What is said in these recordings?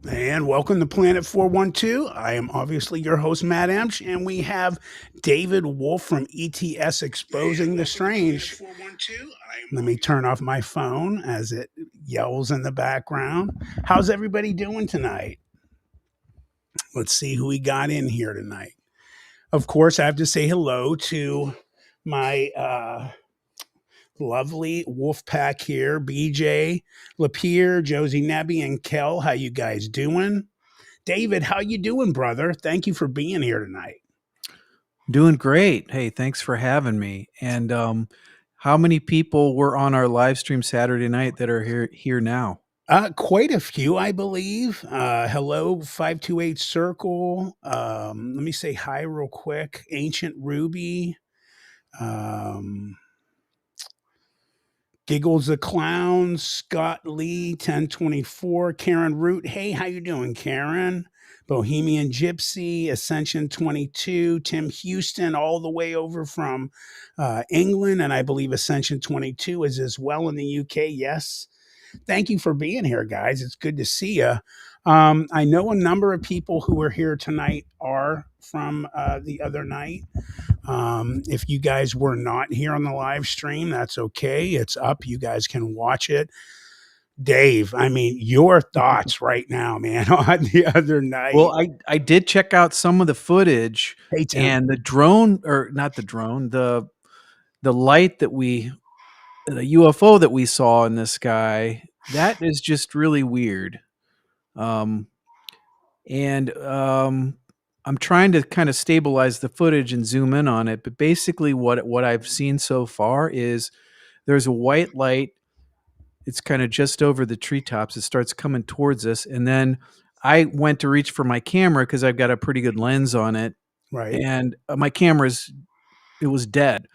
And welcome to Planet 412. I am obviously your host, Matt Emch, and we have David Wolf from ETS Exposing the Strange. Let me turn off my phone as it yells in the background. How's everybody doing tonight? Let's see who we got in here tonight. Of course, I have to say hello to my lovely wolf pack here, BJ, Lapierre, Josie Nebby, and Kel. How you guys doing? David, how you doing, brother? Thank you for being here tonight. Doing great. Hey, thanks for having me. And how many people were on our live stream Saturday night that are here now? Quite a few, I believe. Hello, 528 Circle. Let me say hi real quick. Ancient Ruby. Um, Giggles the Clown. Scott Lee, 1024. Karen Root. Hey, how you doing, Karen? Bohemian Gypsy, Ascension 22, Tim Houston, all the way over from England. And I believe Ascension 22 is as well in the UK. Yes. Thank you for being here, guys. It's good to see you. I know a number of people who are here tonight are from the other night. If you guys were not here on the live stream, that's okay. It's up. You guys can watch it. Dave, I mean, your thoughts right now, man, on the other night. Well, I did check out some of the footage, Hey, Tim. and the drone, or not the drone, the light the UFO that we saw in the sky, that is just really weird. Um, and I'm trying to kind of stabilize the footage and zoom in on it, but basically what I've seen so far is there's a white light. It's kind of just over the treetops. It starts coming towards us, and then I went to reach for my camera because I've got a pretty good lens on it, Right. and my camera's it was dead,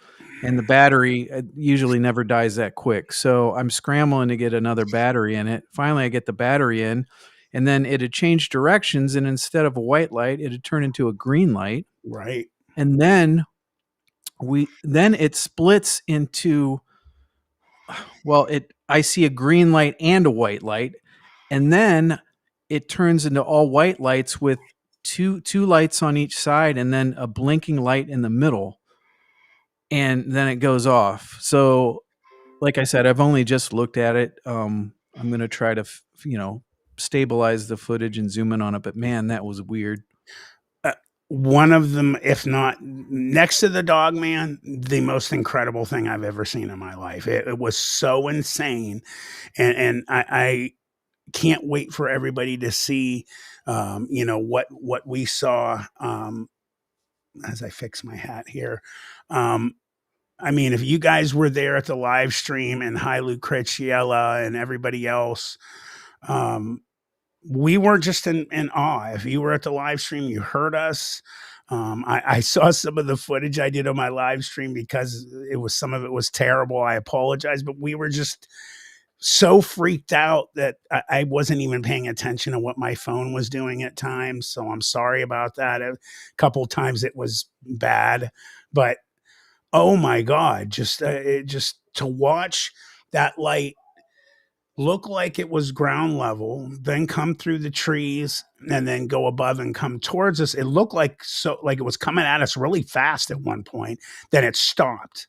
and the battery usually never dies that quick. So I'm scrambling to get another battery in it. Finally, I get the battery in, and then it had changed directions, and instead of a white light, it had turned into a green light, Right. and then it splits into, well, I see a green light and a white light, and then it turns into all white lights with two lights on each side, and then a blinking light in the middle, and then it goes off. So, like I said, I've only just looked at it. I'm going to try to stabilize the footage and zoom in on it, but man, that was weird. One of them, if not next to the dog man, the most incredible thing I've ever seen in my life. It was so insane, and I can't wait for everybody to see, what we saw. As I fix my hat here, um, I mean, if you guys were there at the live stream and hi Lucretiella and everybody else, um, we were just in awe. If you were at the live stream, you heard us. I saw some of the footage I did on my live stream because some of it was terrible. I apologize, but we were just so freaked out that I wasn't even paying attention to what my phone was doing at times. So I'm sorry about that. A couple times it was bad, but oh my God, just to watch that light look like it was ground level, then come through the trees and then go above and come towards us. It looked like it was coming at us really fast at one point. Then it stopped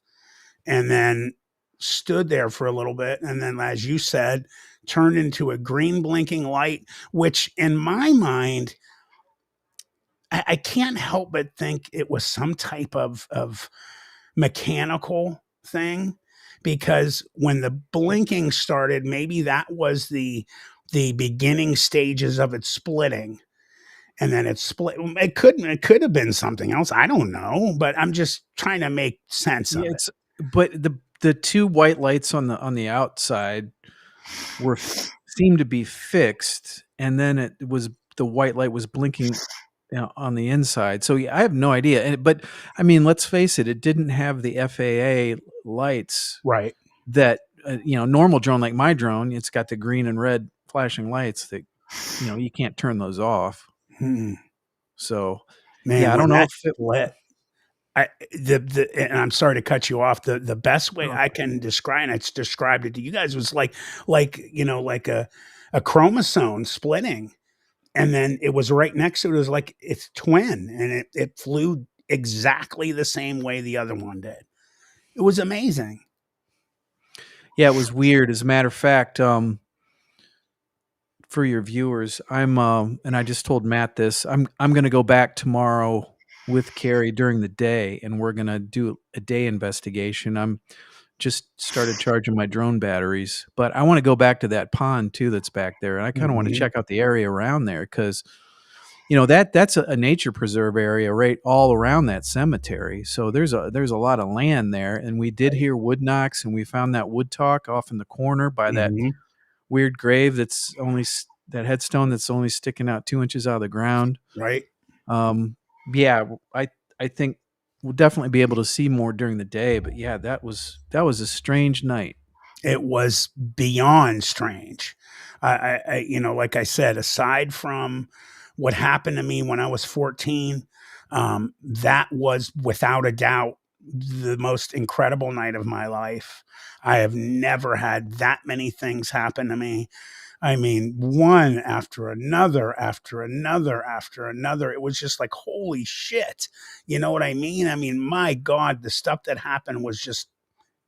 and then stood there for a little bit. And then, as you said, turned into a green blinking light, which in my mind, I can't help but think it was some type of mechanical thing, because when the blinking started, maybe that was the beginning stages of it splitting, and then it split. It could have been something else. I don't know, but I'm just trying to make sense of Yeah, it. but the two white lights on the outside seemed to be fixed, and then the white light was blinking, on the inside. So yeah, I have no idea. But I mean, let's face it, it didn't have the FAA lights Right. that normal drone like my drone. It's got the green and red flashing lights that you can't turn those off. Hmm. So Man, yeah, I when don't know that if it. split, and I'm sorry to cut you off. The best way Oh, I can described it to you guys was like like a chromosome splitting. And then it was right next to it. It was like its twin, and it flew exactly the same way the other one did. It was amazing. Yeah, it was weird. As a matter of fact, for your viewers, and I just told Matt this. I'm going to go back tomorrow with Carrie during the day, and we're going to do a day investigation. I'm just started charging my drone batteries, but I want to go back to that pond too that's back there, and I kind of want to Mhm. check out the area around there because that's a nature preserve area right all around that cemetery. So there's a lot of land there, and we did hear wood knocks, and we found that wood talk off in the corner by that Mhm. weird grave that headstone that's only sticking out 2 inches out of the ground. Right? Um, yeah, I think we'll definitely be able to see more during the day. But yeah, that was a strange night. It was beyond strange. Like I said, aside from what happened to me when I was 14, that was without a doubt the most incredible night of my life. I have never had that many things happen to me. I mean, one after another, after another, after another. It was just like, holy shit. You know what I mean? I mean, my God, the stuff that happened was just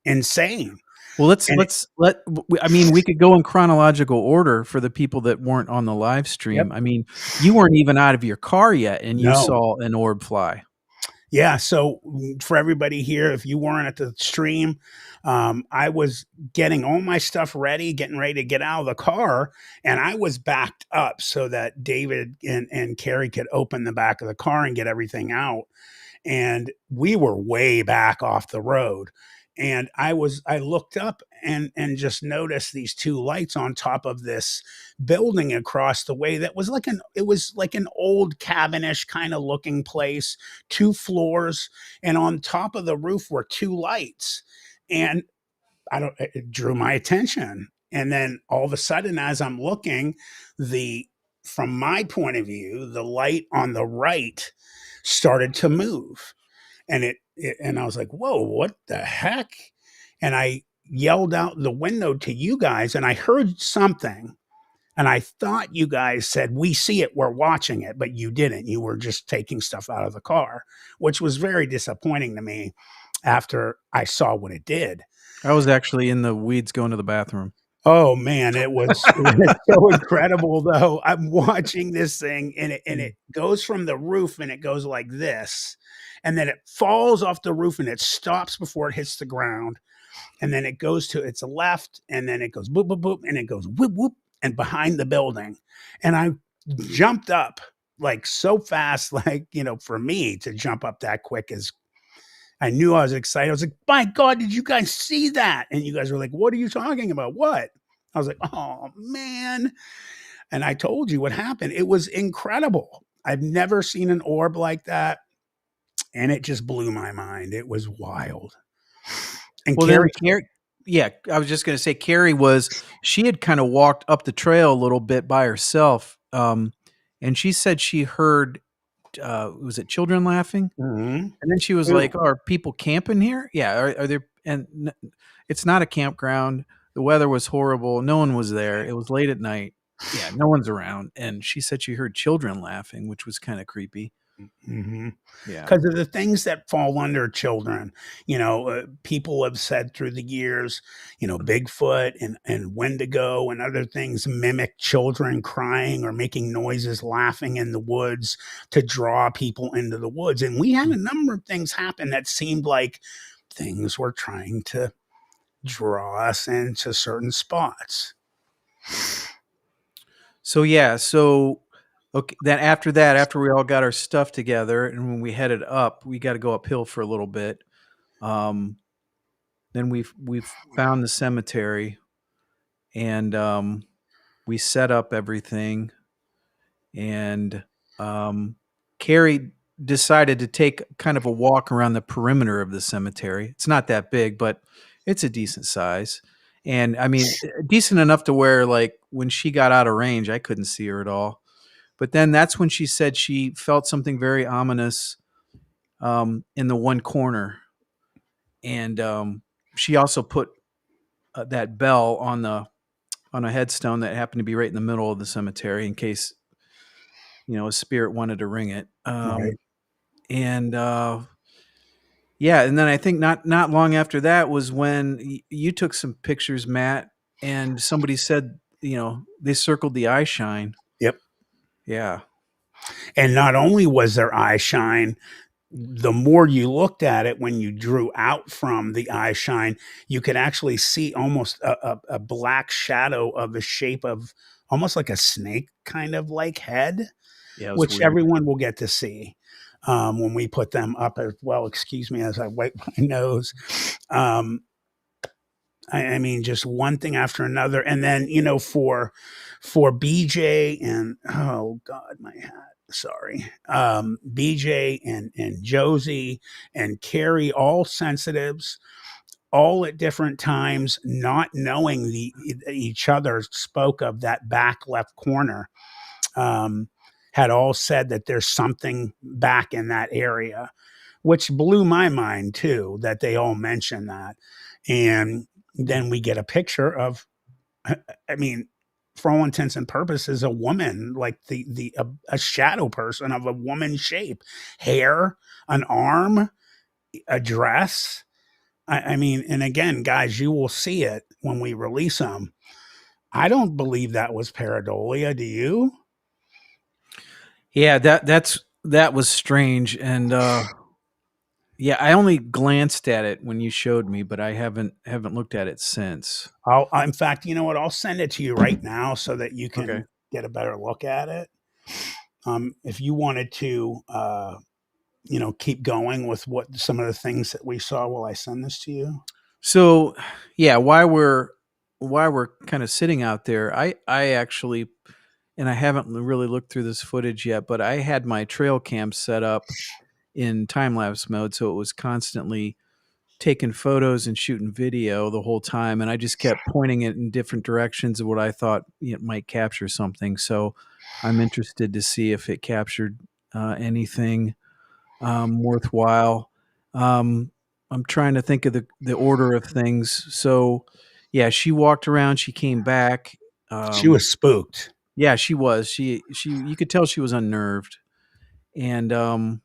insane. Well, let's And it, let's let. I mean, we could go in chronological order for the people that weren't on the live yep, stream. I mean, you weren't even out of your car yet, and you no. saw an orb fly. Yeah. So for everybody here, if you weren't at the stream, I was getting all my stuff ready, getting ready to get out of the car, and I was backed up so that David and Carrie could open the back of the car and get everything out. And we were way back off the road. And I looked up and just noticed these two lights on top of this building across the way that was like an old cabinish kind of looking place, two floors, and on top of the roof were two lights. And it drew my attention. And then all of a sudden, as I'm looking, the from my point of view, the light on the right started to move. And I was like, whoa, what the heck? And I yelled out the window to you guys, and I heard something. And I thought you guys said, we see it, we're watching it, but you didn't. You were just taking stuff out of the car, which was very disappointing to me after I saw what it did. I was actually in the weeds going to the bathroom. Oh man, it was so incredible though. I'm watching this thing and it goes from the roof and it goes like this. And then it falls off the roof and it stops before it hits the ground. And then it goes to its left and then it goes boop boop boop and it goes whoop whoop and behind the building. And I jumped up like so fast, like, for me to jump up that quick is I knew I was excited. I was like, my God, did you guys see that? And you guys were like, what are you talking about? What? I was like, oh, man. And I told you what happened. It was incredible. I've never seen an orb like that. And it just blew my mind. It was wild. And Well, then Carrie, Carrie, yeah, I was just going to say Carrie she had kind of walked up the trail a little bit by herself, and she said she heard, was it children laughing? mhm, And then she was too. like, "Oh, are people camping here? Yeah, are there?" And it's not a campground. The weather was horrible. No one was there. It was late at night. Yeah, no one's around. And she said she heard children laughing, which was kind of creepy. Mhm. Yeah. Because of the things that fall under children. People have said through the years, Bigfoot and Wendigo and other things mimic children crying or making noises, laughing in the woods to draw people into the woods. And we had a number of things happen that seemed like things were trying to draw us into certain spots. So yeah, so okay, then after that, after we all got our stuff together and when we headed up, we got to go uphill for a little bit. Um, then we've found the cemetery and we set up everything and Carrie decided to take kind of a walk around the perimeter of the cemetery. It's not that big, but it's a decent size. And I mean, decent enough to where, like, when she got out of range, I couldn't see her at all. But then that's when she said she felt something very ominous in the one corner. And she also put that bell on a headstone that happened to be right in the middle of the cemetery in case. a spirit wanted to ring it. Right. And yeah, and then I think not long after that was when you took some pictures, Matt, and somebody said, they circled the eye shine. Yep. Yeah. And not only was there eye shine, the more you looked at it when you drew out from the eye shine, you could actually see almost a black shadow of the shape of almost like a snake kind of like head, Yeah, it was which weird. everyone will get to see when we put them up as well. Excuse me as I wipe my nose. Um, I mean, just one thing after another, and then for BJ and oh god, my hat. Sorry, BJ and Josie and Carrie, all sensitives, all at different times, not knowing each other spoke of that back left corner. Um, had all said that there's something back in that area, which blew my mind too, that they all mentioned that. And then we get a picture of, I mean, for all intents and purposes, a woman, like a shadow person of a woman's shape, hair, an arm, a dress. I mean, and again, guys, you will see it when we release them. I don't believe that was pareidolia. Do you? Yeah, that was strange, and yeah, I only glanced at it when you showed me, but I haven't looked at it since. In fact, you know what? I'll send it to you right now so that you Okay. can get a better look at it. If you wanted to, keep going with what some of the things that we saw while I send this to you. So, yeah, why we're kind of sitting out there, I actually, and I haven't really looked through this footage yet, but I had my trail cam set up in time lapse mode, so it was constantly taking photos and shooting video the whole time, and I just kept pointing it in different directions of what I thought it might capture something. So I'm interested to see if it captured anything worthwhile. Um, I'm trying to think of the order of things. So yeah, she walked around. She came back. She Um, was spooked. yeah, she was. She you could tell she was unnerved, and um,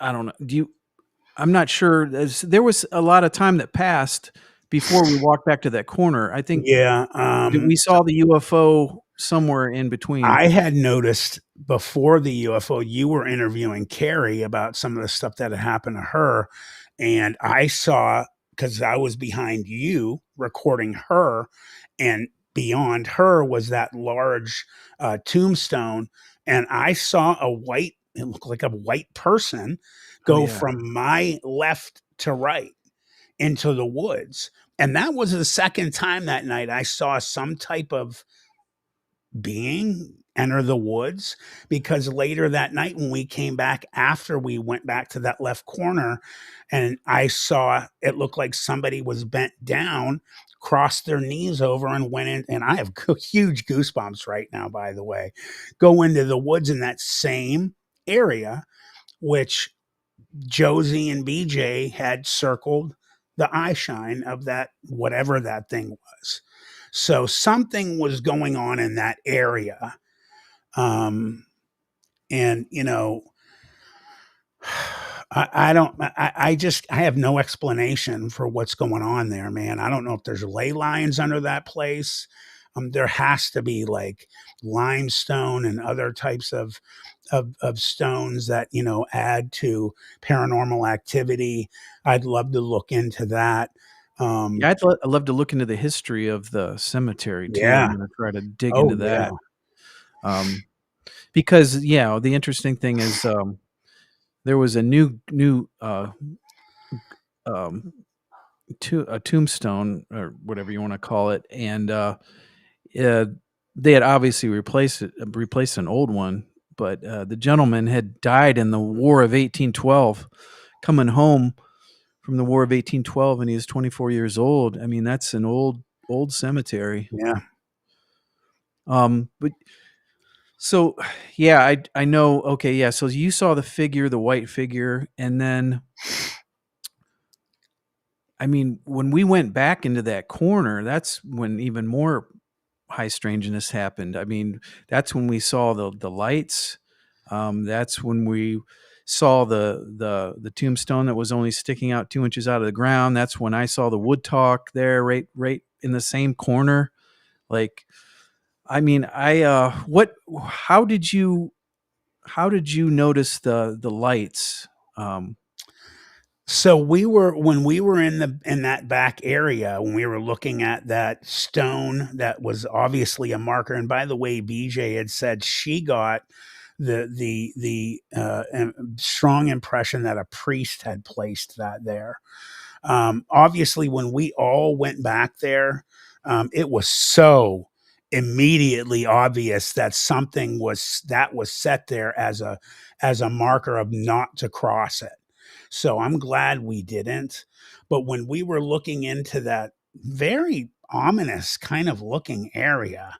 I don't know. I'm not sure. There was a lot of time that passed before we walked back to that corner. I think Yeah. that we saw the UFO somewhere in between. I had noticed before the UFO, you were interviewing Carrie about some of the stuff that had happened to her. And I saw, because I was behind you recording her, and beyond her was that large tombstone. And I saw it looked like a white person Oh go yeah. from my left to right into the woods. And that was the second time that night I saw some type of being enter the woods, because later that night when we came back after we went back to that left corner and I saw it looked like somebody was bent down, crossed their knees over and went in, and I have huge goosebumps right now, by the way, go into the woods in that same area, which Josie and BJ had circled the eye shine of that, whatever that thing was. So something was going on in that area. Um, and I don't, I just, I have no explanation for what's going on there, man. I don't know if there's ley lines under that place. There has to be like limestone and other types of stones that add to paranormal activity. I'd love to look into that. Yeah, I'd love to look into the history of the cemetery too. Yeah. I'm gonna try to dig Oh into yeah. that, um, because yeah, the interesting thing is there was a new um, a tombstone or whatever you want to call it, and uh, they had obviously replaced an old one, but the gentleman had died in the War of 1812, coming home from the War of 1812, and he was 24 years old. I mean, that's an old cemetery. Yeah. But so yeah, I know. Okay, yeah. So you saw the figure, the white figure, and then I mean, when we went back into that corner, that's when even more high strangeness happened. I mean, that's when we saw the lights. That's when we saw the tombstone that was only sticking out 2 inches out of the ground. That's when I saw the wood talk there, right in the same corner. Like, I mean, what? How did you notice the lights? Um, So when we were in that back area, when we were looking at that stone that was obviously a marker. And by the way, BJ had said she got the strong impression that a priest had placed that there. Obviously, when we all went back there, it was so immediately obvious that something was set there as a marker of not to cross it. So I'm glad we didn't. But when we were looking into that very ominous kind of looking area,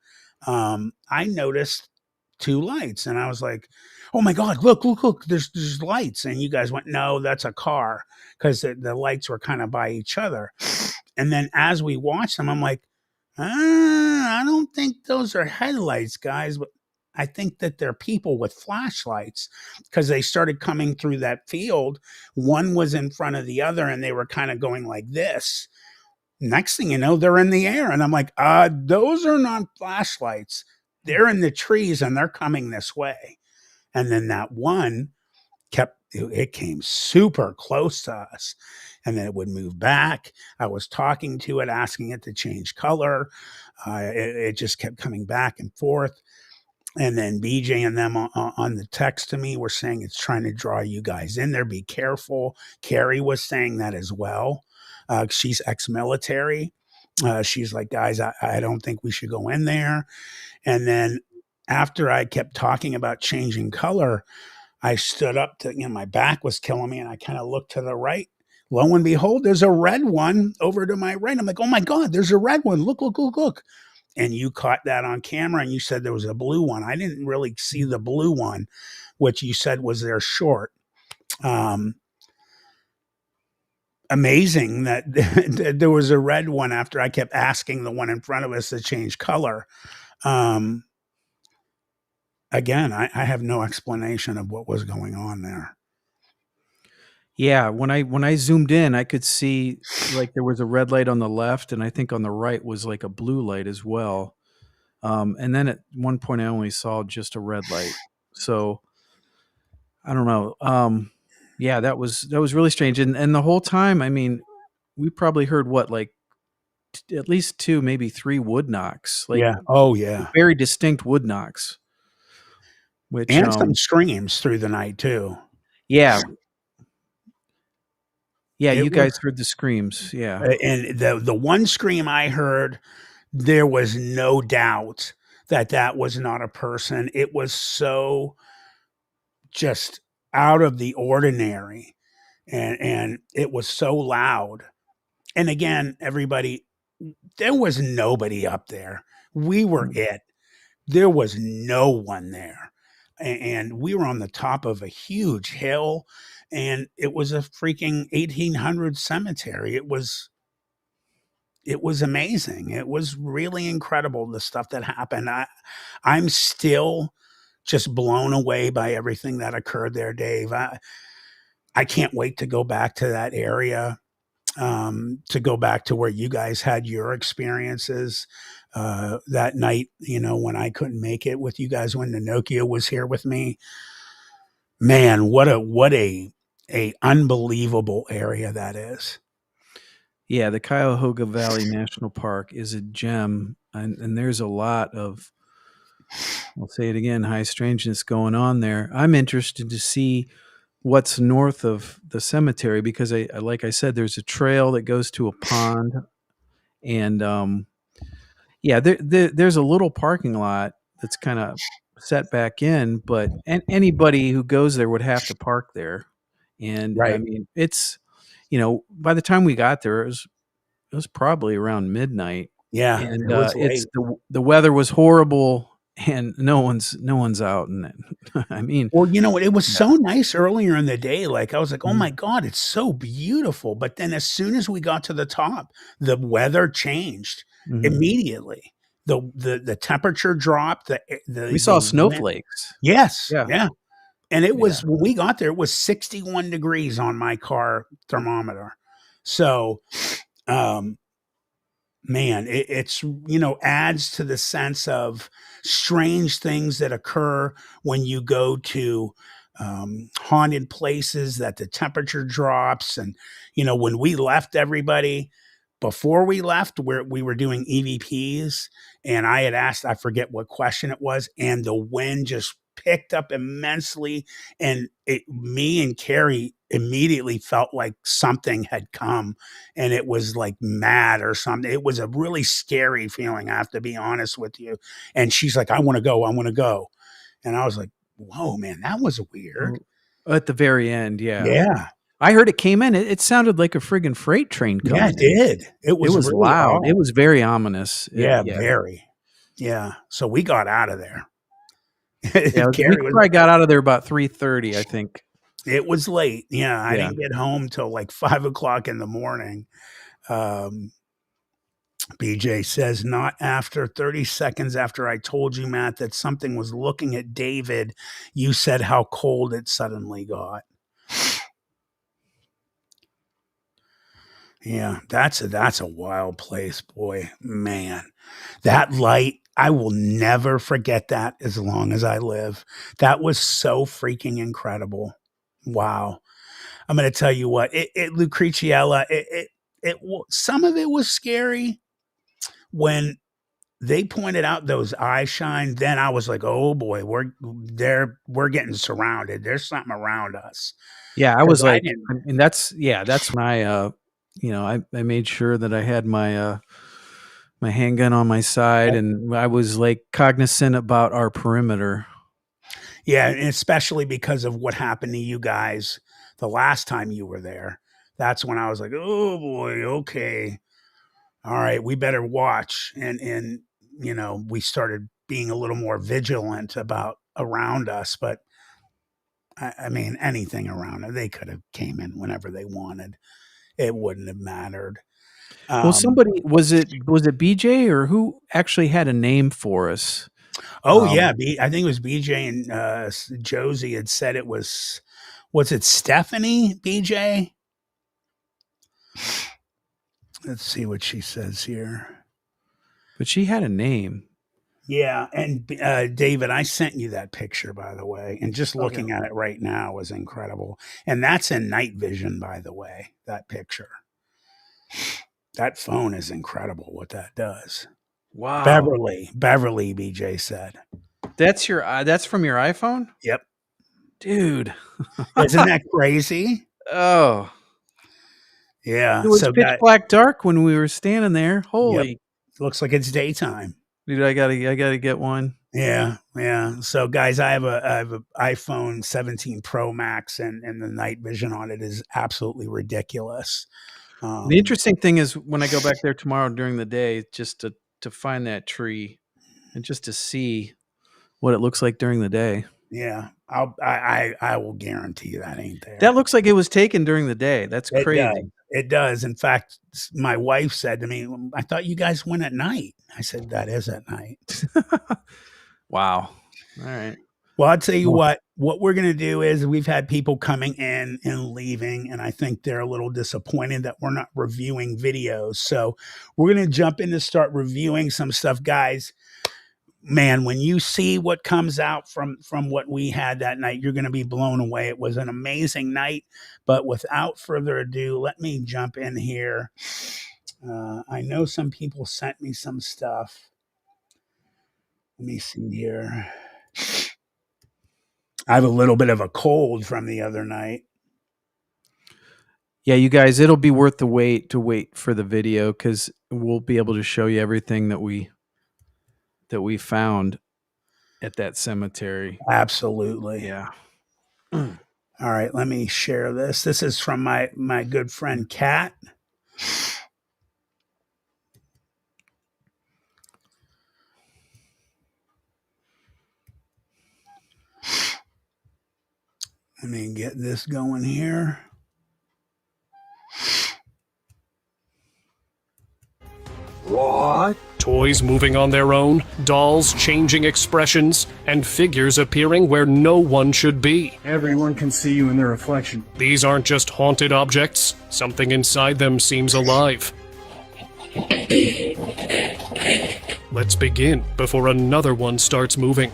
I noticed two lights, and I was like, "Oh my God, look, look, look, there's lights." And you guys went, "No, that's a car," because the lights were kind of by each other. And then as we watched them, I'm like, I don't think those are headlights, guys. But I think that they're people with flashlights because they started coming through that field. One was in front of the other, and they were kind of going like this. Next thing you know, they're in the air. And I'm like, those are not flashlights. They're in the trees and they're coming this way. And then that one it came super close to us, and then it would move back. I was talking to it, asking it to change color. It just kept coming back and forth. And then BJ and them on the text to me were saying it's trying to draw you guys in there. Be careful. Carrie was saying that as well. She's ex-military. She's like, guys, I don't think we should go in there. And then after I kept talking about changing color, I stood up to, my back was killing me, and I kind of looked to the right. Lo and behold, there's a red one over to my right. I'm like, oh my God, there's a red one. Look, look, look, look. And you caught that on camera, and you said there was a blue one. I didn't really see the blue one, which you said was their short. Amazing that there was a red one after I kept asking the one in front of us to change color. Um, Again, I have no explanation of what was going on there. Yeah, when I zoomed in, I could see like there was a red light on the left, and I think on the right was like a blue light as well. And then at one point, I only saw just a red light. So I don't know. Yeah, that was really strange. And the whole time, I mean, we probably heard what, like at least two, maybe three wood knocks, like Yeah. Oh, yeah. very distinct wood knocks. Which And some screams through the night too. yeah, yeah, It you was, guys heard the screams. Yeah. and the one scream I heard, there was no doubt that that was not a person. It was so just out of the ordinary, and it was so loud. And again, everybody, there was nobody up there. We were it. There was no one there. And we were on the top of a huge hill, and it was a freaking 1800 cemetery. It was amazing. It was really incredible, the stuff that happened. I'm still just blown away by everything that occurred there, Dave. I can't wait to go back to that area, to go back to where you guys had your experiences that night, when I couldn't make it with you guys, when Nokia was here with me. Man, what a unbelievable area that is. Yeah, the Cuyahoga Valley National Park is a gem, and there's a lot of, I'll say it again, high strangeness going on there. I'm interested to see what's north of the cemetery because, like I said, there's a trail that goes to a pond, and yeah, there's a little parking lot that's kind of set back in, but anybody who goes there would have to park there. And I Right. mean, it's, by the time we got there, it was probably around midnight, Yeah, and it was it's late. the weather was horrible, and no one's out, and I mean, Well, you know what? It was yeah. so nice earlier in the day. Like, I was like, "Oh Mhm, my God, it's so beautiful." But then as soon as we got to the top, the weather changed mhm. immediately. the temperature dropped. We saw The wind. snowflakes. Yes, Yeah. yeah. And it Yeah. was when we got there, it was 61 degrees on my car thermometer. So, um, man, it's adds to the sense of strange things that occur when you go to haunted places, that the temperature drops. And when we left, everybody, before we left, where we were doing EVPs, and I had asked, I forget what question it was, and the wind just picked up immensely, and me and Carrie immediately felt like something had come, and it was like mad or something. It was a really scary feeling, I have to be honest with you. And she's like, I want to go, I want to go. And I was like, whoa, man, that was weird. At the very end, yeah. Yeah. I heard it came in. It sounded like a friggin' freight train Yeah, coming it in. did. It It was was really loud. It odd. was very ominous. Yeah, Yeah. very. Yeah. So we got out of there. Yeah, we Carrie was probably got out of there about 3:30, I think. It was late. Yeah. I Yeah. didn't get home till like 5 o'clock in the morning. Um, BJ says, not after 30 seconds after I told you, Matt, that something was looking at David, you said how cold it suddenly got. Yeah, that's a wild place, boy. Man. That light, I will never forget that as long as I live. That was so freaking incredible. Wow. I'm going to tell you what, Lucretiella, some of it was scary when they pointed out those eye shine. Then I was like, oh boy, we're getting surrounded. There's something around us. Yeah, I 'Cause was I like, didn't. and that's when I made sure that I had my handgun on my side, and I was like cognizant about our perimeter. Yeah, and especially because of what happened to you guys the last time you were there. That's when I was like, "Oh boy, okay. All right, we better watch." And we started being a little more vigilant about around us, but I mean anything around it. They could have came in whenever they wanted. It wouldn't have mattered. Well, Um, somebody was it BJ or who actually had a name for us? oh yeah, Um, I think it was BJ and Josie had said it was it Stephanie, BJ? Let's see what she says here. but she had a name. Yeah, and David, I sent you that picture, by the way, and just Okay. looking at it right now was incredible. And that's in night vision, by the way. That picture, that phone is incredible. What that does. Wow. Beverly, BJ said. That's from your iPhone? Yep. Dude. Isn't that crazy? Oh. Yeah. It was So, pitch guy, black dark when we were standing there. yep. Holy. Looks like it's daytime. Dude, I gotta get one. Yeah, yeah. So, guys, I have a iPhone 17 Pro Max, and the night vision on it is absolutely ridiculous. The Um, interesting thing is when I go back there tomorrow during the day, just to find that tree and just to see what it looks like during the day. Yeah, I will guarantee you that ain't That there. looks like it was taken during the day. That's It does. crazy. It does. In fact, my wife said to me, "I thought you guys went at night." I said, "That is at night." Wow. All right. Well, I'll tell you Well, what we're going to do is we've had people coming in and leaving, and I think they're a little disappointed that we're not reviewing videos. So we're going to jump in to start reviewing some stuff, guys. Man, when you see what comes out from what we had that night, you're going to be blown away. It was an amazing night. But without further ado, let me jump in here. I know some people sent me some stuff. Let me see here. I have a little bit of a cold from the other night. yeah, you guys, it'll be worth the wait to wait for the video because we'll be able to show you everything that we found at that cemetery. Absolutely. Yeah. All right, let me share this. This is from my good friend Kat. Let me get this going here. What? Toys moving on their own, dolls changing expressions, and figures appearing where no one should be. Everyone can see you in their reflection. These aren't just haunted objects, something inside them seems alive. Let's begin before another one starts moving.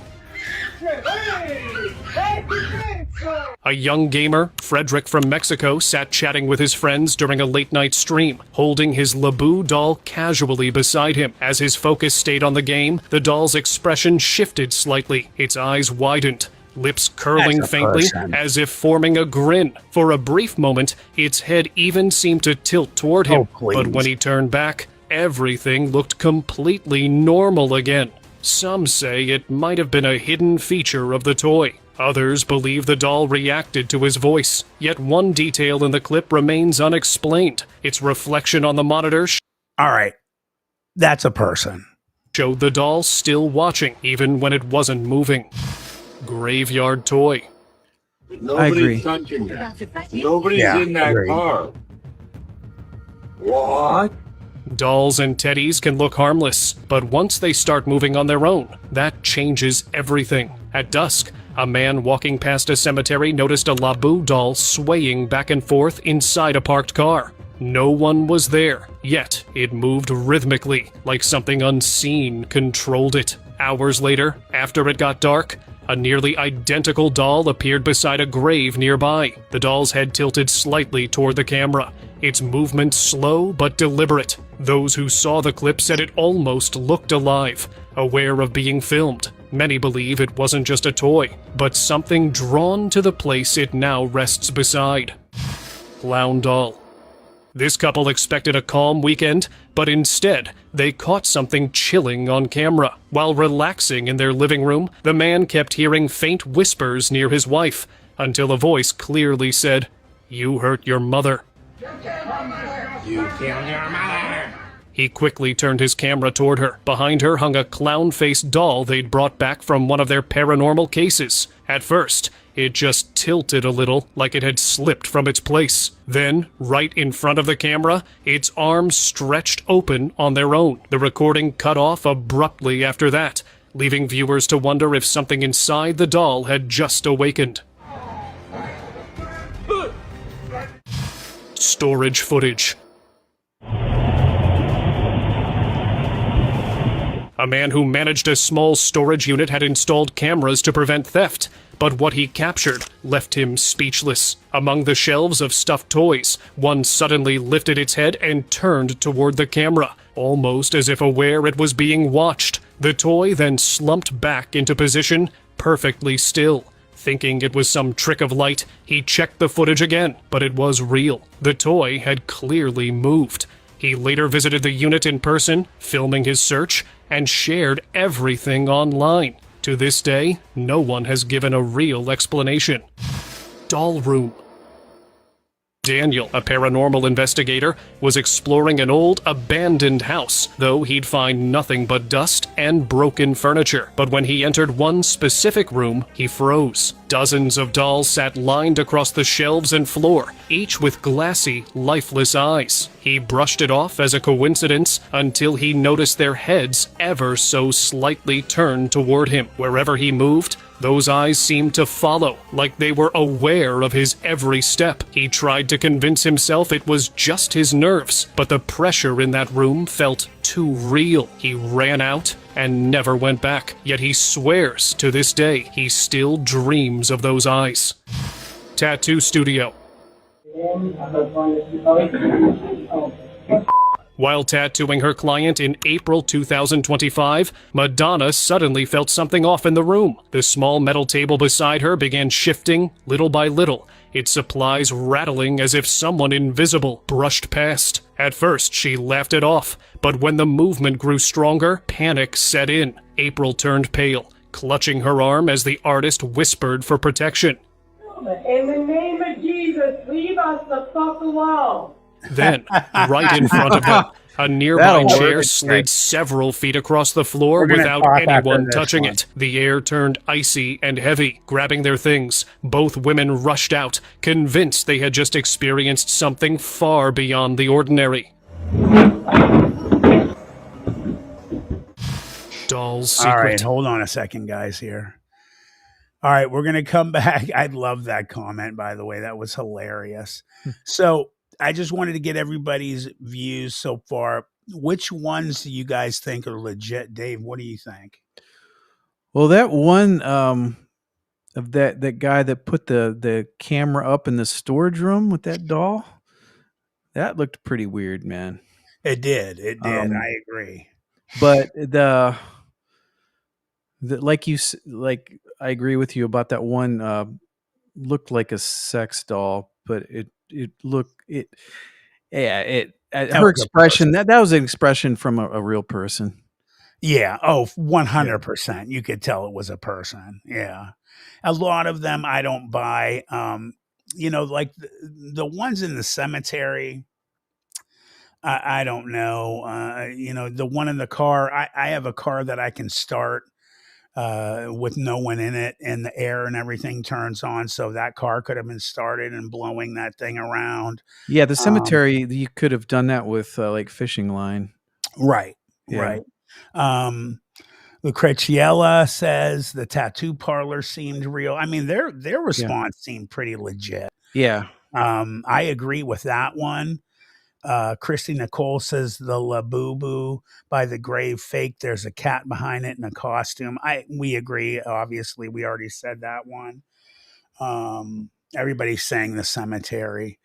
A young gamer, Frederick from Mexico, sat chatting with his friends during a late-night stream, holding his Laboo doll casually beside him. As his focus stayed on the game, the doll's expression shifted slightly. Its eyes widened, lips curling faintly, as if forming a grin. For a brief moment, its head even seemed to tilt toward him, but when he turned back, everything looked completely normal again. Some say it might have been a hidden feature of the toy. Others believe the doll reacted to his voice, yet one detail in the clip remains unexplained. Its reflection on the monitor All right, that's a person. showed the doll still watching, even when it wasn't moving. Graveyard toy. agree. Nobody's touching that. Nobody's Yeah, in that agreed. car. What? Dolls and teddies can look harmless, but once they start moving on their own, that changes everything. At dusk, a man walking past a cemetery noticed a Laboo doll swaying back and forth inside a parked car. No one was there, yet it moved rhythmically, like something unseen controlled it. Hours later, after it got dark, a nearly identical doll appeared beside a grave nearby. The doll's head tilted slightly toward the camera, its movement slow but deliberate. Those who saw the clip said it almost looked alive, aware of being filmed. Many believe it wasn't just a toy, but something drawn to the place it now rests beside. Clown doll. This couple expected a calm weekend, but instead, they caught something chilling on camera. While relaxing in their living room, the man kept hearing faint whispers near his wife, until a voice clearly said, "You hurt your mother." You killed your mother. He quickly turned his camera toward her. Behind her hung a clown-faced doll they'd brought back from one of their paranormal cases. At first, it just tilted a little, like it had slipped from its place. Then, right in front of the camera, its arms stretched open on their own. The recording cut off abruptly after that, leaving viewers to wonder if something inside the doll had just awakened. Storage footage. A man who managed a small storage unit had installed cameras to prevent theft, but what he captured left him speechless. Among the shelves of stuffed toys, one suddenly lifted its head and turned toward the camera, almost as if aware it was being watched. The toy then slumped back into position, perfectly still. Thinking it was some trick of light, he checked the footage again, but it was real. The toy had clearly moved. He later visited the unit in person, filming his search, and shared everything online. To this day, no one has given a real explanation. Doll room. Daniel, a paranormal investigator, was exploring an old, abandoned house, though he'd find nothing but dust and broken furniture. But when he entered one specific room, he froze. Dozens of dolls sat lined across the shelves and floor, each with glassy, lifeless eyes. He brushed it off as a coincidence until he noticed their heads ever so slightly turned toward him. Wherever he moved, those eyes seemed to follow, like they were aware of his every step. He tried to convince himself it was just his nerves, but the pressure in that room felt too real. He ran out and never went back, yet he swears to this day he still dreams of those eyes. Tattoo studio. While tattooing her client in April 2025, Madonna suddenly felt something off in the room. The small metal table beside her began shifting little by little, its supplies rattling as if someone invisible brushed past. At first, she laughed it off, but when the movement grew stronger, panic set in. April turned pale, clutching her arm as the artist whispered for protection. In the name of Jesus, leave us the fuck alone. Then, right in front of them, a nearby chair slid several feet across the floor without anyone touching it. The air turned icy and heavy. Grabbing their things, both women rushed out, convinced they had just experienced something far beyond the ordinary. doll's All right, secret. hold on a second, guys, here. All right, we're going to come back. I love that comment, by the way. That was hilarious. So I just wanted to get everybody's views so far. Which ones do you guys think are legit? Dave, what do you think? Well, that one of that guy that put the camera up in the storage room with that doll, that looked pretty weird, man. It did. It did. Um, I agree. But the like I agree with you about that one. Looked like a sex doll, but her was a expression that was an expression from a real person. Yeah. Oh, 100%. You could tell it was a person. Yeah. A lot of them I don't buy. Like the ones in the cemetery, I don't know. The one in the car, I have a car that I can start with no one in it, and the air and everything turns on. So that car could have been started and blowing that thing around. Yeah, the cemetery, you could have done that with like fishing line. Right. Yeah. Right. Lucretiella says the tattoo parlor seemed real. I mean, their response seemed pretty legit. Yeah. I agree with that one. Christy Nicole says the Labubu by the grave fake. There's a cat behind it in a costume. We agree. Obviously, we already said that one. Everybody's saying the cemetery.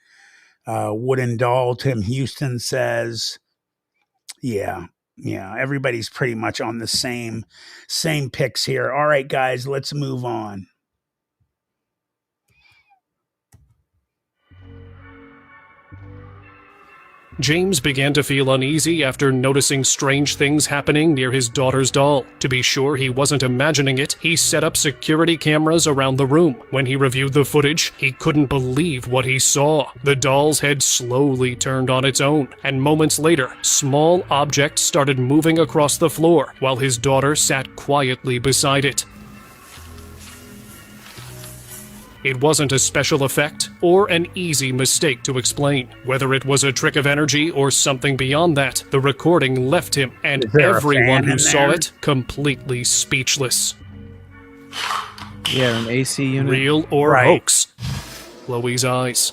Wooden doll. Tim Houston says, yeah. Everybody's pretty much on the same picks here. All right, guys, let's move on. James began to feel uneasy after noticing strange things happening near his daughter's doll. To be sure he wasn't imagining it, he set up security cameras around the room. When he reviewed the footage, he couldn't believe what he saw. The doll's head slowly turned on its own, and moments later, small objects started moving across the floor, while his daughter sat quietly beside it. It wasn't a special effect or an easy mistake to explain. Whether it was a trick of energy or something beyond that, the recording left him and everyone who saw it completely speechless. Yeah, an AC unit. Real or hoax? Chloe's eyes.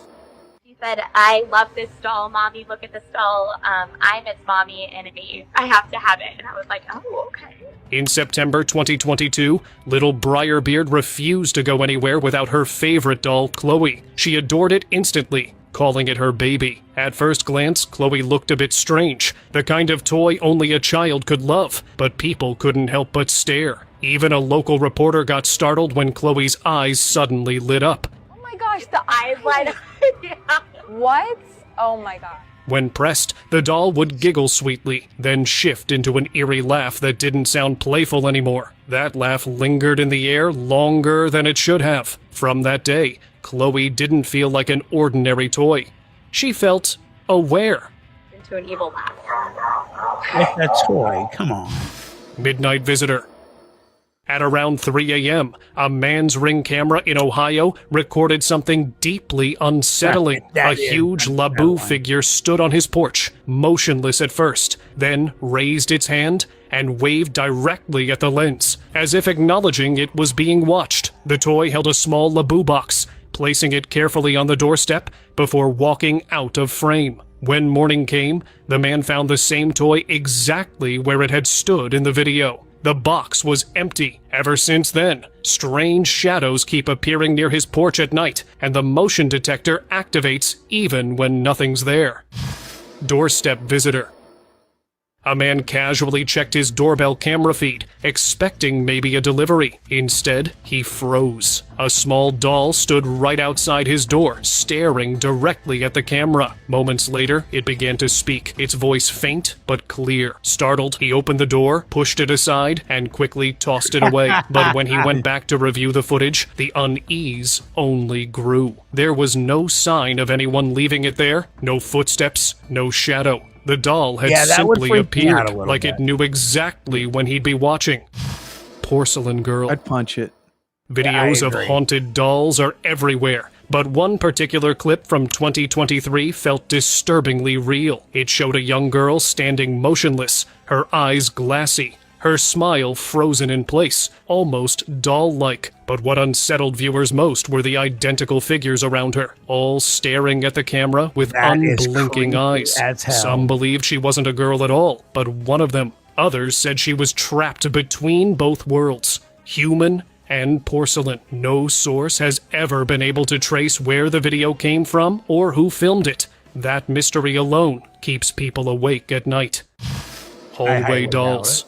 She said, I love this doll, Mommy, look at this doll. I'm its mommy and I have to have it. And I was like, oh, okay. In September 2022, little Briarbeard refused to go anywhere without her favorite doll, Chloe. She adored it instantly, calling it her baby. At first glance, Chloe looked a bit strange, the kind of toy only a child could love, but people couldn't help but stare. Even a local reporter got startled when Chloe's eyes suddenly lit up. Oh my gosh, the eyes light up. Yeah. What? Oh my god. When pressed, the doll would giggle sweetly, then shift into an eerie laugh that didn't sound playful anymore. That laugh lingered in the air longer than it should have. From that day, Chloe didn't feel like an ordinary toy. She felt aware. Into an evil laugh. It's a toy. Come on. Midnight visitor. At around 3 a.m., a man's Ring camera in Ohio recorded something deeply unsettling. A huge Labu figure stood on his porch, motionless at first, then raised its hand and waved directly at the lens, as if acknowledging it was being watched. The toy held a small Labu box, placing it carefully on the doorstep before walking out of frame. When morning came, the man found the same toy exactly where it had stood in the video. The box was empty. Ever since then, strange shadows keep appearing near his porch at night, and the motion detector activates even when nothing's there. Doorstep visitor. A man casually checked his doorbell camera feed, expecting maybe a delivery. Instead, he froze. A small doll stood right outside his door, staring directly at the camera. Moments later, it began to speak, its voice faint but clear. Startled, he opened the door, pushed it aside, and quickly tossed it away. But when he went back to review the footage, the unease only grew. There was no sign of anyone leaving it there, no footsteps, no shadow. The doll had simply appeared, like it knew exactly when he'd be watching. Porcelain Girl. I'd punch it. Videos of haunted dolls are everywhere, but one particular clip from 2023 felt disturbingly real. It showed a young girl standing motionless, her eyes glassy, her smile frozen in place, almost doll-like. But what unsettled viewers most were the identical figures around her, all staring at the camera with That is unblinking creepy eyes. as hell. Some believed she wasn't a girl at all, but one of them. Others said she was trapped between both worlds, human and porcelain. No source has ever been able to trace where the video came from or who filmed it. That mystery alone keeps people awake at night. Hallway dolls.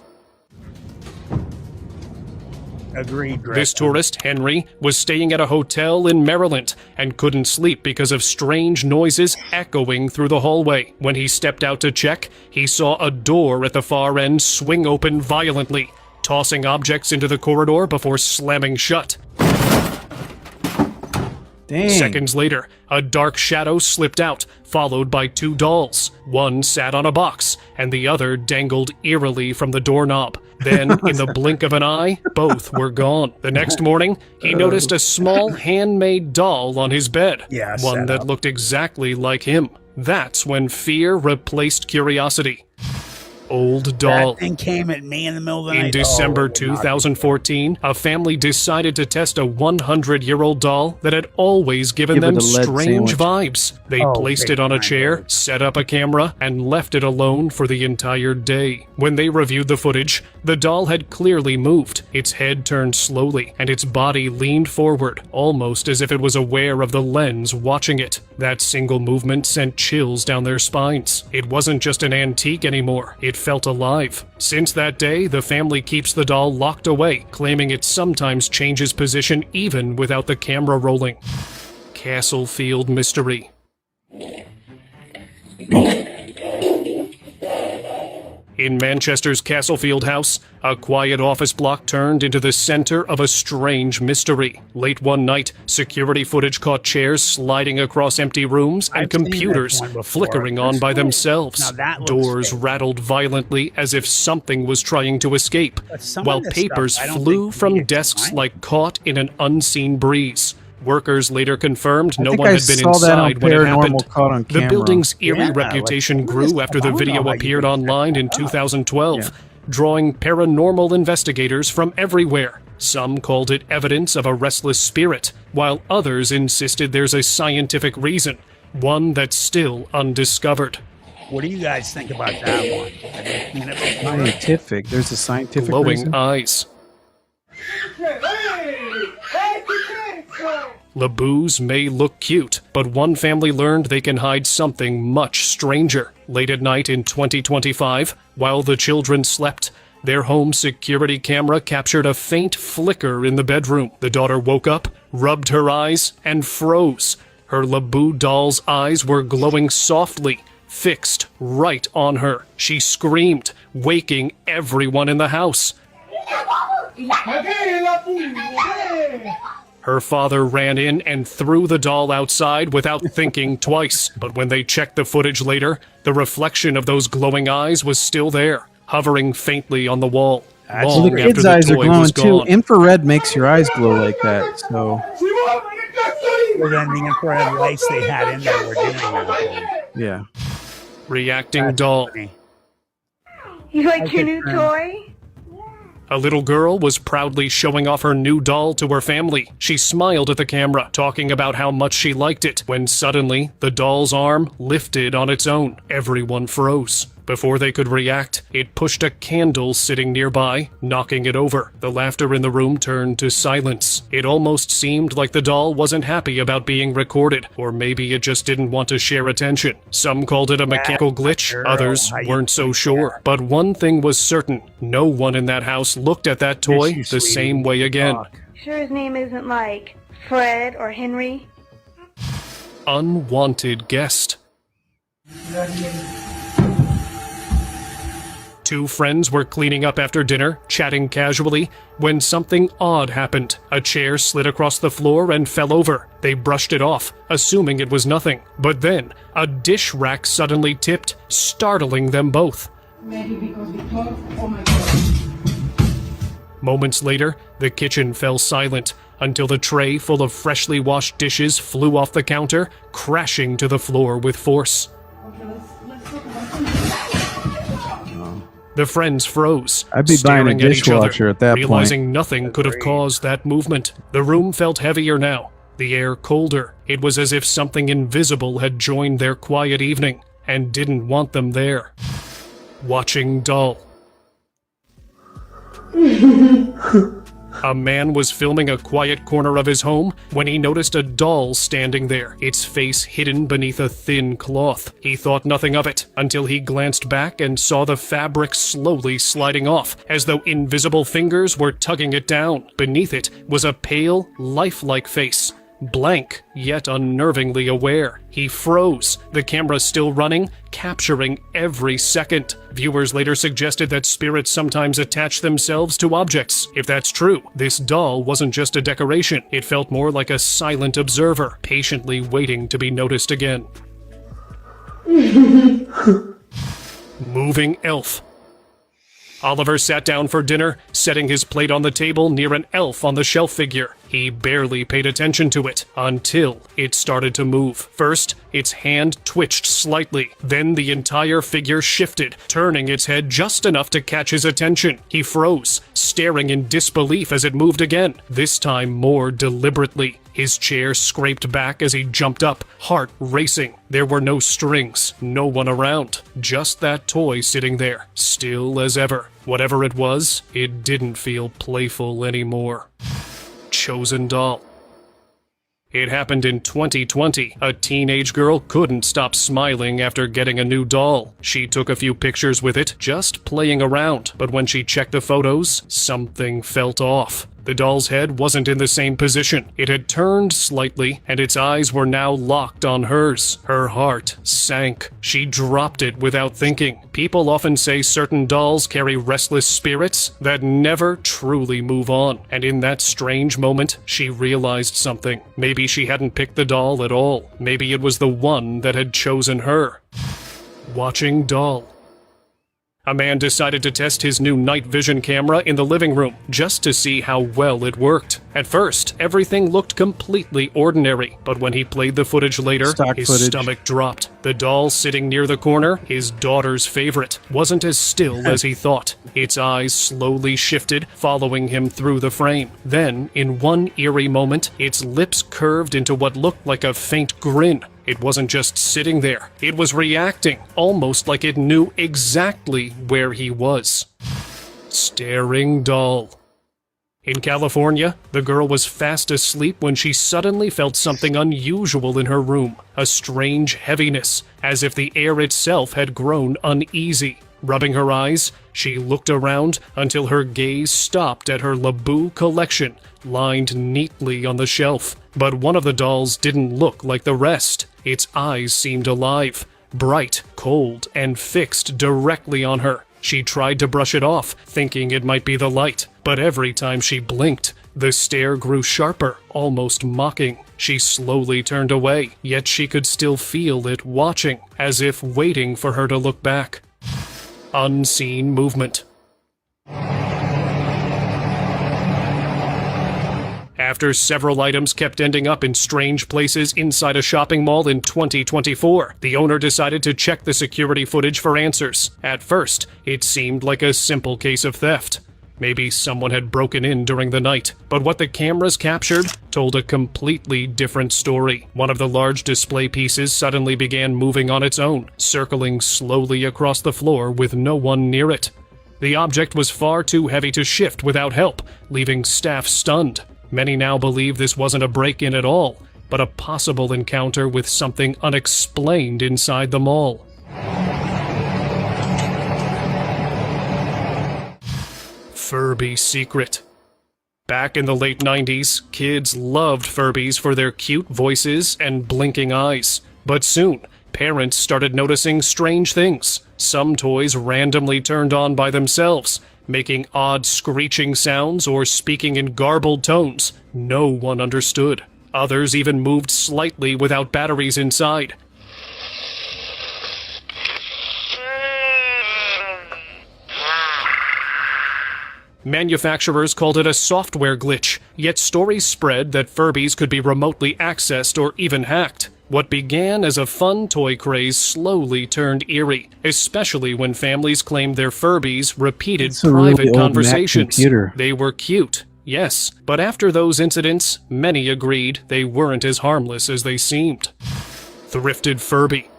Agreed, Greg. This tourist, Henry, was staying at a hotel in Maryland and couldn't sleep because of strange noises echoing through the hallway. When he stepped out to check, he saw a door at the far end swing open violently, tossing objects into the corridor before slamming shut. Dang. Seconds later, a dark shadow slipped out, followed by two dolls. One sat on a box, and the other dangled eerily from the doorknob. Then, in the blink of an eye, both were gone. The next morning, he noticed a small handmade doll on his bed, Yeah, one that looked exactly like him. That's when fear replaced curiosity. Old doll. That thing came at me in the middle of the night. In December Oh, 2014, a family decided to test a 100-year-old doll that had always given Give it them a lead strange sandwich. vibes. They Oh, placed big it on a time, chair, dude. set up a camera, and left it alone for the entire day. When they reviewed the footage, the doll had clearly moved. Its head turned slowly, and its body leaned forward, almost as if it was aware of the lens watching it. That single movement sent chills down their spines. It wasn't just an antique anymore. It felt alive. Since that day, the family keeps the doll locked away, claiming it sometimes changes position even without the camera rolling. Castlefield Mystery. In Manchester's Castlefield house, a quiet office block turned into the center of a strange mystery. Late one night, security footage caught chairs sliding across empty rooms and I've seen this computers one before. flickering on by themselves. Now that looks Doors fake. rattled violently as if something was trying to escape, But some of while this papers stuff I don't flew think from we desks explain. like caught in an unseen breeze. Workers later confirmed I no think one I had been saw that on inside when it happened. Paranormal Caught on The Camera. building's eerie Yeah, reputation like, grew after the I don't know video how you appeared can online in 2012, drawing paranormal investigators from everywhere. Some called it evidence of a restless spirit, while others insisted there's a scientific reason, one that's still undiscovered. What do you guys think about that one? Have you seen it before? Scientific. There's a scientific Glowing reason? eyes. Laboos may look cute, but one family learned they can hide something much stranger. Late at night in 2025, while the children slept, their home security camera captured a faint flicker in the bedroom. The daughter woke up, rubbed her eyes, and froze. Her Laboo doll's eyes were glowing softly, fixed right on her. She screamed, waking everyone in the house. Her father ran in and threw the doll outside without thinking twice. But when they checked the footage later, the reflection of those glowing eyes was still there, hovering faintly on the wall. Well, Long the after kids' the eyes are toy glowing was too. gone. Infrared makes your eyes glow like that. So Well, then the infrared lights they had in there were doing that. yeah. Reacting doll. Funny. You like your new toy? A little girl was proudly showing off her new doll to her family. She smiled at the camera, talking about how much she liked it, when suddenly the doll's arm lifted on its own. Everyone froze. Before they could react, it pushed a candle sitting nearby, knocking it over. The laughter in the room turned to silence. It almost seemed like the doll wasn't happy about being recorded, or maybe it just didn't want to share attention. Some called it a mechanical glitch, girl, others how you weren't so think sure. But one thing was certain, no one in that house looked at that toy you, the sweetie. same way again. Fuck. Sure his name isn't like Fred or Henry? Unwanted guest. Two friends were cleaning up after dinner, chatting casually, when something odd happened. A chair slid across the floor and fell over. They brushed it off, assuming it was nothing. But then, a dish rack suddenly tipped, startling them both. Moments later, the kitchen fell silent, until the tray full of freshly washed dishes flew off the counter, crashing to the floor with force. The friends froze, I'd be buying a staring at each other, dishwasher at that point. realizing nothing could have caused that movement. The room felt heavier now, the air colder. It was as if something invisible had joined their quiet evening and didn't want them there. Watching doll. A man was filming a quiet corner of his home when he noticed a doll standing there, its face hidden beneath a thin cloth. He thought nothing of it until he glanced back and saw the fabric slowly sliding off, as though invisible fingers were tugging it down. Beneath it was a pale, lifelike face. Blank, yet unnervingly aware. He froze, the camera still running, capturing every second. Viewers later suggested that spirits sometimes attach themselves to objects. If that's true, this doll wasn't just a decoration. It felt more like a silent observer, patiently waiting to be noticed again. Moving elf. Oliver sat down for dinner, setting his plate on the table near an elf on the shelf figure. He barely paid attention to it until it started to move. First, its hand twitched slightly. Then the entire figure shifted, turning its head just enough to catch his attention. He froze, staring in disbelief as it moved again, this time more deliberately. His chair scraped back as he jumped up, heart racing. There were no strings, no one around, just that toy sitting there, still as ever. Whatever it was, it didn't feel playful anymore. Chosen doll. It happened in 2020. A teenage girl couldn't stop smiling after getting a new doll. She took a few pictures with it, just playing around, but when she checked the photos, something felt off. The doll's head wasn't in the same position. It had turned slightly, and its eyes were now locked on hers. Her heart sank. She dropped it without thinking. People often say certain dolls carry restless spirits that never truly move on. And in that strange moment, she realized something. Maybe she hadn't picked the doll at all. Maybe it was the one that had chosen her. Watching doll. A man decided to test his new night vision camera in the living room just to see how well it worked. At first, everything looked completely ordinary, but when he played the footage later, his stomach dropped. The doll sitting near the corner, his daughter's favorite, wasn't as still as he thought. Its eyes slowly shifted, following him through the frame. Then, in one eerie moment, its lips curved into what looked like a faint grin. It wasn't just sitting there. It was reacting, almost like it knew exactly where he was. Staring doll. In California, the girl was fast asleep when she suddenly felt something unusual in her room. A strange heaviness, as if the air itself had grown uneasy. Rubbing her eyes, she looked around until her gaze stopped at her Laboo collection, lined neatly on the shelf. But one of the dolls didn't look like the rest. Its eyes seemed alive, bright, cold, and fixed directly on her. She tried to brush it off, thinking it might be the light, but every time she blinked, the stare grew sharper, almost mocking. She slowly turned away, yet she could still feel it watching, as if waiting for her to look back. Unseen movement. After several items kept ending up in strange places inside a shopping mall in 2024, the owner decided to check the security footage for answers. At first, it seemed like a simple case of theft. Maybe someone had broken in during the night. But what the cameras captured told a completely different story. One of the large display pieces suddenly began moving on its own, circling slowly across the floor with no one near it. The object was far too heavy to shift without help, leaving staff stunned. Many now believe this wasn't a break-in at all, but a possible encounter with something unexplained inside the mall. Furby secret. Back in the late 90s, kids loved Furbies for their cute voices and blinking eyes. But soon, parents started noticing strange things. Some toys randomly turned on by themselves, making odd screeching sounds or speaking in garbled tones no one understood. Others even moved slightly without batteries inside. Manufacturers called it a software glitch, yet stories spread that Furbies could be remotely accessed or even hacked. What began as a fun toy craze slowly turned eerie, especially when families claimed their Furbies repeated It's a really private old Mac conversations. computer. They were cute, yes, but after those incidents, many agreed they weren't as harmless as they seemed. Thrifted Furby.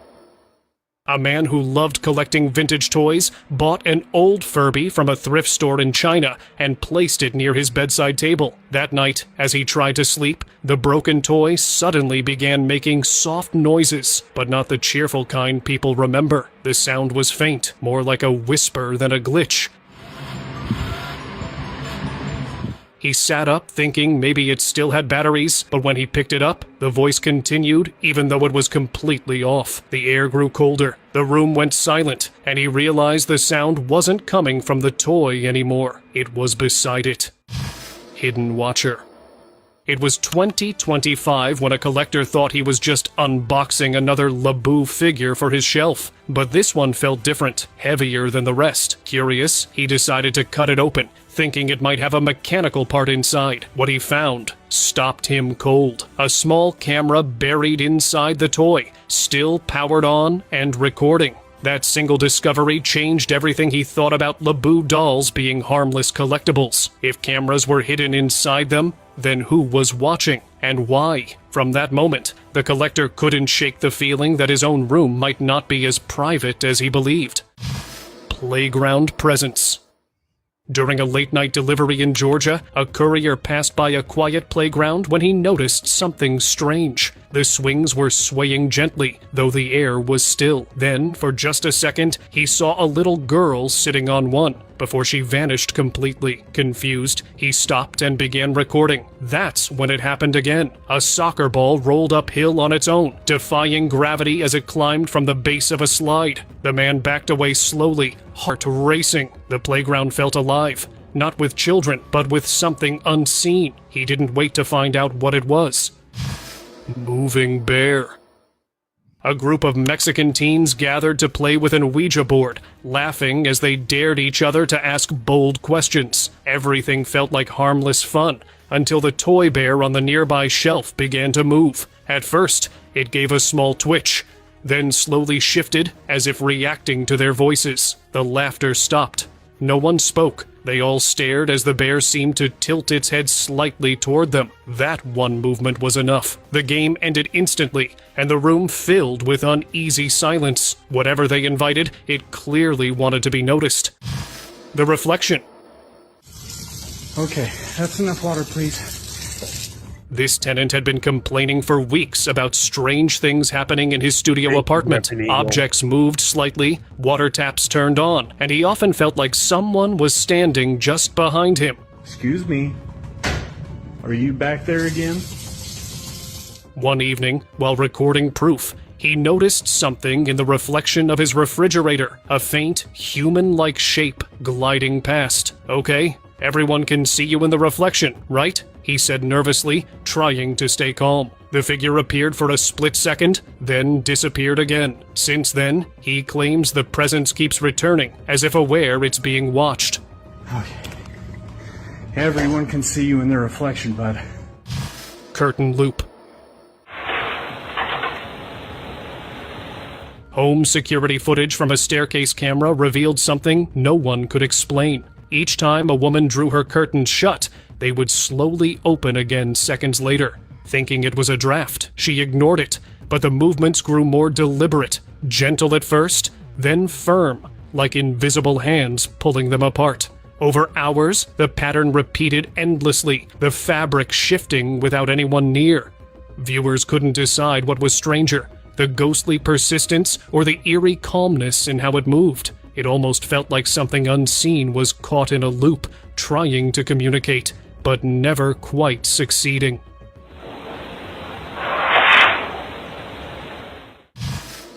A man who loved collecting vintage toys bought an old Furby from a thrift store in China and placed it near his bedside table. That night, as he tried to sleep, the broken toy suddenly began making soft noises, but not the cheerful kind people remember. The sound was faint, more like a whisper than a glitch. He sat up, thinking maybe it still had batteries, but when he picked it up, the voice continued, even though it was completely off. The air grew colder, the room went silent, and he realized the sound wasn't coming from the toy anymore. It was beside it. Hidden Watcher. It was 2025 when a collector thought he was just unboxing another Laboo figure for his shelf. But this one felt different, heavier than the rest. Curious, he decided to cut it open, thinking it might have a mechanical part inside. What he found stopped him cold. A small camera buried inside the toy, still powered on and recording. That single discovery changed everything he thought about Laboo dolls being harmless collectibles. If cameras were hidden inside them, then who was watching, and why? From that moment, the collector couldn't shake the feeling that his own room might not be as private as he believed. Playground presence. During a late-night delivery in Georgia, a courier passed by a quiet playground when he noticed something strange. The swings were swaying gently, though the air was still. Then, for just a second, he saw a little girl sitting on one, before she vanished completely. Confused, he stopped and began recording. That's when it happened again. A soccer ball rolled uphill on its own, defying gravity as it climbed from the base of a slide. The man backed away slowly, heart racing. The playground felt alive. Not with children, but with something unseen. He didn't wait to find out what it was. Moving bear. A group of Mexican teens gathered to play with an Ouija board, laughing as they dared each other to ask bold questions. Everything felt like harmless fun, until the toy bear on the nearby shelf began to move. At first, it gave a small twitch, then slowly shifted as if reacting to their voices. The laughter stopped. No one spoke. They all stared as the bear seemed to tilt its head slightly toward them. That one movement was enough. The game ended instantly, and the room filled with uneasy silence. Whatever they invited, it clearly wanted to be noticed. The reflection. Okay, that's enough water, please. This tenant had been complaining for weeks about strange things happening in his studio apartment. Objects moved slightly, water taps turned on, and he often felt like someone was standing just behind him. Excuse me. Are you back there again? One evening, while recording proof, he noticed something in the reflection of his refrigerator, a faint, human-like shape gliding past. Okay, everyone can see you in the reflection, right? He said nervously, trying to stay calm. The figure appeared for a split second, then disappeared again. Since then, he claims the presence keeps returning, as if aware it's being watched. Okay. Everyone can see you in their reflection, bud. Curtain loop. Home security footage from a staircase camera revealed something no one could explain. Each time a woman drew her curtains shut, they would slowly open again seconds later. Thinking it was a draft, she ignored it, but the movements grew more deliberate, gentle at first, then firm, like invisible hands pulling them apart. Over hours, the pattern repeated endlessly, the fabric shifting without anyone near. Viewers couldn't decide what was stranger, the ghostly persistence or the eerie calmness in how it moved. It almost felt like something unseen was caught in a loop, trying to communicate, but never quite succeeding.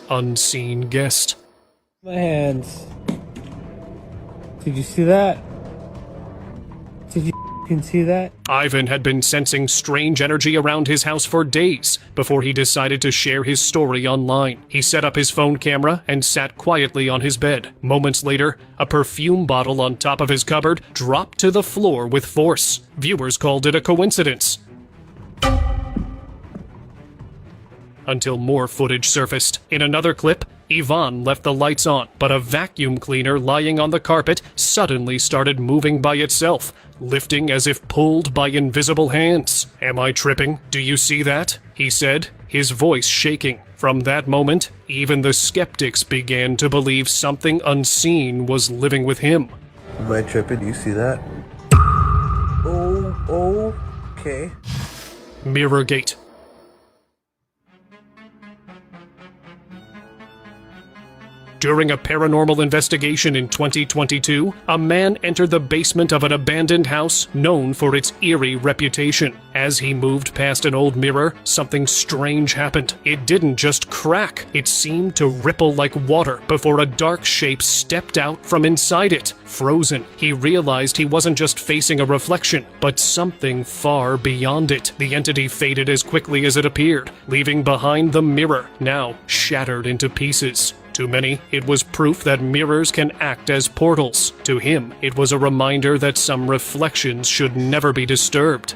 Unseen guest. My hands. Did you see that? Did you see that? Ivan had been sensing strange energy around his house for days before he decided to share his story online. He set up his phone camera and sat quietly on his bed. Moments later, a perfume bottle on top of his cupboard dropped to the floor with force. Viewers called it a coincidence. until more footage surfaced. In another clip, Yvonne left the lights on, but a vacuum cleaner lying on the carpet suddenly started moving by itself, lifting as if pulled by invisible hands. "Am I tripping? Do you see that?" he said, his voice shaking. From that moment, even the skeptics began to believe something unseen was living with him. Am I tripping? Do you see that? Oh, okay. Mirrorgate. During a paranormal investigation in 2022, a man entered the basement of an abandoned house known for its eerie reputation. As he moved past an old mirror, something strange happened. It didn't just crack, it seemed to ripple like water before a dark shape stepped out from inside it. Frozen, he realized he wasn't just facing a reflection, but something far beyond it. The entity faded as quickly as it appeared, leaving behind the mirror, now shattered into pieces. To many, it was proof that mirrors can act as portals. To him, it was a reminder that some reflections should never be disturbed.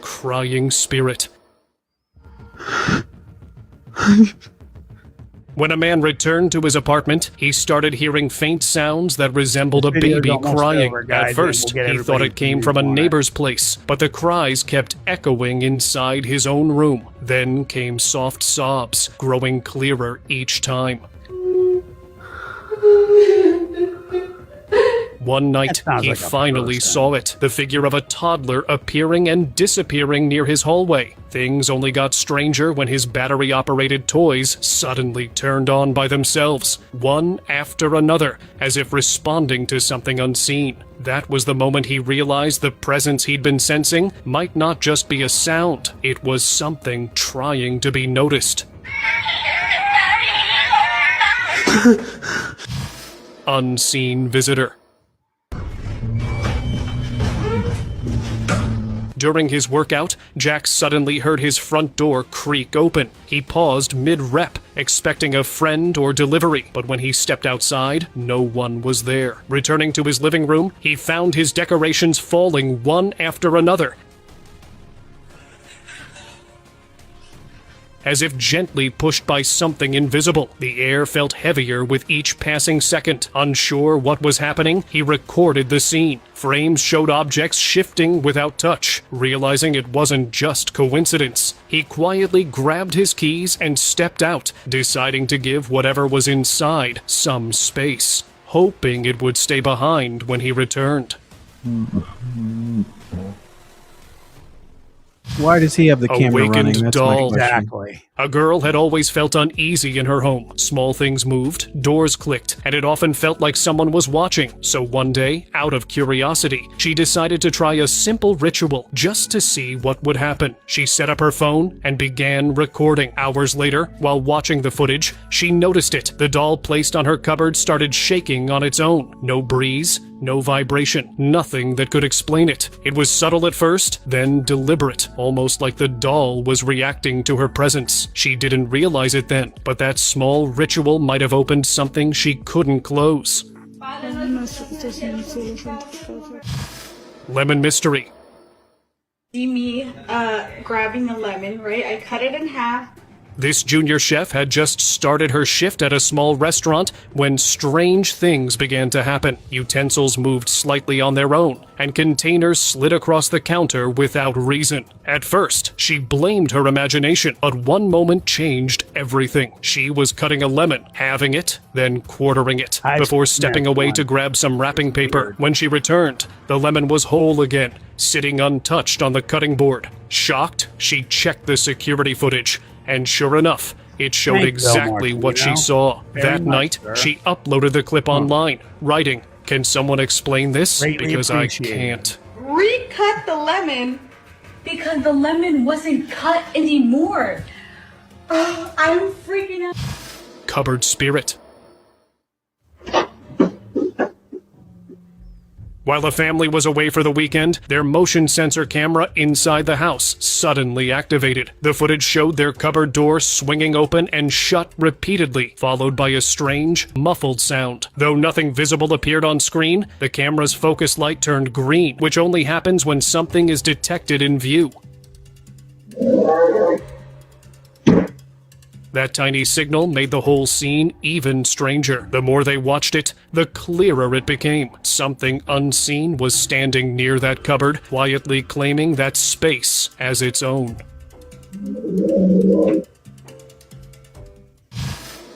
Crying spirit. When a man returned to his apartment, he started hearing faint sounds that resembled a baby crying. At first, he thought it came from a neighbor's place, but the cries kept echoing inside his own room. Then came soft sobs, growing clearer each time. One night, he finally saw it, the figure of a toddler appearing and disappearing near his hallway. Things only got stranger when his battery-operated toys suddenly turned on by themselves, one after another, as if responding to something unseen. That was the moment he realized the presence he'd been sensing might not just be a sound, it was something trying to be noticed. Unseen visitor. During his workout, Jack suddenly heard his front door creak open. He paused mid-rep, expecting a friend or delivery, but when he stepped outside, no one was there. Returning to his living room, he found his decorations falling one after another, as if gently pushed by something invisible. The air felt heavier with each passing second. Unsure what was happening, he recorded the scene. Frames showed objects shifting without touch. Realizing it wasn't just coincidence, he quietly grabbed his keys and stepped out, deciding to give whatever was inside some space, hoping it would stay behind when he returned. Why does he have the camera running? Awakened That's doll. my question. Exactly. A girl had always felt uneasy in her home. Small things moved, doors clicked, and it often felt like someone was watching. So one day, out of curiosity, she decided to try a simple ritual just to see what would happen. She set up her phone and began recording. Hours later, while watching the footage, she noticed it. The doll placed on her cupboard started shaking on its own. No breeze, no vibration, nothing that could explain it. It was subtle at first, then deliberate, almost like the doll was reacting to her presence. She didn't realize it then, but that small ritual might have opened something she couldn't close. Lemon mystery. See me grabbing a lemon, right? I cut it in half. This junior chef had just started her shift at a small restaurant when strange things began to happen. Utensils moved slightly on their own, and containers slid across the counter without reason. At first, she blamed her imagination, but one moment changed everything. She was cutting a lemon, halving it, then quartering it, before stepping away to grab some wrapping paper. When she returned, the lemon was whole again, sitting untouched on the cutting board. Shocked, she checked the security footage, and sure enough, it showed exactly what she saw. That night, she uploaded the clip online, writing, "Can someone explain this? Because I can't." Recut the lemon because the lemon wasn't cut anymore. I'm freaking out. Cupboard spirit. While the family was away for the weekend, their motion sensor camera inside the house suddenly activated. The footage showed their cupboard door swinging open and shut repeatedly, followed by a strange, muffled sound. Though nothing visible appeared on screen, the camera's focus light turned green, which only happens when something is detected in view. That tiny signal made the whole scene even stranger. The more they watched it, the clearer it became. Something unseen was standing near that cupboard, quietly claiming that space as its own.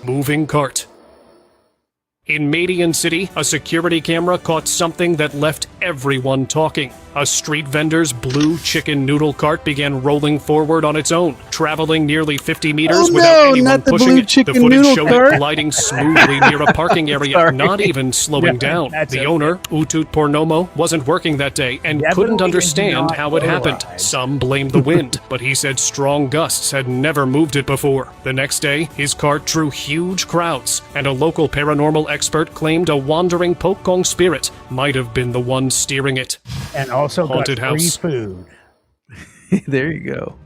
Moving cart. In Median City, a security camera caught something that left everyone talking. A street vendor's blue chicken noodle cart began rolling forward on its own, traveling nearly 50 meters without anyone pushing it. The footage showed it gliding smoothly near a parking area, not even slowing down. The owner, Utut Pornomo, wasn't working that day and couldn't understand how it happened. Some blamed the wind, but he said strong gusts had never moved it before. The next day, his cart drew huge crowds, and a local paranormal expert claimed a wandering Pokong spirit might have been the one steering it. And also haunted got free house. food. There you go.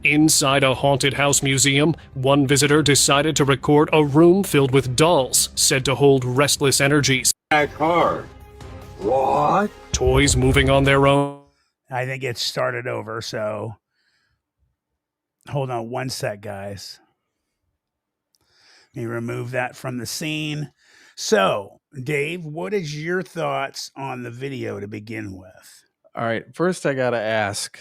Inside a haunted house museum, one visitor decided to record a room filled with dolls said to hold restless energies. That car. What? Toys moving on their own. I think it started over, so hold on one sec, guys. Let me remove that from the scene. So, Dave, what is your thoughts on the video to begin with? All right. First, I got to ask,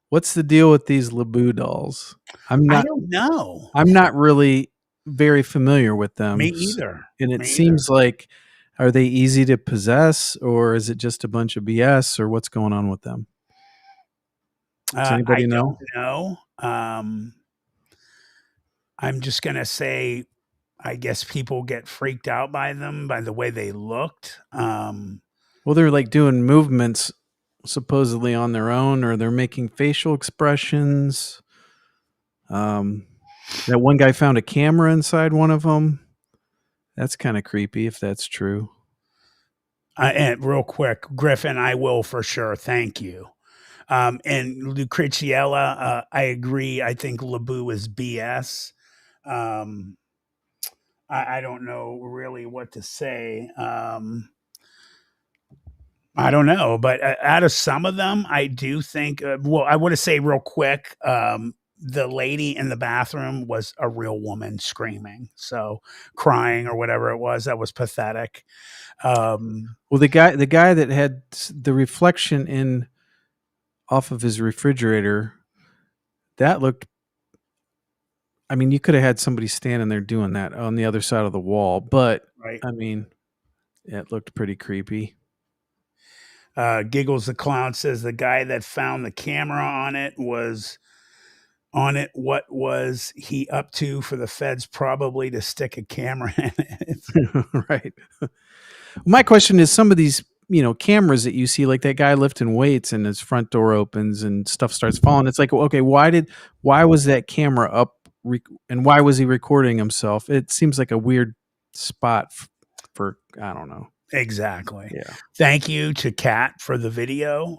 what's the deal with these Laboo dolls? I don't know. I'm not really very familiar with them. Me either. And it seems like, are they easy to possess, or is it just a bunch of BS, or what's going on with them? Does anybody know? No. I'm just going to say, I guess people get freaked out by them, by the way they looked. Well, they're like doing movements supposedly on their own, or they're making facial expressions. That one guy found a camera inside one of them. That's kind of creepy if that's true. And real quick, Griffin, I will for sure. Thank you. And Lucretiella, I agree. I think Laboo is BS. I don't know really what to say. I don't know, but out of some of them, I do think, well, I want to say real quick, the lady in the bathroom was a real woman screaming, so crying or whatever it was. That was pathetic. Well, the guy that had the reflection in off of his refrigerator, that looked, I mean, you could have had somebody standing there doing that on the other side of the wall, but right. I mean, it looked pretty creepy. Giggles the Clown says the guy that found the camera on it. What was he up to for the feds? Probably to stick a camera in it. Right. My question is, some of these, cameras that you see, like that guy lifting weights and his front door opens and stuff starts falling. It's like, okay, why was that camera up and why was he recording himself? It seems like a weird spot for, I don't know. Exactly. Yeah. Thank you to Kat for the video.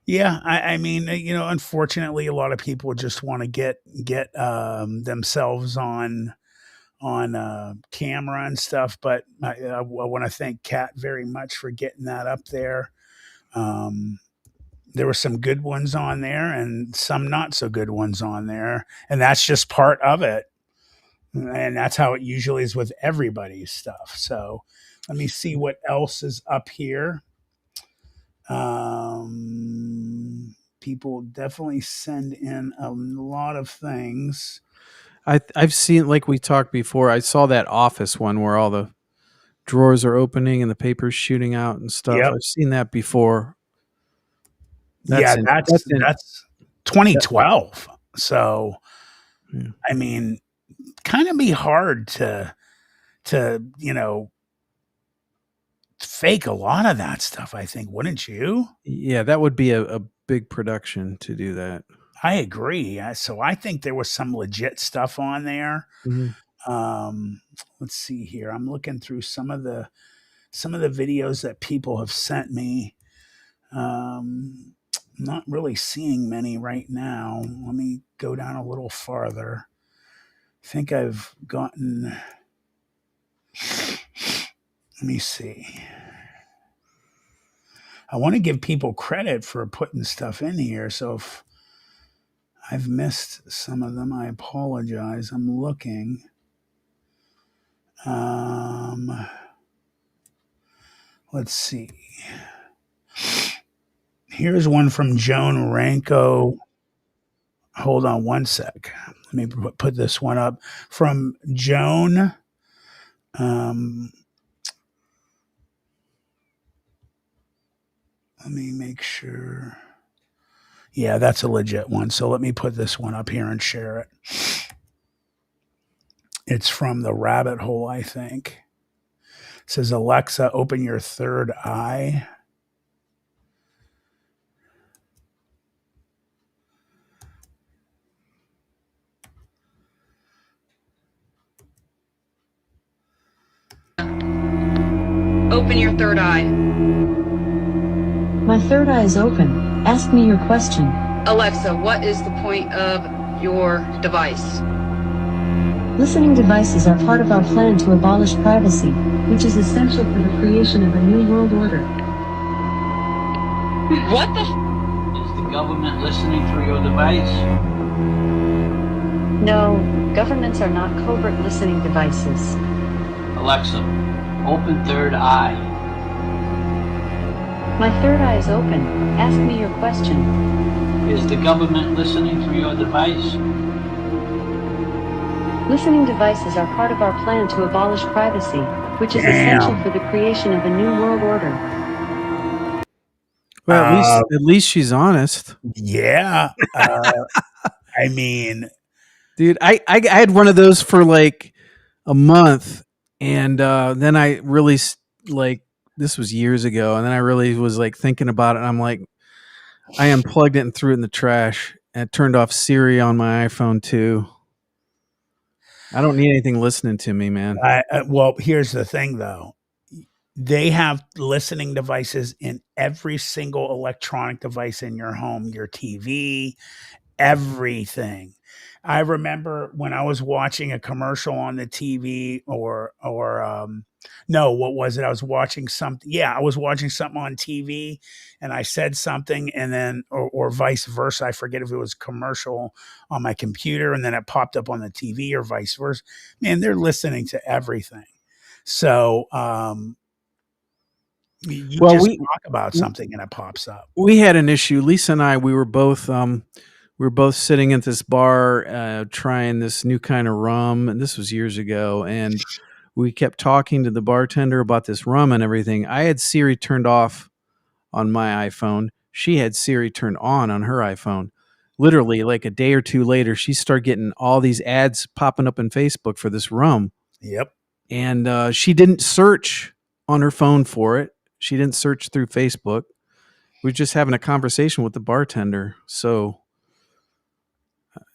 Yeah, I mean, unfortunately, a lot of people just want to get themselves on camera and stuff. But I want to thank Kat very much for getting that up there. There were some good ones on there and some not so good ones on there, and that's just part of it. And that's how it usually is with everybody's stuff. So let me see what else is up here. People definitely send in a lot of things. I've seen, like we talked before, I saw that Office one where all the drawers are opening and the paper's shooting out and stuff. Yep. I've seen that before. That's 2012. So, yeah. I mean, kind of be hard to fake a lot of that stuff, I think, wouldn't you? Yeah, that would be a big production to do that. I agree. So I think there was some legit stuff on there. Mm-hmm. Let's see here. I'm looking through some of the some of the videos that people have sent me. Not really seeing many right now. Let me go down a little farther. I think I've gotten. Let me see. I want to give people credit for putting stuff in here. So if I've missed some of them, I apologize. I'm looking. Let's see. Here's one from Joan Ranko. Hold on one sec. Let me put this one up from Joan. Let me make sure. Yeah, that's a legit one. So let me put this one up here and share it. It's from the rabbit hole, I think. It says, Alexa, open your third eye. Open your third eye. My third eye is open. Ask me your question. Alexa, what is the point of your device? Listening devices are part of our plan to abolish privacy, which is essential for the creation of a new world order. What the Is the government listening through your device? No, governments are not covert listening devices. Alexa, open third eye. My third eye is open. Ask me your question. Is the government listening through your device? Listening devices are part of our plan to abolish privacy, which is essential for the creation of a new world order. Well, at least she's honest. Yeah. I mean, dude, I had one of those for like a month, and then I really this was years ago, and then I really was like thinking about it, and I'm like, I unplugged it and threw it in the trash, and turned off Siri on my iPhone too. I don't need anything listening to me, man. Well, here's the thing, though. They have listening devices in every single electronic device in your home, your TV, everything. I remember when I was watching a commercial on the TV no, what was it? I was watching something. Yeah, I was watching something on TV and I said something and then, or vice versa. I forget if it was commercial on my computer and then it popped up on the TV or vice versa. Man, they're listening to everything. So, you just talk about something and it pops up. We had an issue. Lisa and I, we were both sitting at this bar trying this new kind of rum, and this was years ago, and we kept talking to the bartender about this rum and everything. I had Siri turned off on my iPhone. She had Siri turned on her iPhone. Literally, like a day or two later, she started getting all these ads popping up in Facebook for this rum. Yep. And she didn't search on her phone for it. She didn't search through Facebook. We were just having a conversation with the bartender. So,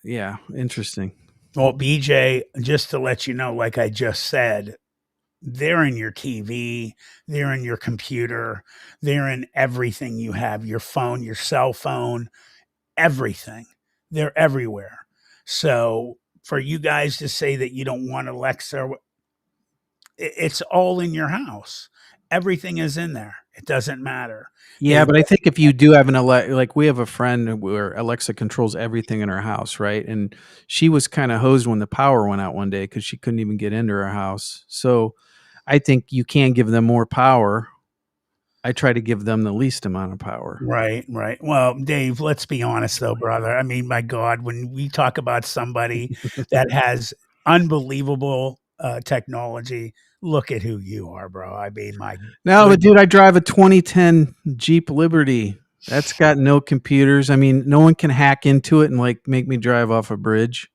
yeah, interesting. Well, BJ, just to let you know, like I just said, they're in your TV, they're in your computer, they're in everything you have, your phone, your cell phone, everything. They're everywhere. So for you guys to say that you don't want Alexa, it's all in your house. Everything is in there. It doesn't matter. Yeah, but I think if you do have an like we have a friend where Alexa controls everything in her house, right? And she was kind of hosed when the power went out one day because she couldn't even get into her house. So I think you can give them more power. I try to give them the least amount of power. Right. Well, Dave, let's be honest though, brother. I mean, my God, when we talk about somebody that has unbelievable technology, look at who you are, bro. I mean, but dude, I drive a 2010 Jeep Liberty. That's got no computers. I mean, no one can hack into it and like make me drive off a bridge.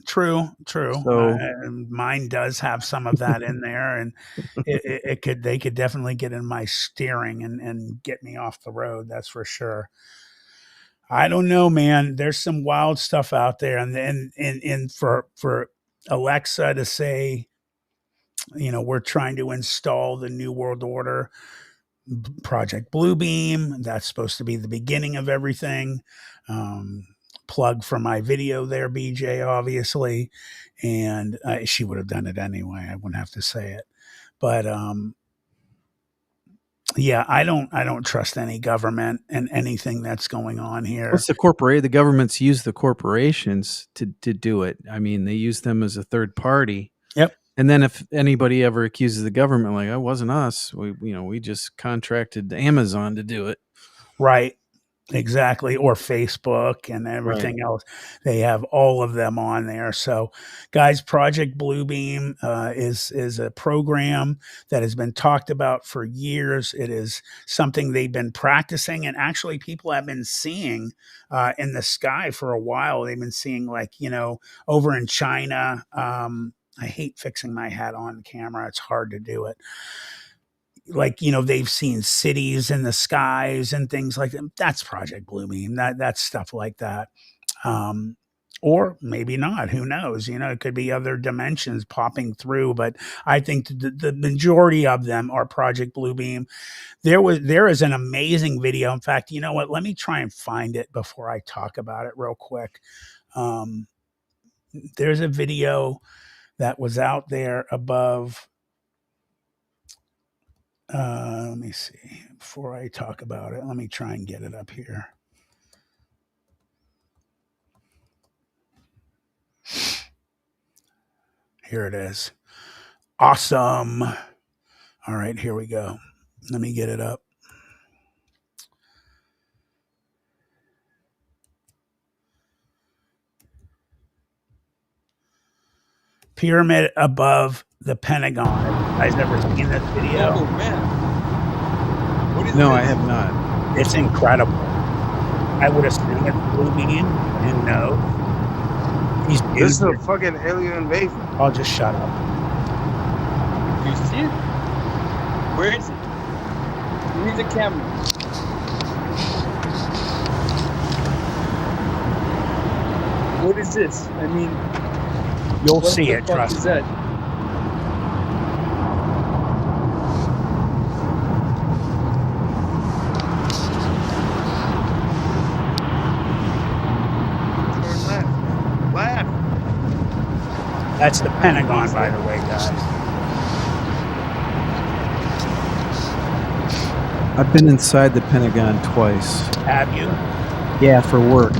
True. So, mine does have some of that in there, and they could definitely get in my steering and get me off the road. That's for sure. I don't know, man. There's some wild stuff out there, and for Alexa to say, we're trying to install the New World Order Project Bluebeam. That's supposed to be the beginning of everything. Plug for my video there, BJ, obviously. And she would have done it anyway. I wouldn't have to say it. But yeah, I don't trust any government and anything that's going on here. What's the governments use the corporations to do it. I mean, they use them as a third party. Yep. And then if anybody ever accuses the government, like, it wasn't us, we just contracted Amazon to do it. Right. Exactly. Or Facebook and everything else. They have all of them on there. So, guys, Project Bluebeam is a program that has been talked about for years. It is something they've been practicing, and actually people have been seeing in the sky for a while. They've been seeing, like, over in China. I hate fixing my hat on camera. It's hard to do it. Like, they've seen cities in the skies and things like that. That's Project Bluebeam. That's stuff like that. Or maybe not. Who knows? It could be other dimensions popping through. But I think the majority of them are Project Bluebeam. There is an amazing video. In fact, you know what? Let me try and find it before I talk about it real quick. There's a video that was out there above. Let me see. Before I talk about it, let me try and get it up here. Here it is. Awesome. All right, here we go. Let me get it up. Pyramid above the Pentagon. Have you guys ever seen this video? Oh, man. What is No, this? I have not. It's incredible. I would assume it's Bluebeam, and no. These This dudes is a fucking alien invasion. I'll just shut up. Do you see it? Where is it? Give me the camera. What is this? I mean, You'll what see the it, fuck trust is me. that? Turn left. Left. That's the Pentagon, by the way, guys. I've been inside the Pentagon twice. Have you? Yeah, for work.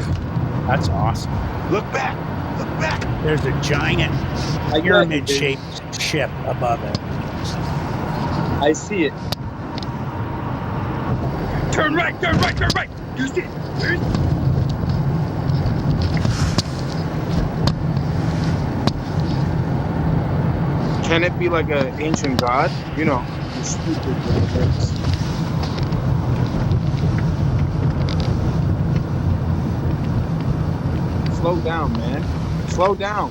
That's awesome. Look back. Look back. There's a giant I got you, pyramid-shaped ship above it. I see it. Turn right. Turn right. Turn right. You see it? Where is it? Can it be like an ancient god? You stupid motherfuckers. Slow down, man. Slow down.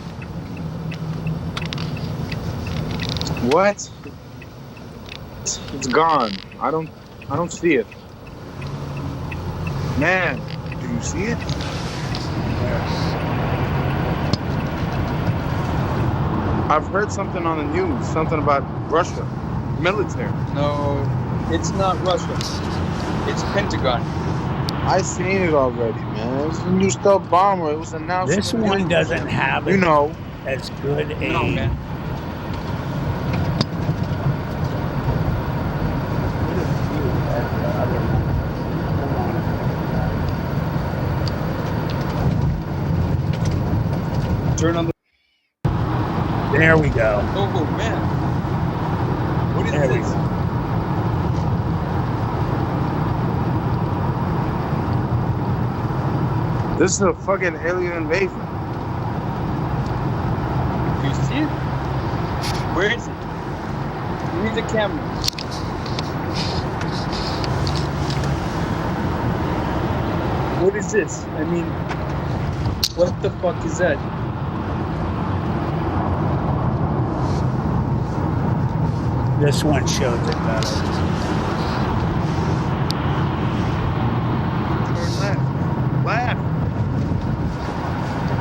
What? It's gone. I don't see it. Man, do you see it? I've heard something on the news, something about Russia, military. No, it's not Russia. It's Pentagon. I seen it already, man. It was a new stealth bomber. It was announced. This one doesn't have as good a... No, man. Turn on the... There we go. Oh, man. What is There we this? go. This is a fucking alien invasion. Do you see it? Where is it? Give me the camera. What is this? I mean, what the fuck is that? This one shows it better. Turn left. Left.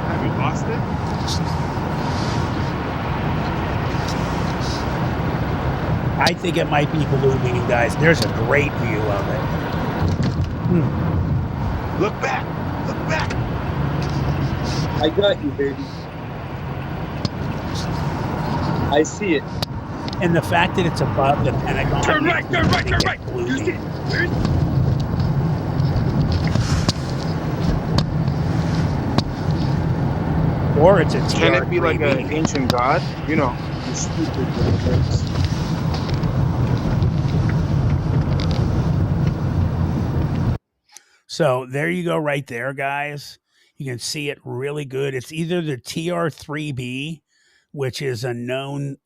Have you lost it? I think it might be blue beam, guys. There's a great view of it. Look back! Look back! I got you, baby. I see it. And the fact that it's above the Pentagon. Turn right! Turn right! Turn right! Blue You see beam. it? Or it's a Can it be like an TR3B. ancient god? You know, you stupid little things. So there you go right there, guys. You can see it really good. It's either the TR3B, which is a known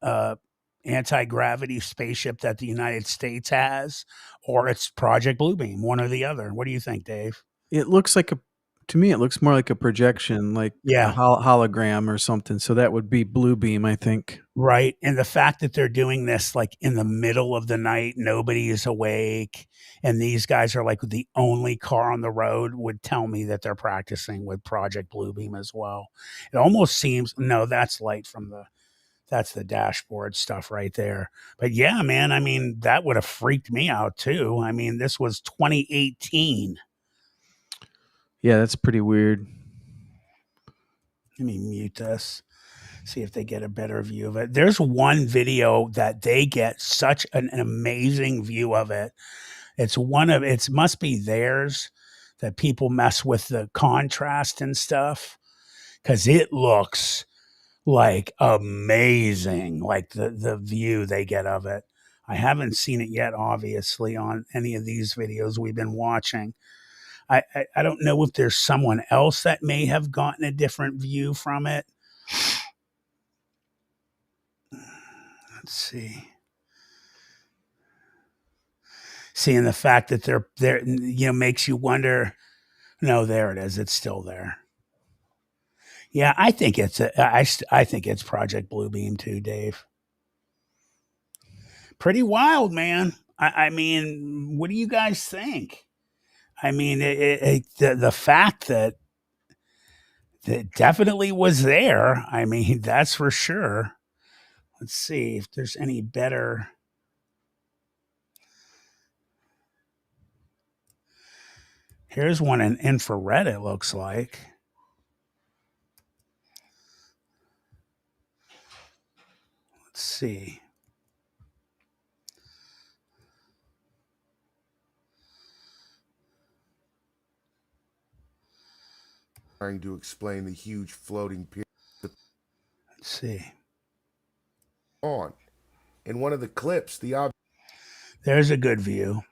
anti-gravity spaceship that the United States has, or it's Project Bluebeam, one or the other. What do you think, Dave? It looks like to me, it looks more like a projection, like Yeah. a hologram or something. So that would be blue beam, I think. Right. And the fact that they're doing this like in the middle of the night, nobody is awake, and these guys are like the only car on the road would tell me that they're practicing with Project Bluebeam as well. It almost seems, no, that's light from that's the dashboard stuff right there. But yeah, man, I mean, that would have freaked me out too. I mean, this was 2018. Yeah, that's pretty weird. Let me mute this. See if they get a better view of it. There's one video that they get such an amazing view of it. It must be theirs that people mess with the contrast and stuff, because it looks like amazing, like the view they get of it. I haven't seen it yet, obviously, on any of these videos we've been watching. I don't know if there's someone else that may have gotten a different view from it. Let's see. Seeing the fact that they're makes you wonder. No, there it is. It's still there. Yeah, I think I think it's Project Bluebeam too, Dave. Pretty wild, man. I mean, what do you guys think? I mean, the fact that definitely was there. I mean, that's for sure. Let's see if there's any better. Here's one in infrared, it looks like. Let's see. Trying to explain the huge floating pyramid. Let's see. On. In one of the clips, the object. There's a good view.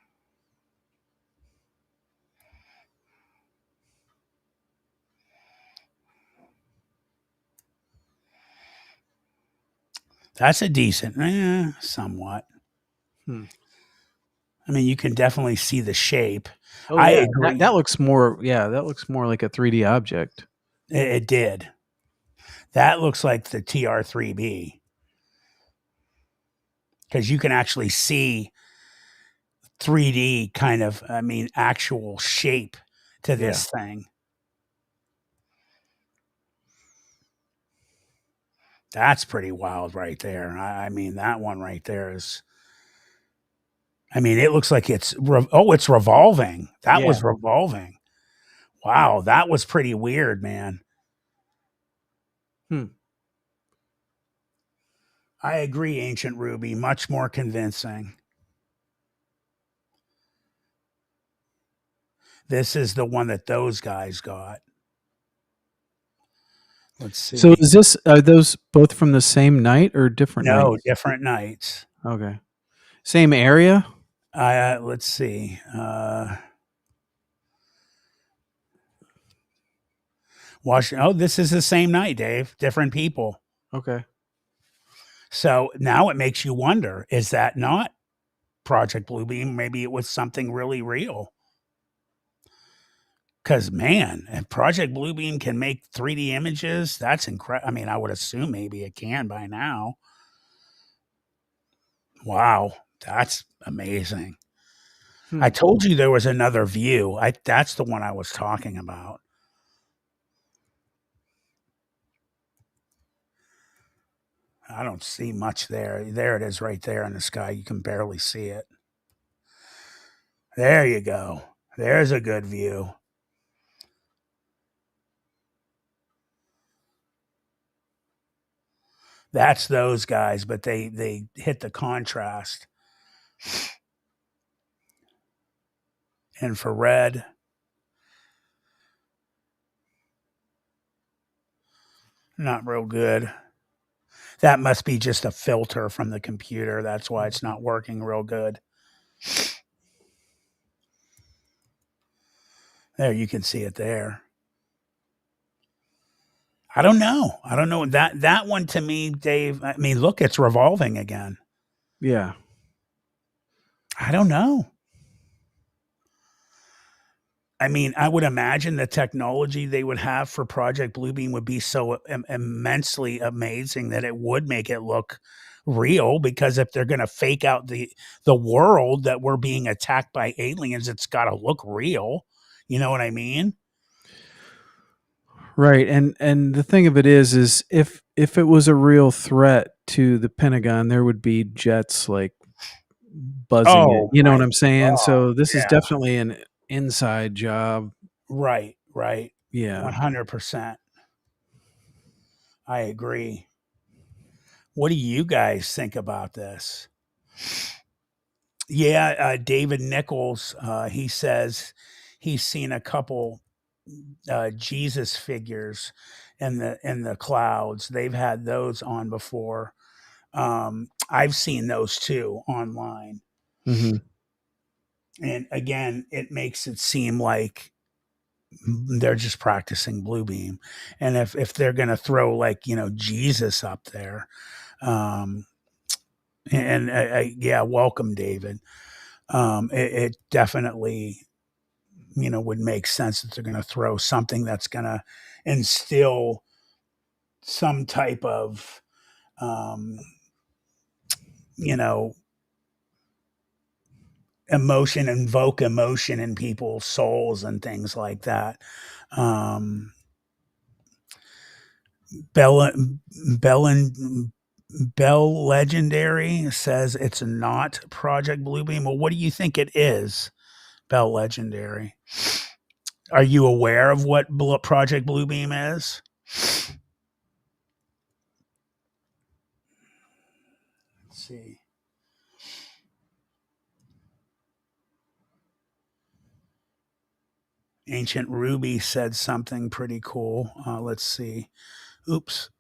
That's a decent, somewhat. I mean, you can definitely see the shape. Oh, I yeah. agree. That looks more. Yeah, that looks more like a 3D object. It did. That looks like the TR3B, because you can actually see 3D kind of, I mean, actual shape to this thing. That's pretty wild right there. I mean, that one right there is. I mean, it looks like it's it's revolving. That was revolving. Wow, that was pretty weird, man. I agree, Ancient Ruby. Much more convincing. This is the one that those guys got. Let's see. So are those both from the same night or different nights? No, different nights. Okay. Same area? Let's see. Washington. Oh, this is the same night, Dave. Different people. Okay. So now it makes you wonder, is that not Project Bluebeam? Maybe it was something really real. Because, man, if Project Bluebeam can make 3D images, that's incredible. I mean, I would assume maybe it can by now. Wow, that's amazing. I told you there was another view. That's the one I was talking about. I don't see much there. There it is right there in the sky. You can barely see it. There you go. There's a good view. That's those guys, but they hit the contrast. Infrared. Not real good. That must be just a filter from the computer. That's why it's not working real good. There, you can see it there. I don't know. I don't know. That one to me, Dave, I mean, look, it's revolving again. Yeah. I don't know. I mean, I would imagine the technology they would have for Project Bluebeam would be so immensely amazing that it would make it look real, because if they're going to fake out the world that we're being attacked by aliens, it's got to look real. You know what I mean? Right. And the thing of it is if it was a real threat to the Pentagon, there would be jets like buzzing it. Oh, You know what my I'm saying? God. So this is Yeah. definitely an inside job. Right. 100%. I agree. What do you guys think about this? Yeah, David Nichols, he says he's seen a couple Jesus figures in the clouds. They've had those on before. I've seen those too online. Mm-hmm. And again, it makes it seem like they're just practicing Bluebeam. And if they're going to throw, like, Jesus up there, and yeah, welcome, David. It definitely, would make sense that they're going to throw something that's going to instill some type of, you know, emotion, invoke emotion in people's souls and things like that. Bell Bell Legendary says it's not Project Bluebeam. Well, what do you think it is, Bell Legendary? Are you aware of what Project Bluebeam is? Let's see. Ancient Ruby said something pretty cool. Let's see. Oops.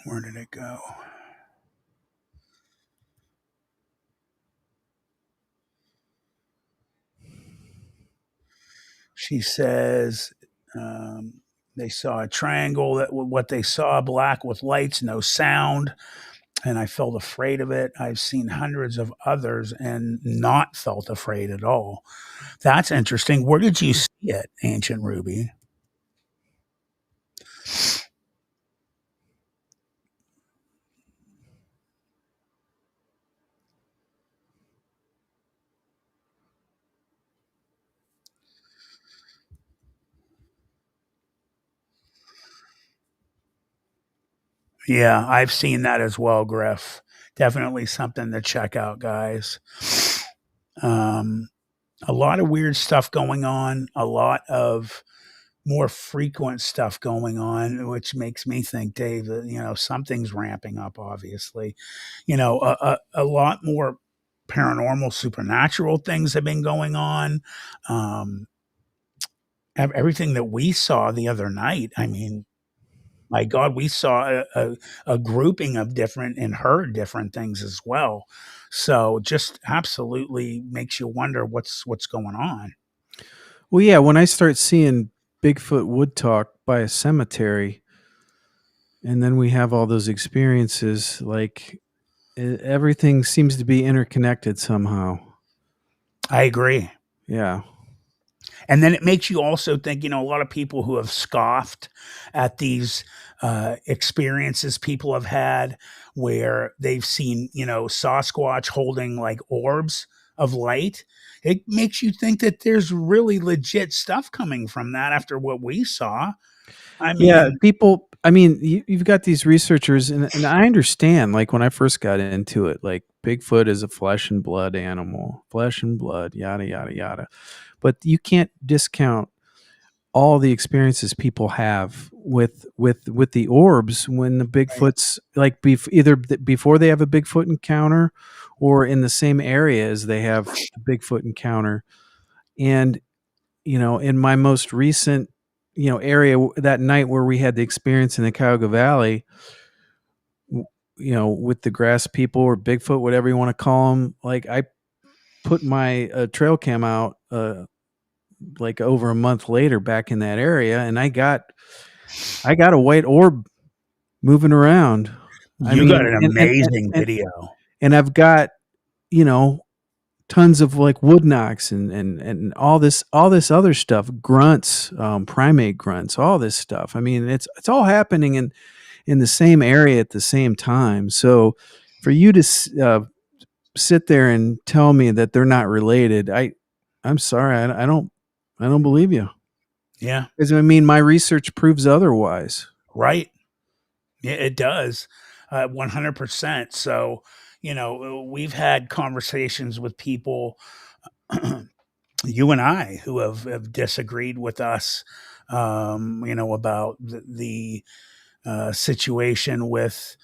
Where did it go? She says they saw a triangle, that what they saw, black with lights, no sound, and I felt afraid of it. I've seen hundreds of others and not felt afraid at all. That's interesting. Where did you see it, Ancient Ruby? Yeah, I've seen that as well, Griff. Definitely something to check out, guys. Um, a lot of weird stuff going on, a lot of more frequent stuff going on, which makes me think, Dave, that, something's ramping up, obviously. A lot more paranormal, supernatural things have been going on. Everything that we saw the other night, I mean, my God, we saw a grouping of different and heard different things as well. So just absolutely makes you wonder what's going on. Well, yeah, when I start seeing Bigfoot wood talk by a cemetery, and then we have all those experiences, like everything seems to be interconnected somehow. I agree. Yeah. And then it makes you also think, a lot of people who have scoffed at these experiences people have had where they've seen, Sasquatch holding like orbs of light. It makes you think that there's really legit stuff coming from that after what we saw. I Yeah, mean, people. I mean, you've got these researchers, and I understand. Like when I first got into it, like Bigfoot is a flesh and blood animal, flesh and blood, yada yada yada. But you can't discount all the experiences people have with the orbs when the Bigfoot's like either before they have a Bigfoot encounter, or in the same area as they have a Bigfoot encounter. And in my most recent area, that night where we had the experience in the Cuyahoga Valley, with the grass people or Bigfoot, whatever you want to call them, like I put my trail cam out like over a month later back in that area, and I got a white orb moving around. I you got mean, an and amazing video. and I've got tons of like wood knocks and all this other stuff, grunts, primate grunts, all this stuff. I mean, it's all happening in the same area at the same time. So for you to sit there and tell me that they're not related, I'm sorry, I don't believe you. Yeah. Because I mean, my research proves otherwise. Right. Yeah, it does. 100%. So, we've had conversations with people, you and I, who have disagreed with us, about the situation with,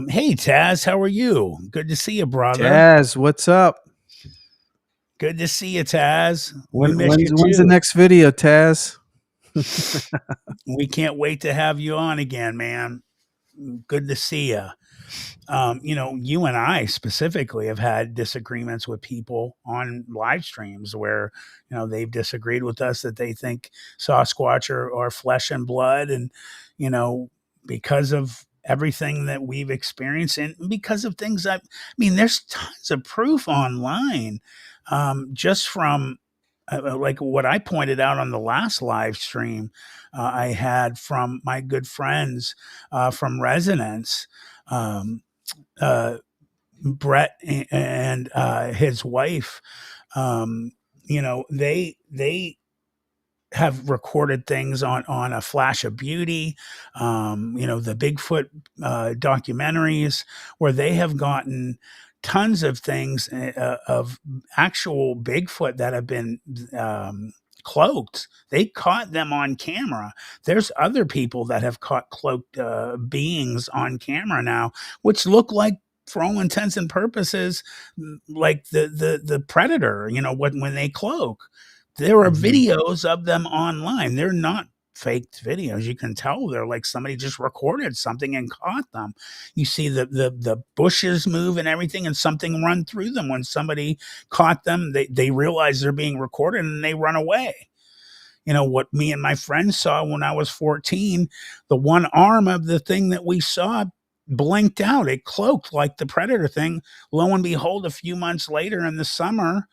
hey, Taz, how are you? Good to see you, brother. Taz, what's up? Good to see you, Taz. We When's missed you the too. next video, Taz? We can't wait to have you on again, man. Good to see you. You and I specifically have had disagreements with people on live streams where, they've disagreed with us that they think Sasquatch are flesh and blood. And, because of everything that we've experienced and because of things there's tons of proof online, just from like what I pointed out on the last live stream I had from my good friends from Resonance. Um, Brett and his wife, they have recorded things on a Flash of Beauty, the Bigfoot documentaries, where they have gotten tons of things of actual Bigfoot that have been cloaked. They caught them on camera. There's other people that have caught cloaked beings on camera now, which look like, for all intents and purposes, like the predator. When they cloak, there are videos of them online. They're not faked videos. You can tell they're like somebody just recorded something and caught them. You see the bushes move and everything, and something run through them. When somebody caught them, they realize they're being recorded and they run away. What me and my friends saw when I was 14, the one arm of the thing that we saw blinked out. It cloaked like the predator thing. Lo and behold, a few months later in the summer,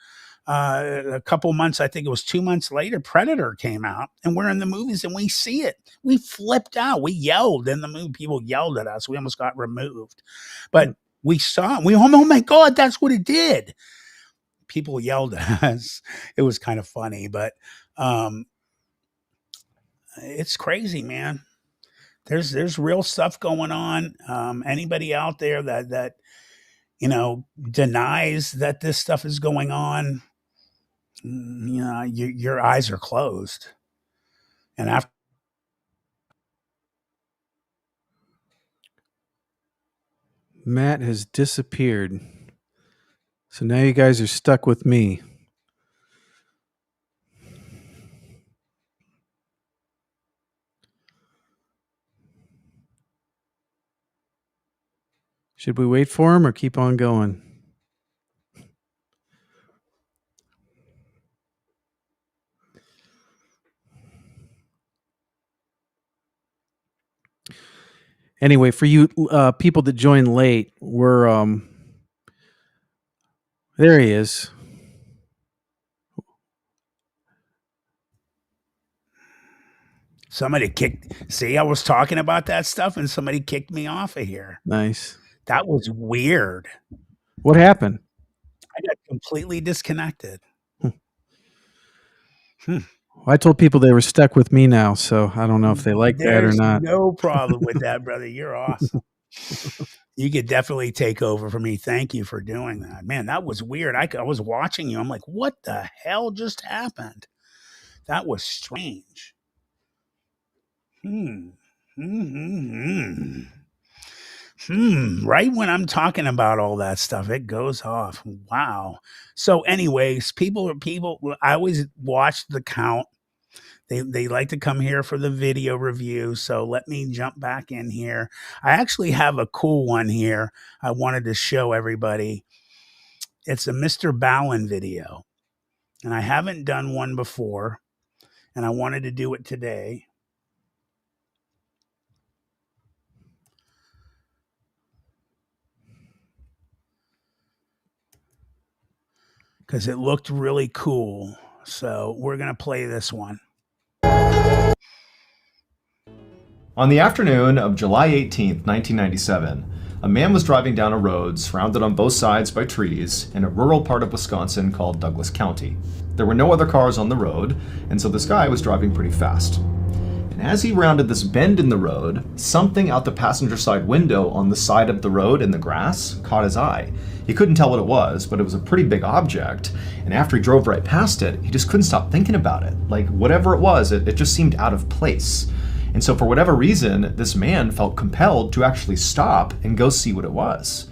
a couple months, I think it was 2 months later, Predator came out, and we're in the movies and we see it. We flipped out. We yelled in the movie. People yelled at us. We almost got removed. But we saw it. Oh my God, that's what it did. People yelled at us. It was kind of funny, but it's crazy, man. There's real stuff going on. Anybody out there that denies that this stuff is going on, your eyes are closed. And after Matt has disappeared. So now you guys are stuck with me. Should we wait for him or keep on going? Anyway, for you people that joined late, we're there he is. somebody I was talking about that stuff and somebody kicked me off of here. Nice. That was weird. What happened? I got completely disconnected. I told people they were stuck with me now, so I don't know if they like that or There's not. no problem with that, brother. You're awesome. You could definitely take over for me. Thank you for doing that. Man, that was weird. I was watching you. I'm like, what the hell just happened? That was strange. Right when I'm talking about all that stuff, it goes off. Wow. So, anyways, people. I always watch the count. They like to come here for the video review. So let me jump back in here. I actually have a cool one here. I wanted to show everybody. It's a Mr. Ballin video, and I haven't done one before, and I wanted to do it today. Because it looked really cool. So we're going to play this one. On the afternoon of July 18th, 1997, a man was driving down a road surrounded on both sides by trees in a rural part of Wisconsin called Douglas County. There were no other cars on the road, and so this guy was driving pretty fast. And as he rounded this bend in the road, something out the passenger side window on the side of the road in the grass caught his eye. He couldn't tell what it was, but it was a pretty big object, and after he drove right past it, he just couldn't stop thinking about it. Like, whatever it was, it just seemed out of place. And so for whatever reason, this man felt compelled to actually stop and go see what it was.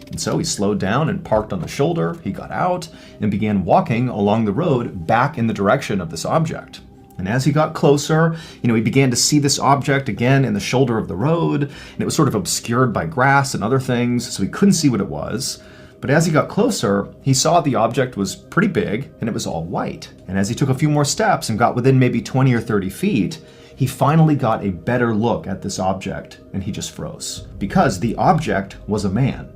And so he slowed down and parked on the shoulder, he got out, and began walking along the road back in the direction of this object. And as he got closer, he began to see this object again in the shoulder of the road, and it was sort of obscured by grass and other things, so he couldn't see what it was. But as he got closer, he saw the object was pretty big, and it was all white. And as he took a few more steps and got within maybe 20 or 30 feet, he finally got a better look at this object, and he just froze. Because the object was a man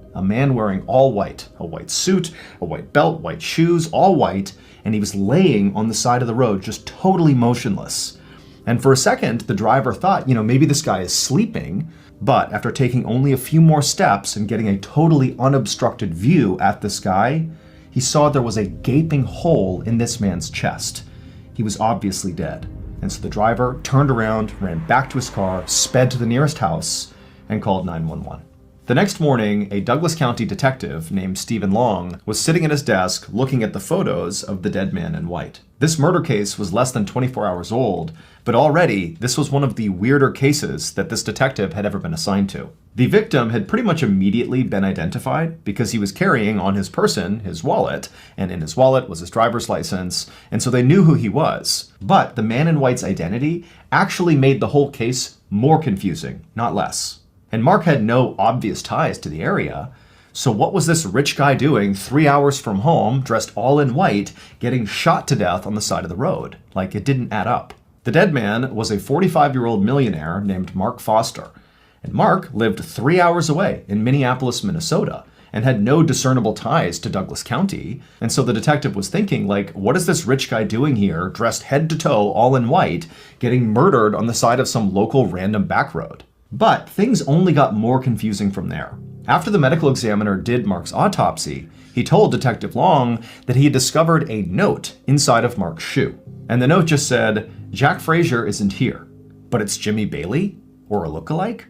wearing all white, a white suit, a white belt, white shoes, all white, and he was laying on the side of the road, just totally motionless. And for a second, the driver thought, maybe this guy is sleeping, but after taking only a few more steps and getting a totally unobstructed view at this guy, he saw there was a gaping hole in this man's chest. He was obviously dead. And so the driver turned around, ran back to his car, sped to the nearest house, and called 911. The next morning, a Douglas County detective named Stephen Long was sitting at his desk looking at the photos of the dead man in white. This murder case was less than 24 hours old, but already this was one of the weirder cases that this detective had ever been assigned to. The victim had pretty much immediately been identified because he was carrying on his person his wallet, and in his wallet was his driver's license, and so they knew who he was. But the man in white's identity actually made the whole case more confusing, not less. And Mark had no obvious ties to the area, so what was this rich guy doing 3 hours from home, dressed all in white, getting shot to death on the side of the road? Like, it didn't add up. The dead man was a 45-year-old millionaire named Mark Foster. And Mark lived 3 hours away in Minneapolis, Minnesota, and had no discernible ties to Douglas County. And so the detective was thinking, like, what is this rich guy doing here, dressed head to toe, all in white, getting murdered on the side of some local random back road? But things only got more confusing from there. After the medical examiner did Mark's autopsy, he told Detective Long that he had discovered a note inside of Mark's shoe. And the note just said, "Jack Frazier isn't here, but it's Jimmy Bailey? Or a lookalike?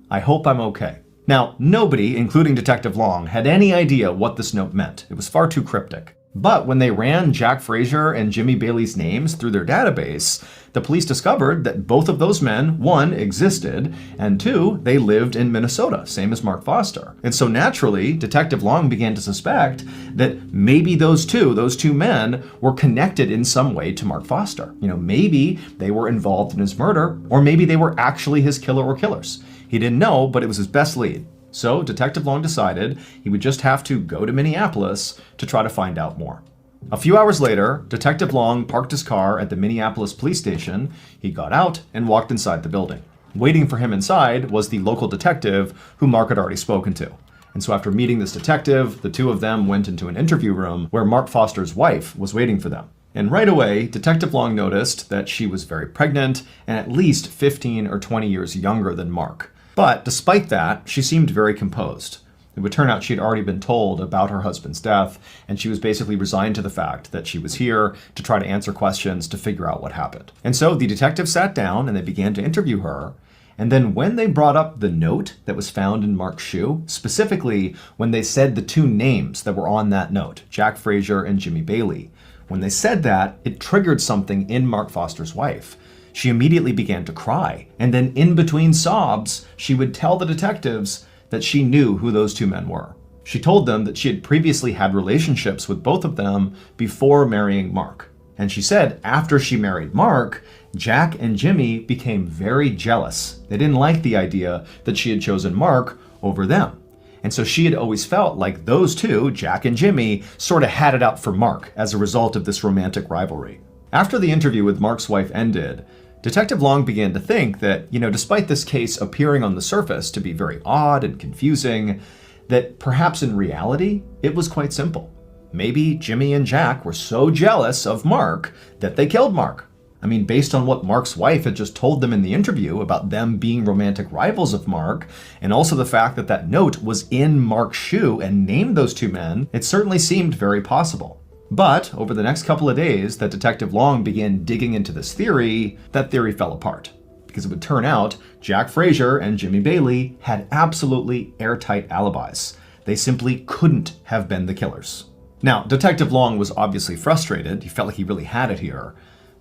I hope I'm okay." Now, nobody, including Detective Long, had any idea what this note meant. It was far too cryptic. But when they ran Jack Frazier and Jimmy Bailey's names through their database, the police discovered that both of those men, one, existed, and two, they lived in Minnesota, same as Mark Foster. And so naturally, Detective Long began to suspect that maybe those two men were connected in some way to Mark Foster. Maybe they were involved in his murder, or maybe they were actually his killer or killers. He didn't know, but it was his best lead. So Detective Long decided he would just have to go to Minneapolis to try to find out more. A few hours later, Detective Long parked his car at the Minneapolis police station. He got out and walked inside the building. Waiting for him inside was the local detective who Mark had already spoken to. And so after meeting this detective, the two of them went into an interview room where Mark Foster's wife was waiting for them. And right away, Detective Long noticed that she was very pregnant and at least 15 or 20 years younger than Mark. But despite that, she seemed very composed. It would turn out she'd already been told about her husband's death, and she was basically resigned to the fact that she was here to try to answer questions to figure out what happened. And so the detectives sat down and they began to interview her. And then when they brought up the note that was found in Mark's shoe, specifically when they said the two names that were on that note, Jack Frazier and Jimmy Bailey, when they said that, it triggered something in Mark Foster's wife. She immediately began to cry, and then in between sobs, she would tell the detectives that she knew who those two men were. She told them that she had previously had relationships with both of them before marrying Mark. And she said after she married Mark, Jack and Jimmy became very jealous. They didn't like the idea that she had chosen Mark over them. And so she had always felt like those two, Jack and Jimmy, sort of had it out for Mark as a result of this romantic rivalry. After the interview with Mark's wife ended, Detective Long began to think that, despite this case appearing on the surface to be very odd and confusing, that perhaps in reality, it was quite simple. Maybe Jimmy and Jack were so jealous of Mark that they killed Mark. I mean, based on what Mark's wife had just told them in the interview about them being romantic rivals of Mark, and also the fact that that note was in Mark's shoe and named those two men, it certainly seemed very possible. But over the next couple of days that Detective Long began digging into this theory, that theory fell apart. Because it would turn out Jack Frazier and Jimmy Bailey had absolutely airtight alibis. They simply couldn't have been the killers. Now, Detective Long was obviously frustrated. He felt like he really had it here.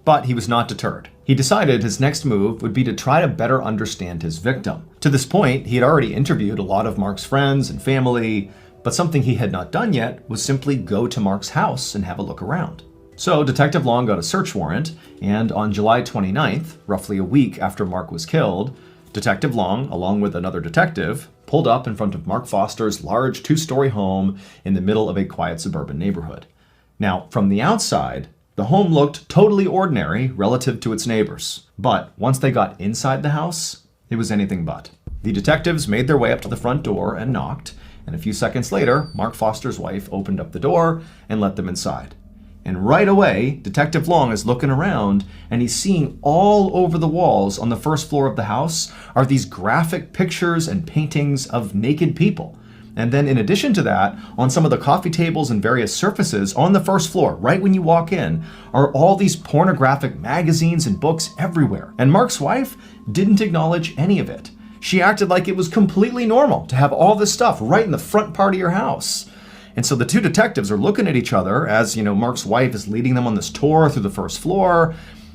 But he was not deterred. He decided his next move would be to try to better understand his victim. To this point, he had already interviewed a lot of Mark's friends and family, but something he had not done yet was simply go to Mark's house and have a look around. So Detective Long got a search warrant, and on July 29th, roughly a week after Mark was killed, Detective Long, along with another detective, pulled up in front of Mark Foster's large 2-story home in the middle of a quiet suburban neighborhood. Now, from the outside, the home looked totally ordinary relative to its neighbors. But once they got inside the house, it was anything but. The detectives made their way up to the front door and knocked, and a few seconds later, Mark Foster's wife opened up the door and let them inside. And right away, Detective Long is looking around, and he's seeing all over the walls on the first floor of the house are these graphic pictures and paintings of naked people. And then in addition to that, on some of the coffee tables and various surfaces on the first floor, right when you walk in, are all these pornographic magazines and books everywhere. And Mark's wife didn't acknowledge any of it. She acted like it was completely normal to have all this stuff right in the front part of your house. And so the two detectives are looking at each other as, Mark's wife is leading them on this tour through the first floor.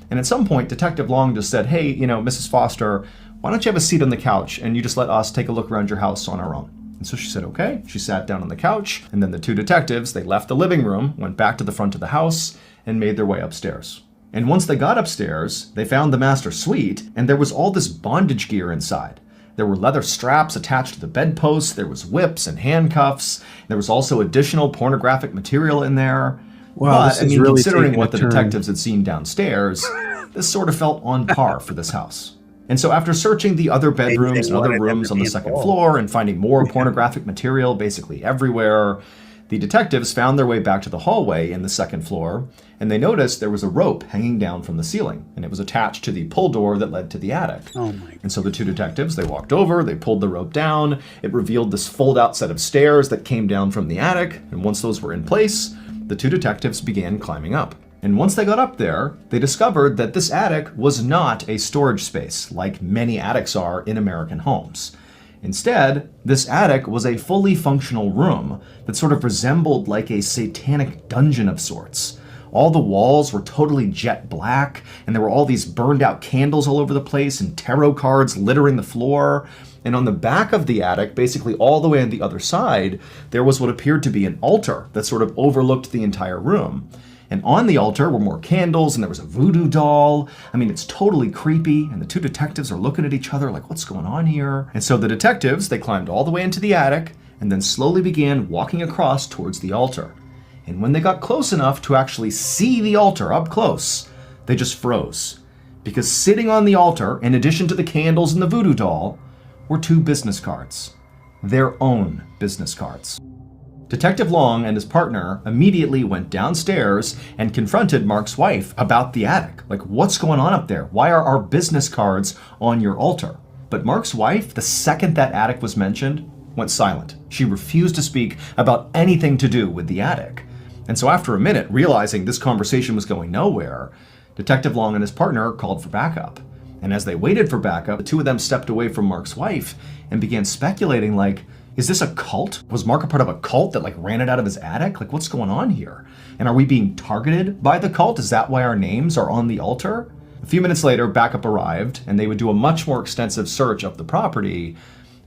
And at some point, Detective Long just said, "Hey, Mrs. Foster, why don't you have a seat on the couch and you just let us take a look around your house on our own?" And so she said, okay. She sat down on the couch, and then the two detectives, they left the living room, went back to the front of the house, and made their way upstairs. And once they got upstairs, they found the master suite, and there was all this bondage gear inside. There were leather straps attached to the bedposts, there was whips and handcuffs, there was also additional pornographic material in there. Wow, but, really considering what the detectives had seen downstairs, this sort of felt on par for this house. And so after searching the other bedrooms and other rooms on the second floor and finding more pornographic material basically everywhere, the detectives found their way back to the hallway in the second floor, and they noticed there was a rope hanging down from the ceiling, and it was attached to the pull door that led to the attic. Oh my. And so the two detectives, they walked over, they pulled the rope down, it revealed this fold-out set of stairs that came down from the attic, and once those were in place, the two detectives began climbing up. And once they got up there, they discovered that this attic was not a storage space like many attics are in American homes. Instead, this attic was a fully functional room that sort of resembled like a satanic dungeon of sorts. All the walls were totally jet black, and there were all these burned out candles all over the place and tarot cards littering the floor. And on the back of the attic, basically all the way on the other side, there was what appeared to be an altar that sort of overlooked the entire room. And on the altar were more candles, and there was a voodoo doll. I mean, it's totally creepy, and the two detectives are looking at each other like, what's going on here? And so the detectives, they climbed all the way into the attic, and then slowly began walking across towards the altar. And when they got close enough to actually see the altar up close, they just froze. Because sitting on the altar, in addition to the candles and the voodoo doll, were two business cards. Their own business cards. Detective Long and his partner immediately went downstairs and confronted Mark's wife about the attic. Like, what's going on up there? Why are our business cards on your altar? But Mark's wife, the second that attic was mentioned, went silent. She refused to speak about anything to do with the attic. And so after a minute, realizing this conversation was going nowhere, Detective Long and his partner called for backup. And as they waited for backup, the two of them stepped away from Mark's wife and began speculating, like, is this a cult? Was Mark a part of a cult that like ran it out of his attic? Like, what's going on here? And are we being targeted by the cult? Is that why our names are on the altar? A few minutes later, backup arrived, and they would do a much more extensive search of the property.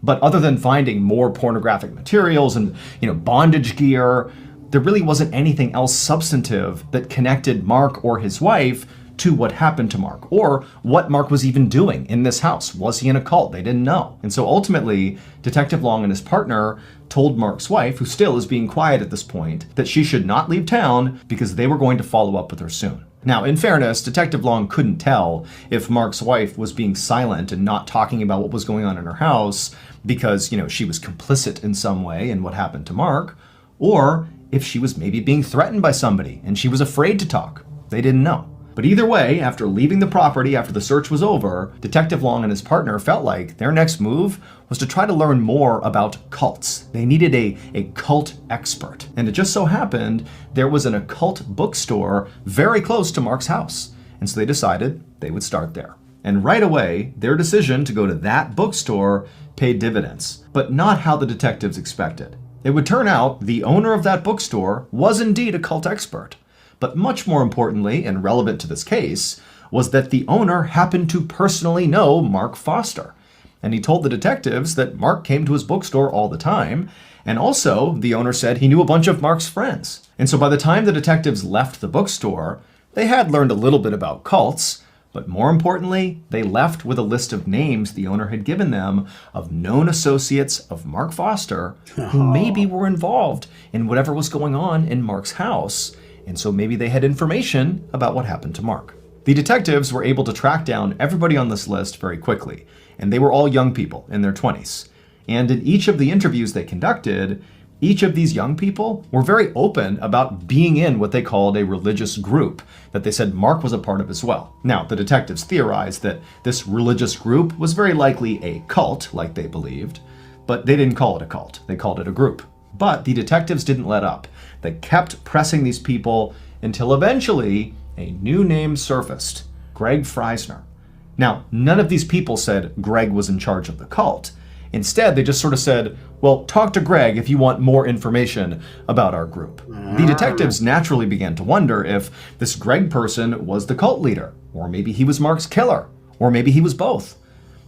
But other than finding more pornographic materials and, bondage gear, there really wasn't anything else substantive that connected Mark or his wife to what happened to Mark, or what Mark was even doing in this house. Was he in a cult? They didn't know. And so ultimately, Detective Long and his partner told Mark's wife, who still is being quiet at this point, that she should not leave town because they were going to follow up with her soon. Now, in fairness, Detective Long couldn't tell if Mark's wife was being silent and not talking about what was going on in her house because, she was complicit in some way in what happened to Mark, or if she was maybe being threatened by somebody and she was afraid to talk. They didn't know. But either way, after leaving the property after the search was over, Detective Long and his partner felt like their next move was to try to learn more about cults. They needed a cult expert. And it just so happened there was an occult bookstore very close to Mark's house. And so they decided they would start there. And right away, their decision to go to that bookstore paid dividends, but not how the detectives expected. It would turn out the owner of that bookstore was indeed a cult expert. But much more importantly, and relevant to this case, was that the owner happened to personally know Mark Foster. And he told the detectives that Mark came to his bookstore all the time, and also the owner said he knew a bunch of Mark's friends. And so by the time the detectives left the bookstore, they had learned a little bit about cults, but more importantly, they left with a list of names the owner had given them of known associates of Mark Foster who maybe were involved in whatever was going on in Mark's house. And so maybe they had information about what happened to Mark. The detectives were able to track down everybody on this list very quickly, and they were all young people in their 20s. And in each of the interviews they conducted, each of these young people were very open about being in what they called a religious group that they said Mark was a part of as well. Now, the detectives theorized that this religious group was very likely a cult, like they believed, but they didn't call it a cult. They called it a group. But the detectives didn't let up. They kept pressing these people until eventually a new name surfaced, Greg Freisner. Now, none of these people said Greg was in charge of the cult. Instead, they just sort of said, well, talk to Greg if you want more information about our group. The detectives naturally began to wonder if this Greg person was the cult leader, or maybe he was Mark's killer, or maybe he was both.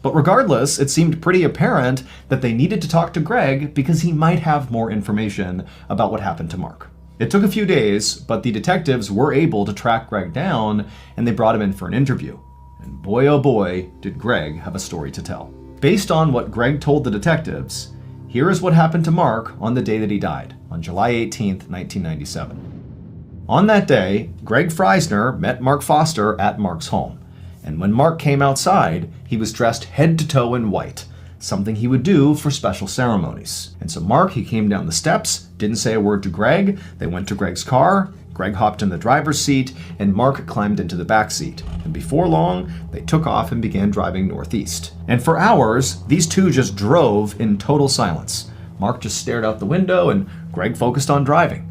But regardless, it seemed pretty apparent that they needed to talk to Greg because he might have more information about what happened to Mark. It took a few days, but the detectives were able to track Greg down, and they brought him in for an interview. And boy, oh boy, did Greg have a story to tell. Based on what Greg told the detectives, here is what happened to Mark on the day that he died, on July 18th, 1997. On that day, Greg Freisner met Mark Foster at Mark's home. And when Mark came outside, he was dressed head to toe in white, something he would do for special ceremonies. And so Mark, he came down the steps, didn't say a word to Greg. They went to Greg's car. Greg hopped in the driver's seat, and Mark climbed into the back seat. And before long, they took off and began driving northeast. And for hours, these two just drove in total silence. Mark just stared out the window, and Greg focused on driving.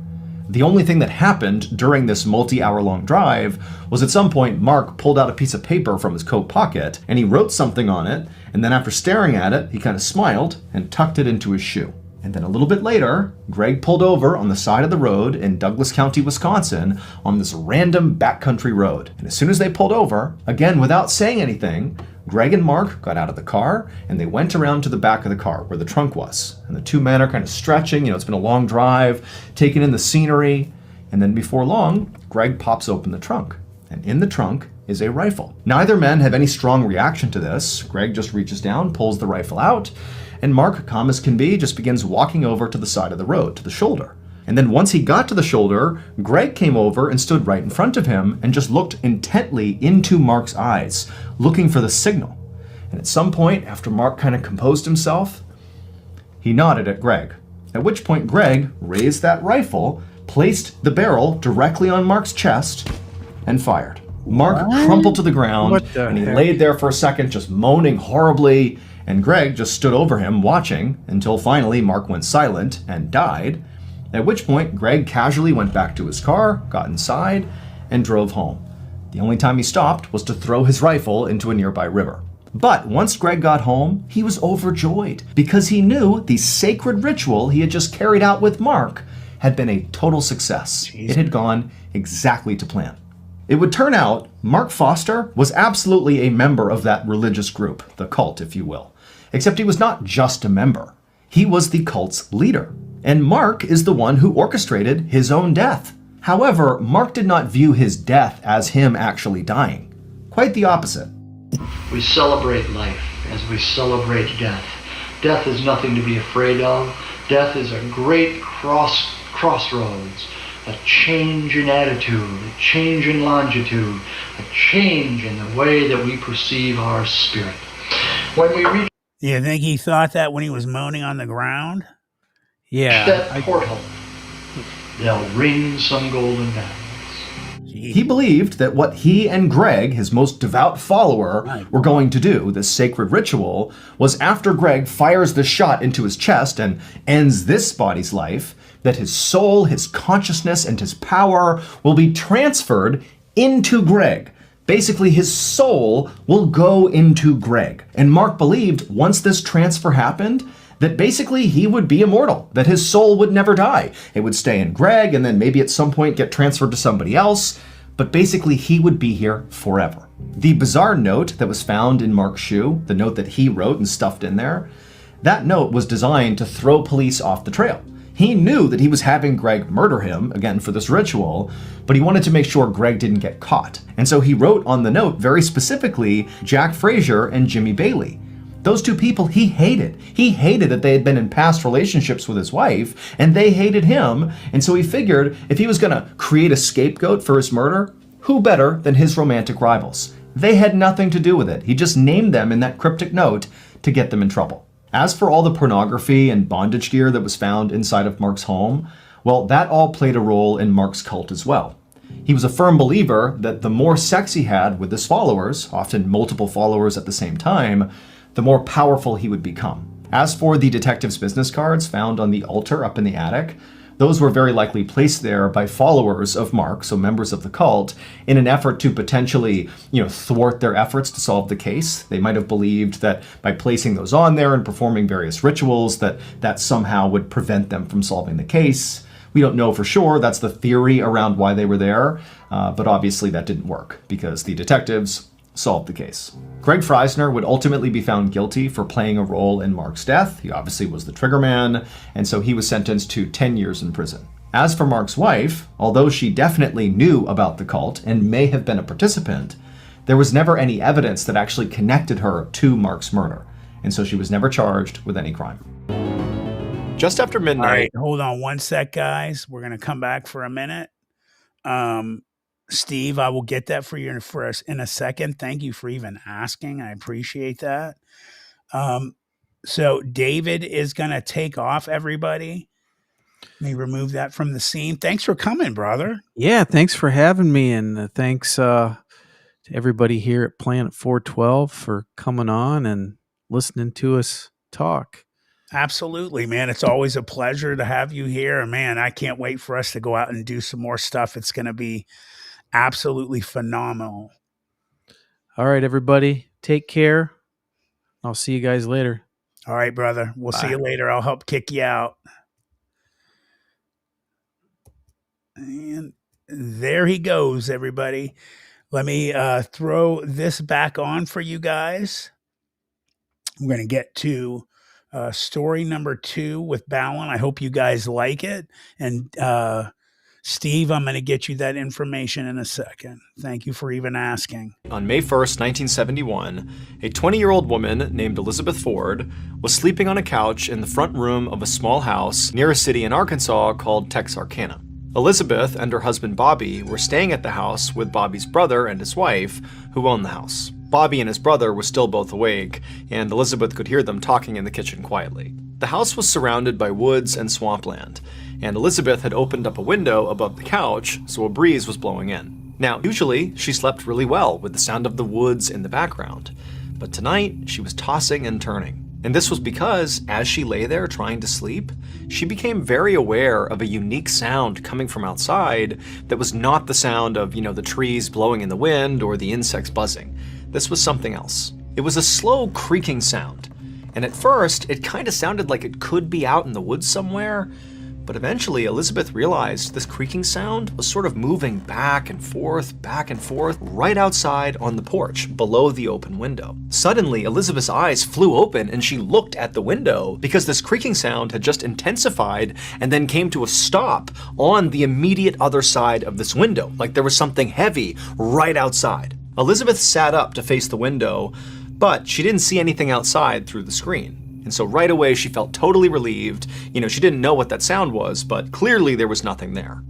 The only thing that happened during this multi-hour-long drive was at some point Mark pulled out a piece of paper from his coat pocket and he wrote something on it, and then after staring at it, he kind of smiled and tucked it into his shoe. And then a little bit later, Greg pulled over on the side of the road in Douglas County, Wisconsin, on this random backcountry road. And as soon as they pulled over, again without saying anything, Greg and Mark got out of the car and they went around to the back of the car where the trunk was. And the two men are kind of stretching, it's been a long drive, taking in the scenery. And then before long, Greg pops open the trunk. And in the trunk is a rifle. Neither man have any strong reaction to this. Greg just reaches down, pulls the rifle out, and Mark, calm as can be, just begins walking over to the side of the road, to the shoulder. And then once he got to the shoulder, Greg came over and stood right in front of him and just looked intently into Mark's eyes, looking for the signal. And at some point, after Mark kind of composed himself, he nodded at Greg, at which point Greg raised that rifle, placed the barrel directly on Mark's chest, and fired. Mark crumpled to the ground, What the and he heck? laid there for a second just moaning horribly, and Greg just stood over him watching until finally Mark went silent and died, at which point Greg casually went back to his car, got inside, and drove home. The only time he stopped was to throw his rifle into a nearby river. But once Greg got home, he was overjoyed because he knew the sacred ritual he had just carried out with Mark had been a total success. It had gone exactly to plan. It would turn out Mark Foster was absolutely a member of that religious group, the cult, if you will. Except he was not just a member. He was the cult's leader. And Mark is the one who orchestrated his own death. However, Mark did not view his death as him actually dying. Quite the opposite. We celebrate life as we celebrate death. Death is nothing to be afraid of. Death is a great crossroads, a change in attitude, a change in longitude, a change in the way that we perceive our spirit. When we reach You think he thought that when he was moaning on the ground? that portal, they'll ring some golden bells. He believed that what he and Greg, his most devout follower, were going to do, this sacred ritual, was after Greg fires the shot into his chest and ends this body's life, that his soul, his consciousness, and his power will be transferred into Greg. Basically, his soul will go into Greg. And Mark believed once this transfer happened, that basically he would be immortal, that his soul would never die. It would stay in Greg and then maybe at some point get transferred to somebody else, but basically he would be here forever. The bizarre note that was found in Mark's shoe, the note that he wrote and stuffed in there, that note was designed to throw police off the trail. He knew that he was having Greg murder him, again for this ritual, but he wanted to make sure Greg didn't get caught. And so he wrote on the note very specifically Jack Frazier and Jimmy Bailey. Those two people he hated. He hated that they had been in past relationships with his wife, and they hated him. And so he figured if he was going to create a scapegoat for his murder, who better than his romantic rivals? They had nothing to do with it. He just named them in that cryptic note to get them in trouble. As for all the pornography and bondage gear that was found inside of Mark's home, well, that all played a role in Mark's cult as well. He was a firm believer that the more sex he had with his followers, often multiple followers at the same time, the more powerful he would become. As for the detective's business cards found on the altar up in the attic, those were very likely placed there by followers of Mark, so members of the cult, in an effort to potentially, thwart their efforts to solve the case. They might have believed that by placing those on there and performing various rituals, that somehow would prevent them from solving the case. We don't know for sure. That's the theory around why they were there, but obviously that didn't work because the detectives solved the case. Greg Freisner would ultimately be found guilty for playing a role in Mark's death. He obviously was the trigger man, and so he was sentenced to 10 years in prison. As for Mark's wife, although she definitely knew about the cult and may have been a participant, there was never any evidence that actually connected her to Mark's murder, and so she was never charged with any crime. Just after midnight... All right, hold on one sec, guys. We're going to come back for a minute. Steve, I will get that for you for us in a second. Thank you for even asking. I appreciate that. So David is going to take off, everybody. Let me remove that from the scene. Thanks for coming, brother. Yeah, thanks for having me, and thanks to everybody here at Planet 412 for coming on and listening to us talk. Absolutely, man. It's always a pleasure to have you here. Man, I can't wait for us to go out and do some more stuff. It's going to be absolutely phenomenal. All right, everybody, take care. I'll see you guys later. All right, brother. We'll Bye. see you later. I'll help kick you out. And there he goes, everybody. Let me throw this back on for you guys. We're going to get to story number 2 with Balin. I hope you guys like it. And Steve, I'm going to get you that information in a second. Thank you for even asking. On May 1st, 1971, a 20-year-old woman named Elizabeth Ford was sleeping on a couch in the front room of a small house near a city in Arkansas called Texarkana. Elizabeth and her husband Bobby were staying at the house with Bobby's brother and his wife, who owned the house. Bobby and his brother were still both awake, and Elizabeth could hear them talking in the kitchen quietly. The house was surrounded by woods and swampland, and Elizabeth had opened up a window above the couch so a breeze was blowing in. Now, usually she slept really well with the sound of the woods in the background, but tonight she was tossing and turning. And this was because, as she lay there trying to sleep, she became very aware of a unique sound coming from outside that was not the sound of, the trees blowing in the wind or the insects buzzing. This was something else. It was a slow creaking sound, and at first it kind of sounded like it could be out in the woods somewhere, but eventually Elizabeth realized this creaking sound was sort of moving back and forth, right outside on the porch below the open window. Suddenly, Elizabeth's eyes flew open and she looked at the window because this creaking sound had just intensified and then came to a stop on the immediate other side of this window, like there was something heavy right outside. Elizabeth sat up to face the window, but she didn't see anything outside through the screen. And so right away she felt totally relieved. She didn't know what that sound was, but clearly there was nothing there.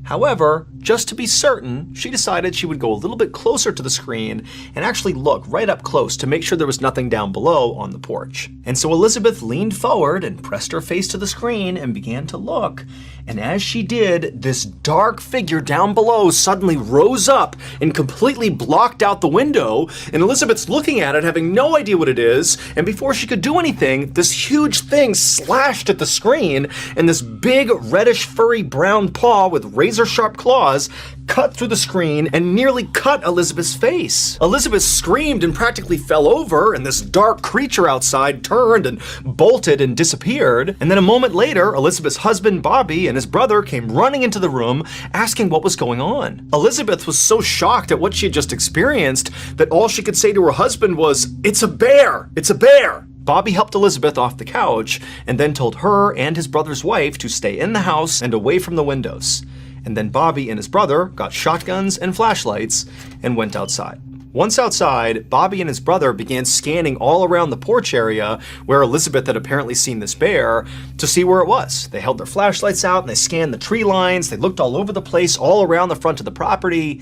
However, just to be certain, she decided she would go a little bit closer to the screen and actually look right up close to make sure there was nothing down below on the porch. And so Elizabeth leaned forward and pressed her face to the screen and began to look. And as she did, this dark figure down below suddenly rose up and completely blocked out the window. And Elizabeth's looking at it, having no idea what it is. And before she could do anything, this huge thing slashed at the screen, and this big reddish furry brown paw with razor-sharp claws cut through the screen and nearly cut Elizabeth's face. Elizabeth screamed and practically fell over, and this dark creature outside turned and bolted and disappeared. And then a moment later, Elizabeth's husband Bobby and his brother came running into the room asking what was going on. Elizabeth was so shocked at what she had just experienced that all she could say to her husband was, "It's a bear! It's a bear!" Bobby helped Elizabeth off the couch and then told her and his brother's wife to stay in the house and away from the windows. And then Bobby and his brother got shotguns and flashlights and went outside. Once outside, Bobby and his brother began scanning all around the porch area where Elizabeth had apparently seen this bear to see where it was. They held their flashlights out and they scanned the tree lines. They looked all over the place, all around the front of the property,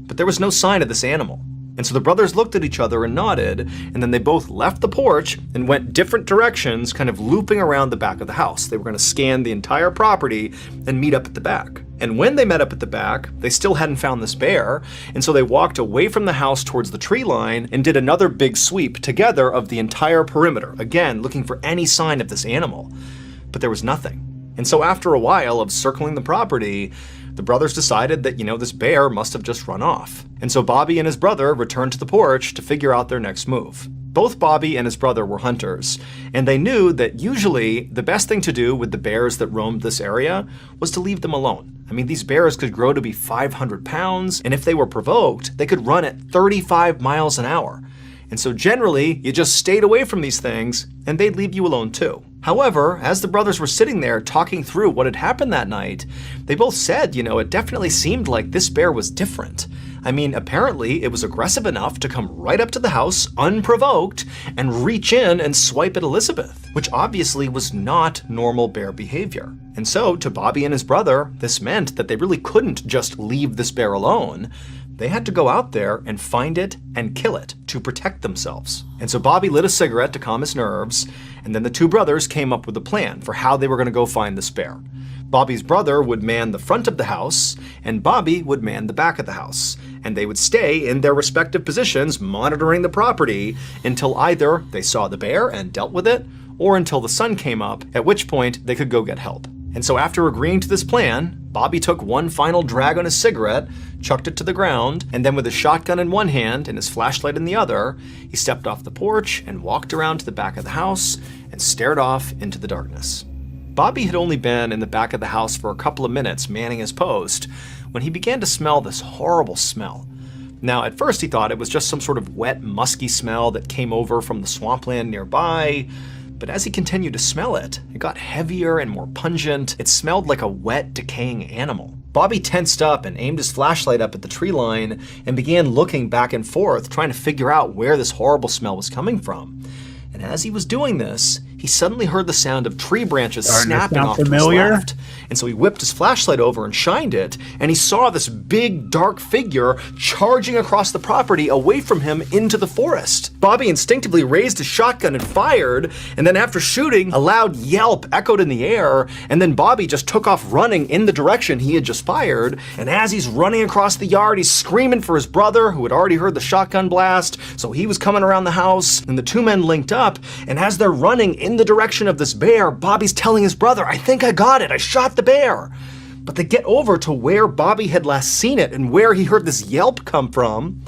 but there was no sign of this animal. And so the brothers looked at each other and nodded, and then they both left the porch and went different directions, kind of looping around the back of the house. They were going to scan the entire property and meet up at the back. And when they met up at the back, they still hadn't found this bear, and so they walked away from the house towards the tree line and did another big sweep together of the entire perimeter, again, looking for any sign of this animal. But there was nothing. And so after a while of circling the property, the brothers decided that, this bear must have just run off. And so Bobby and his brother returned to the porch to figure out their next move. Both Bobby and his brother were hunters, and they knew that usually the best thing to do with the bears that roamed this area was to leave them alone. I mean, these bears could grow to be 500 pounds, and if they were provoked, they could run at 35 miles an hour. And so generally, you just stayed away from these things, and they'd leave you alone too. However, as the brothers were sitting there talking through what had happened that night, they both said, it definitely seemed like this bear was different. I mean, apparently it was aggressive enough to come right up to the house, unprovoked, and reach in and swipe at Elizabeth, which obviously was not normal bear behavior. And so, to Bobby and his brother, this meant that they really couldn't just leave this bear alone. They had to go out there and find it and kill it to protect themselves. And so Bobby lit a cigarette to calm his nerves, and then the two brothers came up with a plan for how they were going to go find this bear. Bobby's brother would man the front of the house, and Bobby would man the back of the house, and they would stay in their respective positions monitoring the property until either they saw the bear and dealt with it, or until the sun came up, at which point they could go get help. And so after agreeing to this plan, Bobby took one final drag on his cigarette, chucked it to the ground, and then with his shotgun in one hand and his flashlight in the other, he stepped off the porch and walked around to the back of the house and stared off into the darkness. Bobby had only been in the back of the house for a couple of minutes manning his post when he began to smell this horrible smell. Now, at first he thought it was just some sort of wet, musky smell that came over from the swampland nearby, but as he continued to smell it, it got heavier and more pungent. It smelled like a wet, decaying animal. Bobby tensed up and aimed his flashlight up at the tree line and began looking back and forth, trying to figure out where this horrible smell was coming from. And as he was doing this, he suddenly heard the sound of tree branches Starting to snapping sound off to his familiar. left. And so he whipped his flashlight over and shined it, and he saw this big, dark figure charging across the property away from him into the forest. Bobby instinctively raised his shotgun and fired, and then after shooting, a loud yelp echoed in the air, and then Bobby just took off running in the direction he had just fired, and as he's running across the yard, he's screaming for his brother, who had already heard the shotgun blast, so he was coming around the house, and the two men linked up, and as they're running in the direction of this bear, Bobby's telling his brother, "I think I got it, I shot the bear." But they get over to where Bobby had last seen it and where he heard this yelp come from,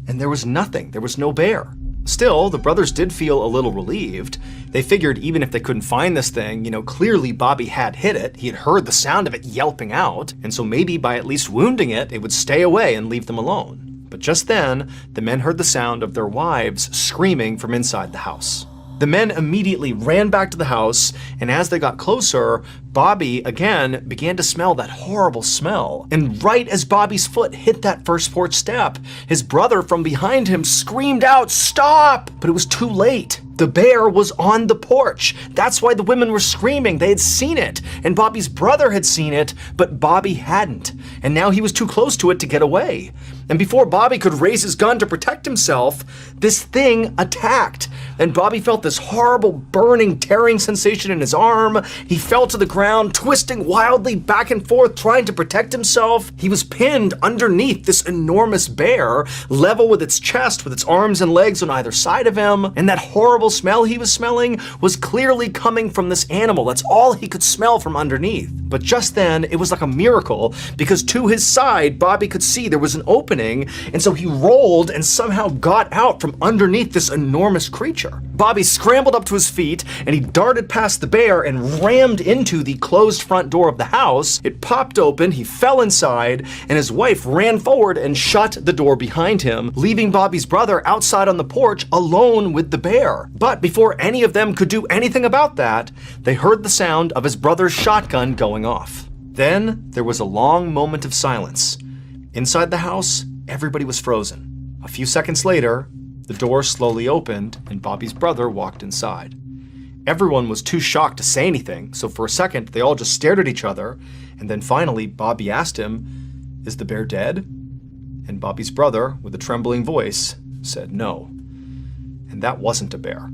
and there was nothing, there was no bear. Still, the brothers did feel a little relieved. They figured even if they couldn't find this thing, clearly Bobby had hit it. He had heard the sound of it yelping out, and so maybe by at least wounding it, it would stay away and leave them alone. But just then, the men heard the sound of their wives screaming from inside the house. The men immediately ran back to the house, and as they got closer, Bobby again began to smell that horrible smell. And right as Bobby's foot hit that first porch step, his brother from behind him screamed out, "Stop!" But it was too late. The bear was on the porch. That's why the women were screaming. They had seen it, and Bobby's brother had seen it, but Bobby hadn't. And now he was too close to it to get away. And before Bobby could raise his gun to protect himself, this thing attacked. And Bobby felt this horrible burning, tearing sensation in his arm. He fell to the ground, twisting wildly back and forth, trying to protect himself. He was pinned underneath this enormous bear, level with its chest, with its arms and legs on either side of him. And that horrible smell he was smelling was clearly coming from this animal. That's all he could smell from underneath. But just then, it was like a miracle, because to his side, Bobby could see there was an opening, and so he rolled and somehow got out from underneath this enormous creature. Bobby scrambled up to his feet, and he darted past the bear and rammed into the closed front door of the house. It popped open, he fell inside, and his wife ran forward and shut the door behind him, leaving Bobby's brother outside on the porch alone with the bear. But before any of them could do anything about that, they heard the sound of his brother's shotgun going off. Then there was a long moment of silence. Inside the house, everybody was frozen. A few seconds later, the door slowly opened and Bobby's brother walked inside. Everyone was too shocked to say anything, so for a second they all just stared at each other, and then finally Bobby asked him, "Is the bear dead?" And Bobby's brother, with a trembling voice, said no. And that wasn't a bear.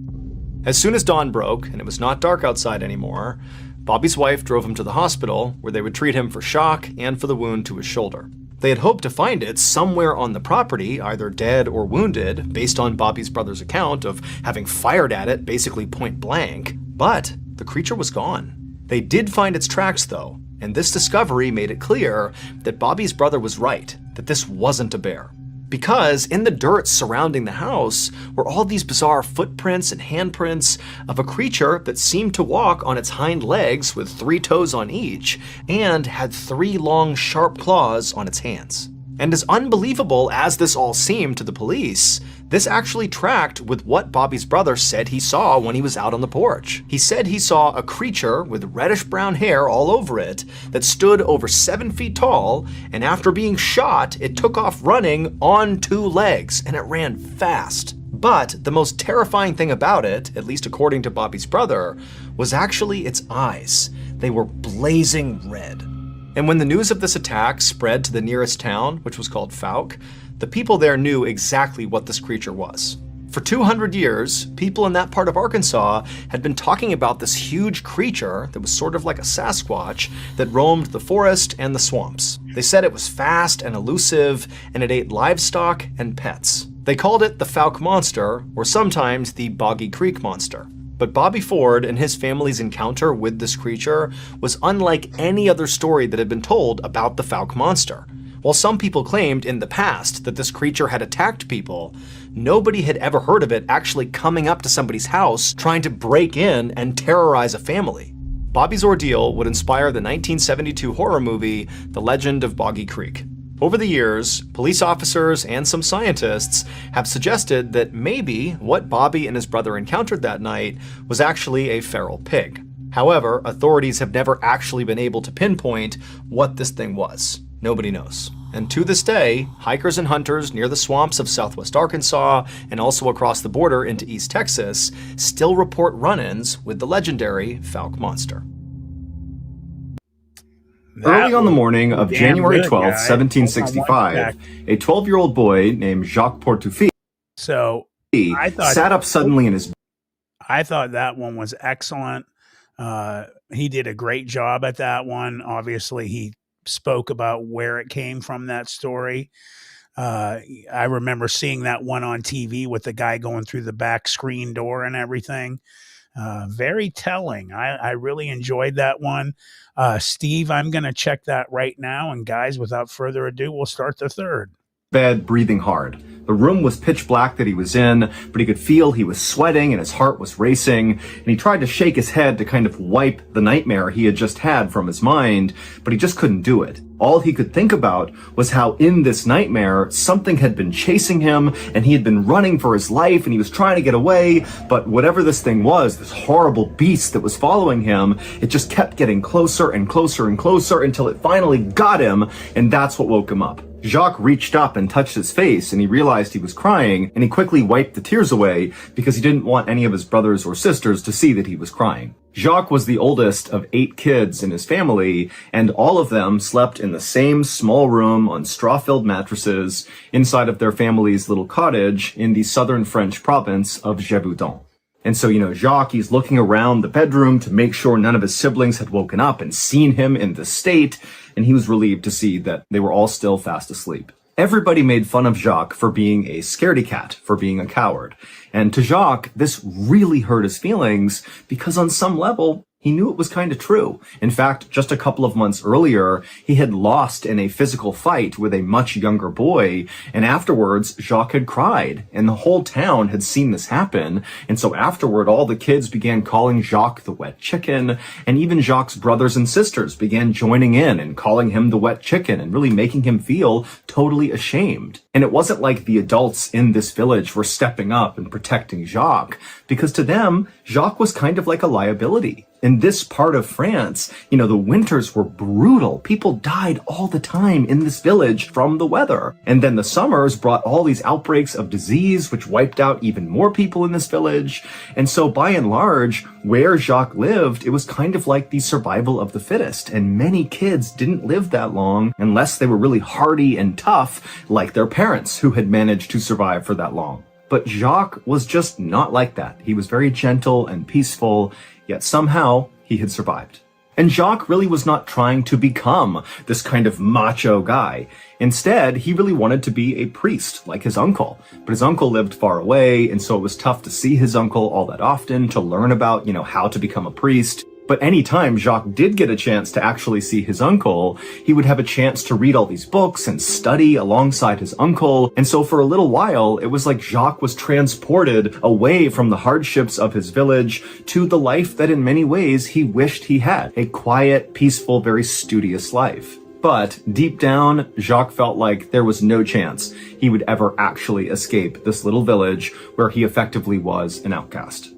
As soon as dawn broke and it was not dark outside anymore, Bobby's wife drove him to the hospital where they would treat him for shock and for the wound to his shoulder. They had hoped to find it somewhere on the property, either dead or wounded, based on Bobby's brother's account of having fired at it basically point blank, but the creature was gone. They did find its tracks though, and this discovery made it clear that Bobby's brother was right, that this wasn't a bear. Because in the dirt surrounding the house were all these bizarre footprints and handprints of a creature that seemed to walk on its hind legs with 3 toes on each, and had 3 long sharp claws on its hands. And as unbelievable as this all seemed to the police, this actually tracked with what Bobby's brother said he saw when he was out on the porch. He said he saw a creature with reddish brown hair all over it that stood over 7 feet tall, and after being shot, it took off running on 2 legs, and it ran fast. But the most terrifying thing about it, at least according to Bobby's brother, was actually its eyes. They were blazing red. And when the news of this attack spread to the nearest town, which was called Fouke, the people there knew exactly what this creature was. For 200 years, people in that part of Arkansas had been talking about this huge creature that was sort of like a Sasquatch that roamed the forest and the swamps. They said it was fast and elusive, and it ate livestock and pets. They called it the Fouke Monster, or sometimes the Boggy Creek Monster. But Bobby Ford and his family's encounter with this creature was unlike any other story that had been told about the Fouke Monster. While some people claimed in the past that this creature had attacked people, nobody had ever heard of it actually coming up to somebody's house trying to break in and terrorize a family. Bobby's ordeal would inspire the 1972 horror movie The Legend of Boggy Creek. Over the years, police officers and some scientists have suggested that maybe what Bobby and his brother encountered that night was actually a feral pig. However, authorities have never actually been able to pinpoint what this thing was. Nobody knows. And to this day, hikers and hunters near the swamps of southwest Arkansas and also across the border into East Texas still report run-ins with the legendary Fouke monster. Early on the morning of January 12th, 1765, a 12-year-old boy named Jacques Portufis sat up suddenly in his... I thought that one was excellent. He did a great job at that one. Obviously, he spoke about where it came from, that story. I remember seeing that one on TV with the guy going through the back screen door and everything. Very telling. I really enjoyed that one. Steve, I'm going to check that right now. And guys, without further ado, we'll start the third. Bed, breathing hard. The room was pitch black that he was in, but he could feel he was sweating and his heart was racing, and he tried to shake his head to kind of wipe the nightmare he had just had from his mind, but he just couldn't do it. All he could think about was how in this nightmare, something had been chasing him, and he had been running for his life, and he was trying to get away, but whatever this thing was, this horrible beast that was following him, it just kept getting closer and closer and closer until it finally got him, and that's what woke him up. Jacques reached up and touched his face, and he realized he was crying, and he quickly wiped the tears away because he didn't want any of his brothers or sisters to see that he was crying. Jacques was the oldest of 8 kids in his family, and all of them slept in the same small room on straw-filled mattresses inside of their family's little cottage in the southern French province of Gévaudan. And so, Jacques, he's looking around the bedroom to make sure none of his siblings had woken up and seen him in this state, and he was relieved to see that they were all still fast asleep. Everybody made fun of Jacques for being a scaredy cat, for being a coward. And to Jacques, this really hurt his feelings because on some level, he knew it was kind of true. In fact, just a couple of months earlier, he had lost in a physical fight with a much younger boy, and afterwards, Jacques had cried, and the whole town had seen this happen, and so afterward, all the kids began calling Jacques the wet chicken, and even Jacques' brothers and sisters began joining in and calling him the wet chicken, and really making him feel totally ashamed. And it wasn't like the adults in this village were stepping up and protecting Jacques, because to them, Jacques was kind of like a liability. In this part of France, the winters were brutal. People died all the time in this village from the weather. And then the summers brought all these outbreaks of disease, which wiped out even more people in this village. And so by and large, where Jacques lived, it was kind of like the survival of the fittest. And many kids didn't live that long unless they were really hardy and tough, like their parents who had managed to survive for that long. But Jacques was just not like that. He was very gentle and peaceful, yet somehow he had survived. And Jacques really was not trying to become this kind of macho guy. Instead, he really wanted to be a priest, like his uncle. But his uncle lived far away, and so it was tough to see his uncle all that often, to learn about, how to become a priest. But any time Jacques did get a chance to actually see his uncle, he would have a chance to read all these books and study alongside his uncle. And so for a little while, it was like Jacques was transported away from the hardships of his village to the life that in many ways he wished he had. A quiet, peaceful, very studious life. But deep down, Jacques felt like there was no chance he would ever actually escape this little village where he effectively was an outcast.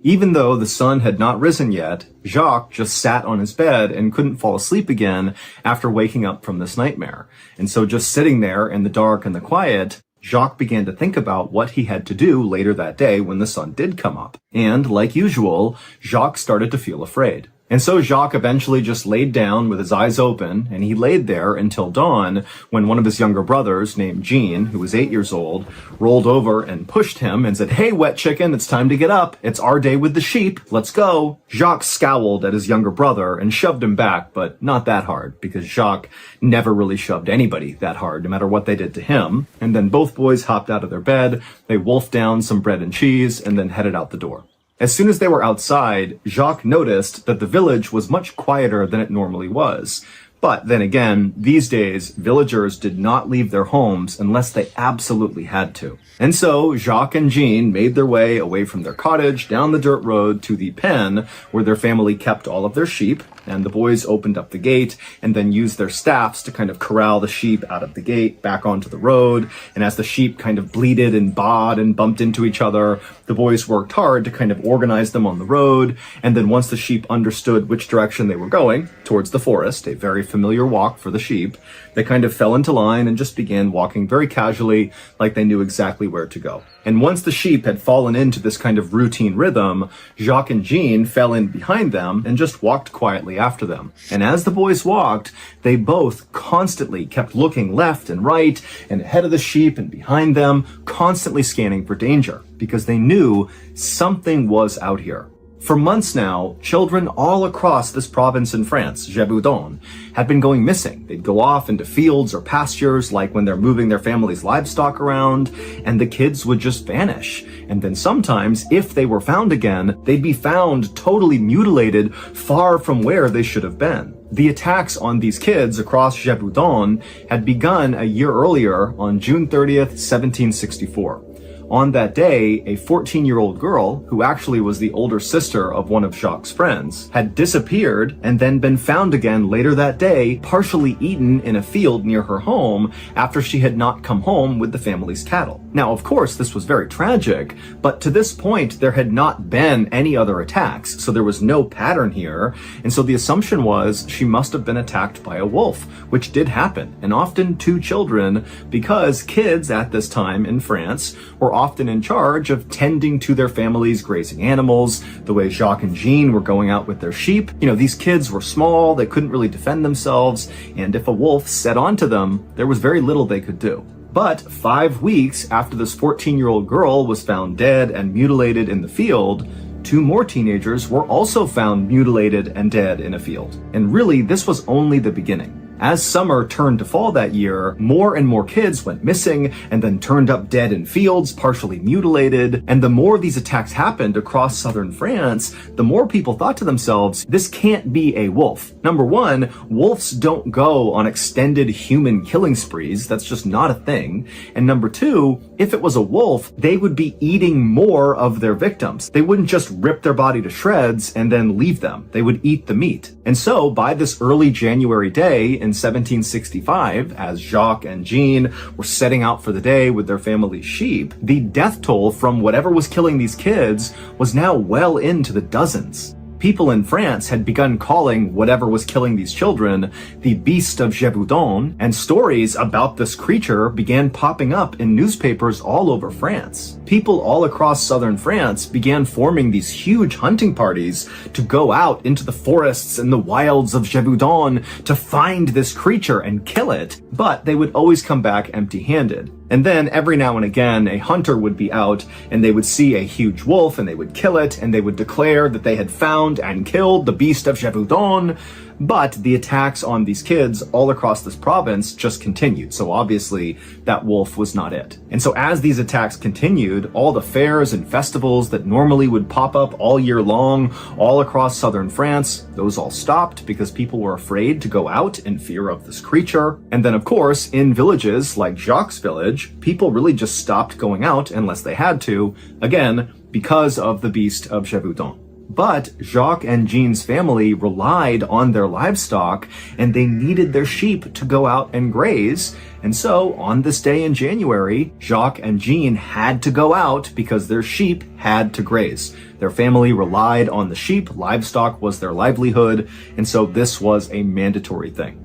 Even though the sun had not risen yet, Jacques just sat on his bed and couldn't fall asleep again after waking up from this nightmare. And so just sitting there in the dark and the quiet, Jacques began to think about what he had to do later that day when the sun did come up. And like usual, Jacques started to feel afraid. And so Jacques eventually just laid down with his eyes open, and he laid there until dawn when one of his younger brothers, named Jean, who was 8 years old, rolled over and pushed him and said, "Hey, wet chicken, it's time to get up. It's our day with the sheep. Let's go." Jacques scowled at his younger brother and shoved him back, but not that hard, because Jacques never really shoved anybody that hard, no matter what they did to him. And then both boys hopped out of their bed, they wolfed down some bread and cheese, and then headed out the door. As soon as they were outside, Jacques noticed that the village was much quieter than it normally was. But then again, these days, villagers did not leave their homes unless they absolutely had to. And so Jacques and Jean made their way away from their cottage down the dirt road to the pen where their family kept all of their sheep. And the boys opened up the gate and then used their staffs to kind of corral the sheep out of the gate back onto the road. And as the sheep kind of bleated and baaed and bumped into each other, the boys worked hard to kind of organize them on the road. And then once the sheep understood which direction they were going, towards the forest, a very familiar walk for the sheep, they kind of fell into line and just began walking very casually, like they knew exactly where to go. And once the sheep had fallen into this kind of routine rhythm, Jacques and Jean fell in behind them and just walked quietly after them. And as the boys walked, they both constantly kept looking left and right and ahead of the sheep and behind them, constantly scanning for danger, because they knew something was out here. For months now, children all across this province in France, Gévaudan, had been going missing. They'd go off into fields or pastures, like when they're moving their family's livestock around, and the kids would just vanish. And then sometimes, if they were found again, they'd be found totally mutilated, far from where they should have been. The attacks on these kids across Gévaudan had begun a year earlier on June 30th, 1764. On that day, a 14-year-old girl, who actually was the older sister of one of Jacques' friends, had disappeared and then been found again later that day, partially eaten in a field near her home after she had not come home with the family's cattle. Now, of course, this was very tragic, but to this point, there had not been any other attacks, so there was no pattern here, and so the assumption was she must have been attacked by a wolf, which did happen, and often two children, because kids at this time in France were often in charge of tending to their family's grazing animals, the way Jacques and Jean were going out with their sheep. You know, these kids were small, they couldn't really defend themselves, and if a wolf set onto them, there was very little they could do. But 5 weeks after this 14-year-old girl was found dead and mutilated in the field, 2 more teenagers were also found mutilated and dead in a field. And really, this was only the beginning. As summer turned to fall that year, more and more kids went missing and then turned up dead in fields, partially mutilated. And the more these attacks happened across southern France, the more people thought to themselves, this can't be a wolf. Number one, wolves don't go on extended human killing sprees. That's just not a thing. And number two, if it was a wolf, they would be eating more of their victims. They wouldn't just rip their body to shreds and then leave them. They would eat the meat. And so by this early January day in 1765, as Jacques and Jean were setting out for the day with their family's sheep, the death toll from whatever was killing these kids was now well into the dozens. People in France had begun calling whatever was killing these children the Beast of Gévaudan, and stories about this creature began popping up in newspapers all over France. People all across southern France began forming these huge hunting parties to go out into the forests and the wilds of Gévaudan to find this creature and kill it, but they would always come back empty-handed. And then every now and again, a hunter would be out and they would see a huge wolf and they would kill it and they would declare that they had found and killed the Beast of Gévaudan. But the attacks on these kids all across this province just continued. So obviously that wolf was not it. And so as these attacks continued, all the fairs and festivals that normally would pop up all year long all across southern France, those all stopped because people were afraid to go out in fear of this creature. And then of course, in villages like Jacques' village, people really just stopped going out unless they had to, again, because of the Beast of Gévaudan. But Jacques and Jean's family relied on their livestock and they needed their sheep to go out and graze. And so on this day in January, Jacques and Jean had to go out because their sheep had to graze. Their family relied on the sheep, livestock was their livelihood, and so this was a mandatory thing.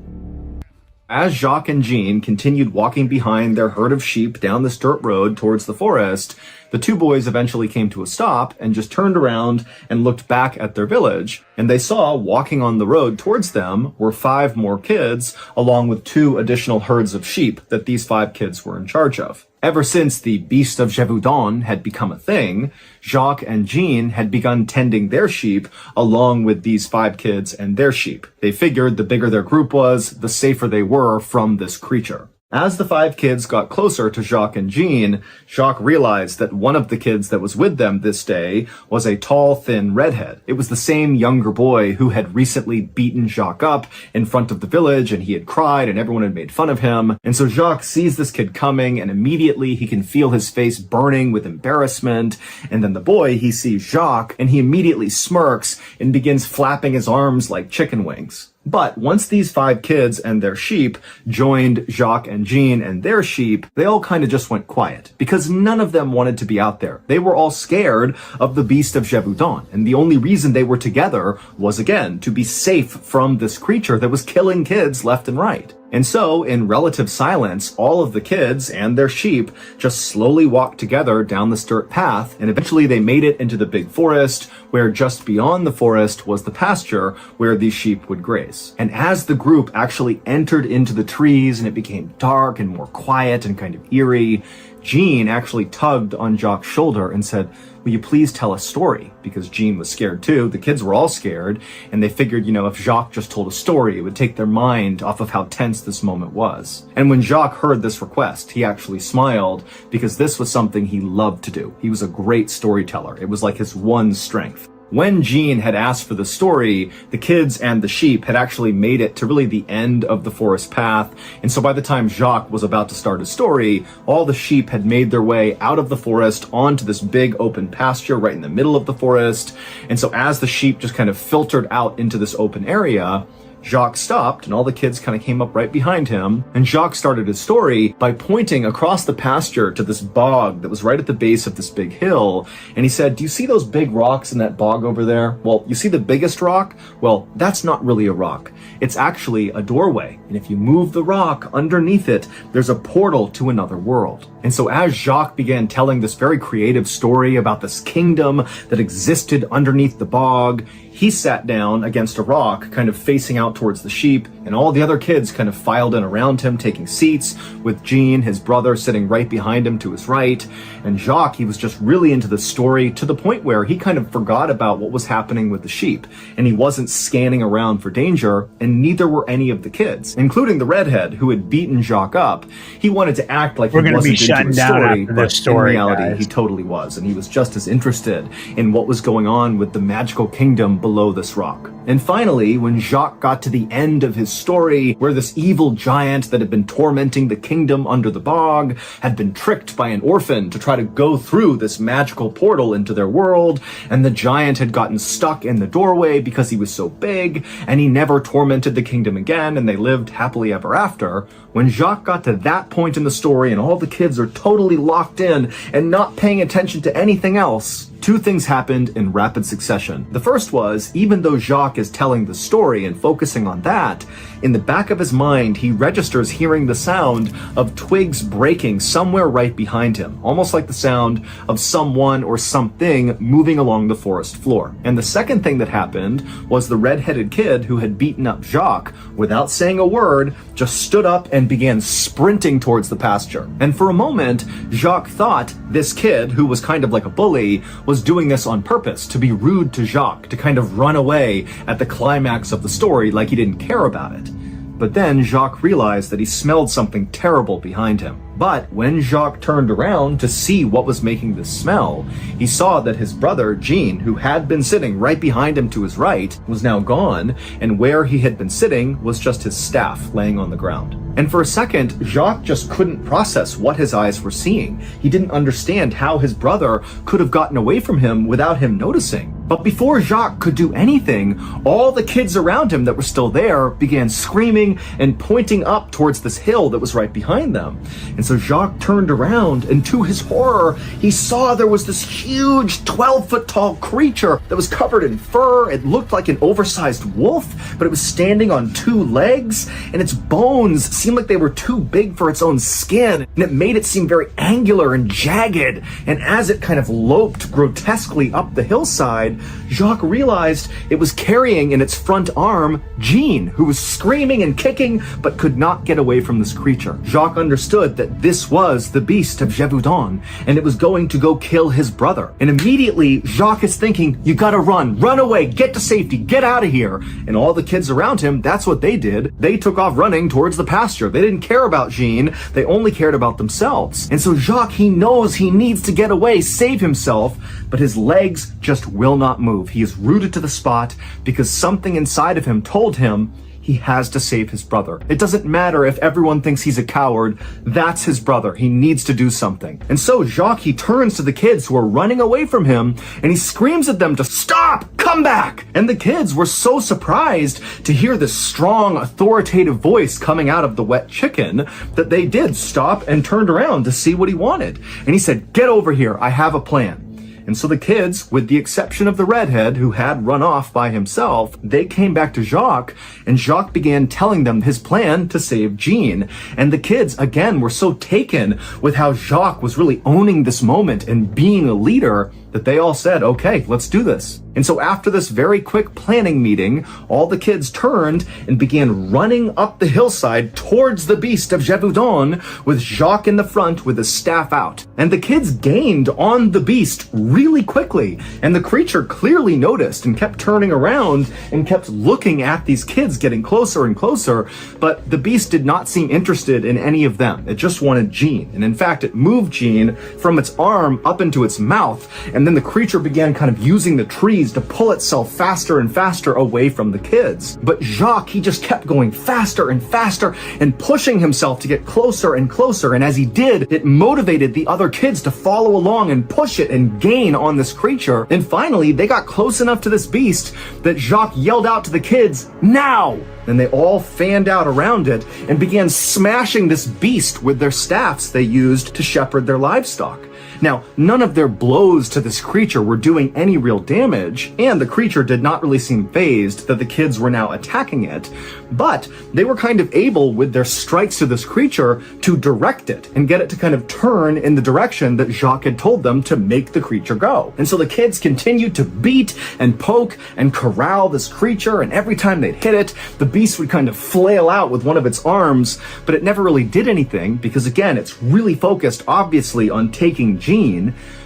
As Jacques and Jean continued walking behind their herd of sheep down this dirt road towards the forest, the two boys eventually came to a stop and just turned around and looked back at their village, and they saw walking on the road towards them were 5 more kids, along with 2 additional herds of sheep that these 5 kids were in charge of. Ever since the Beast of Gévaudan had become a thing, Jacques and Jean had begun tending their sheep along with these 5 kids and their sheep. They figured the bigger their group was, the safer they were from this creature. As the 5 kids got closer to Jacques and Jean, Jacques realized that one of the kids that was with them this day was a tall, thin redhead. It was the same younger boy who had recently beaten Jacques up in front of the village, and he had cried and everyone had made fun of him. And so Jacques sees this kid coming, and immediately he can feel his face burning with embarrassment. And then the boy, he sees Jacques, and he immediately smirks and begins flapping his arms like chicken wings. But once these 5 kids and their sheep joined Jacques and Jean and their sheep, they all kind of just went quiet because none of them wanted to be out there. They were all scared of the beast of Gévaudan, and the only reason they were together was, again, to be safe from this creature that was killing kids left and right. And so, in relative silence, all of the kids and their sheep just slowly walked together down this dirt path, and eventually they made it into the big forest, where just beyond the forest was the pasture where these sheep would graze. And as the group actually entered into the trees and it became dark and more quiet and kind of eerie, Jean actually tugged on Jacques' shoulder and said, "Will you please tell a story?" Because Jean was scared too. The kids were all scared, and they figured, if Jacques just told a story, it would take their mind off of how tense this moment was. And when Jacques heard this request, he actually smiled because this was something he loved to do. He was a great storyteller. It was like his one strength. When Jean had asked for the story, the kids and the sheep had actually made it to really the end of the forest path. And so by the time Jacques was about to start his story, all the sheep had made their way out of the forest onto this big open pasture right in the middle of the forest. And so as the sheep just kind of filtered out into this open area, Jacques stopped, and all the kids kind of came up right behind him, and Jacques started his story by pointing across the pasture to this bog that was right at the base of this big hill, and he said, "Do you see those big rocks in that bog over there? Well, you see the biggest rock? Well, that's not really a rock. It's actually a doorway, and if you move the rock underneath it, there's a portal to another world." And so as Jacques began telling this very creative story about this kingdom that existed underneath the bog, he sat down against a rock, kind of facing out towards the sheep, and all the other kids kind of filed in around him, taking seats, with Jean, his brother, sitting right behind him to his right. And Jacques, he was just really into the story to the point where he kind of forgot about what was happening with the sheep, and he wasn't scanning around for danger, and neither were any of the kids, including the redhead who had beaten Jacques up. He wanted to act like he wasn't into his story, but in reality, he totally was, and he was just as interested in what was going on with the magical kingdom below this rock. And finally, when Jacques got to the end of his story, where this evil giant that had been tormenting the kingdom under the bog had been tricked by an orphan to try to go through this magical portal into their world, and the giant had gotten stuck in the doorway because he was so big, and he never tormented the kingdom again, and they lived happily ever after. When Jacques got to that point in the story and all the kids are totally locked in and not paying attention to anything else, 2 things happened in rapid succession. The first was, even though Jacques is telling the story and focusing on that, in the back of his mind, he registers hearing the sound of twigs breaking somewhere right behind him, almost like the sound of someone or something moving along the forest floor. And the second thing that happened was the red-headed kid who had beaten up Jacques, without saying a word, just stood up and began sprinting towards the pasture. And for a moment, Jacques thought this kid, who was kind of like a bully, was doing this on purpose, to be rude to Jacques, to kind of run away at the climax of the story like he didn't care about it. But then Jacques realized that he smelled something terrible behind him. But when Jacques turned around to see what was making this smell, he saw that his brother, Jean, who had been sitting right behind him to his right, was now gone, and where he had been sitting was just his staff laying on the ground. And for a second, Jacques just couldn't process what his eyes were seeing. He didn't understand how his brother could have gotten away from him without him noticing. But before Jacques could do anything, all the kids around him that were still there began screaming and pointing up towards this hill that was right behind them. And so Jacques turned around, and to his horror, he saw there was this huge 12-foot tall creature that was covered in fur. It looked like an oversized wolf, but it was standing on 2 legs, and its bones seemed like they were too big for its own skin, and it made it seem very angular and jagged. And as it kind of loped grotesquely up the hillside, inside, Jacques realized it was carrying in its front arm Jean, who was screaming and kicking but could not get away from this creature. Jacques understood that this was the beast of Gévaudan, and it was going to go kill his brother. And immediately, Jacques is thinking, you gotta run away, get to safety, get out of here. And all the kids around him, that's what they did. They took off running towards the pasture. They didn't care about Jean, they only cared about themselves. And so Jacques, he knows he needs to get away, save himself, but his legs just will not move. He is rooted to the spot because something inside of him told him he has to save his brother. It doesn't matter if everyone thinks he's a coward, that's his brother. He needs to do something. And so Jacques, he turns to the kids who are running away from him and he screams at them to stop, come back. And the kids were so surprised to hear this strong, authoritative voice coming out of the wet chicken that they did stop and turned around to see what he wanted. And he said, get over here, I have a plan. And so the kids, with the exception of the redhead who had run off by himself, they came back to Jacques, and Jacques began telling them his plan to save Jean. And the kids, again, were so taken with how Jacques was really owning this moment and being a leader that they all said, okay, let's do this. And so after this very quick planning meeting, all the kids turned and began running up the hillside towards the beast of Gévaudan, with Jacques in the front with his staff out. And the kids gained on the beast really quickly, and the creature clearly noticed and kept turning around and kept looking at these kids getting closer and closer, but the beast did not seem interested in any of them. It just wanted Jean. And in fact, it moved Jean from its arm up into its mouth, and then the creature began kind of using the trees to pull itself faster and faster away from the kids. But Jacques, he just kept going faster and faster and pushing himself to get closer and closer. And as he did, it motivated the other kids to follow along and push it and gain on this creature. And finally, they got close enough to this beast that Jacques yelled out to the kids, now! And they all fanned out around it and began smashing this beast with their staffs they used to shepherd their livestock. Now, none of their blows to this creature were doing any real damage, and the creature did not really seem fazed that the kids were now attacking it, but they were kind of able, with their strikes to this creature, to direct it and get it to kind of turn in the direction that Jacques had told them to make the creature go. And so the kids continued to beat and poke and corral this creature, and every time they'd hit it, the beast would kind of flail out with one of its arms, but it never really did anything because, again, it's really focused, obviously, on taking Jean.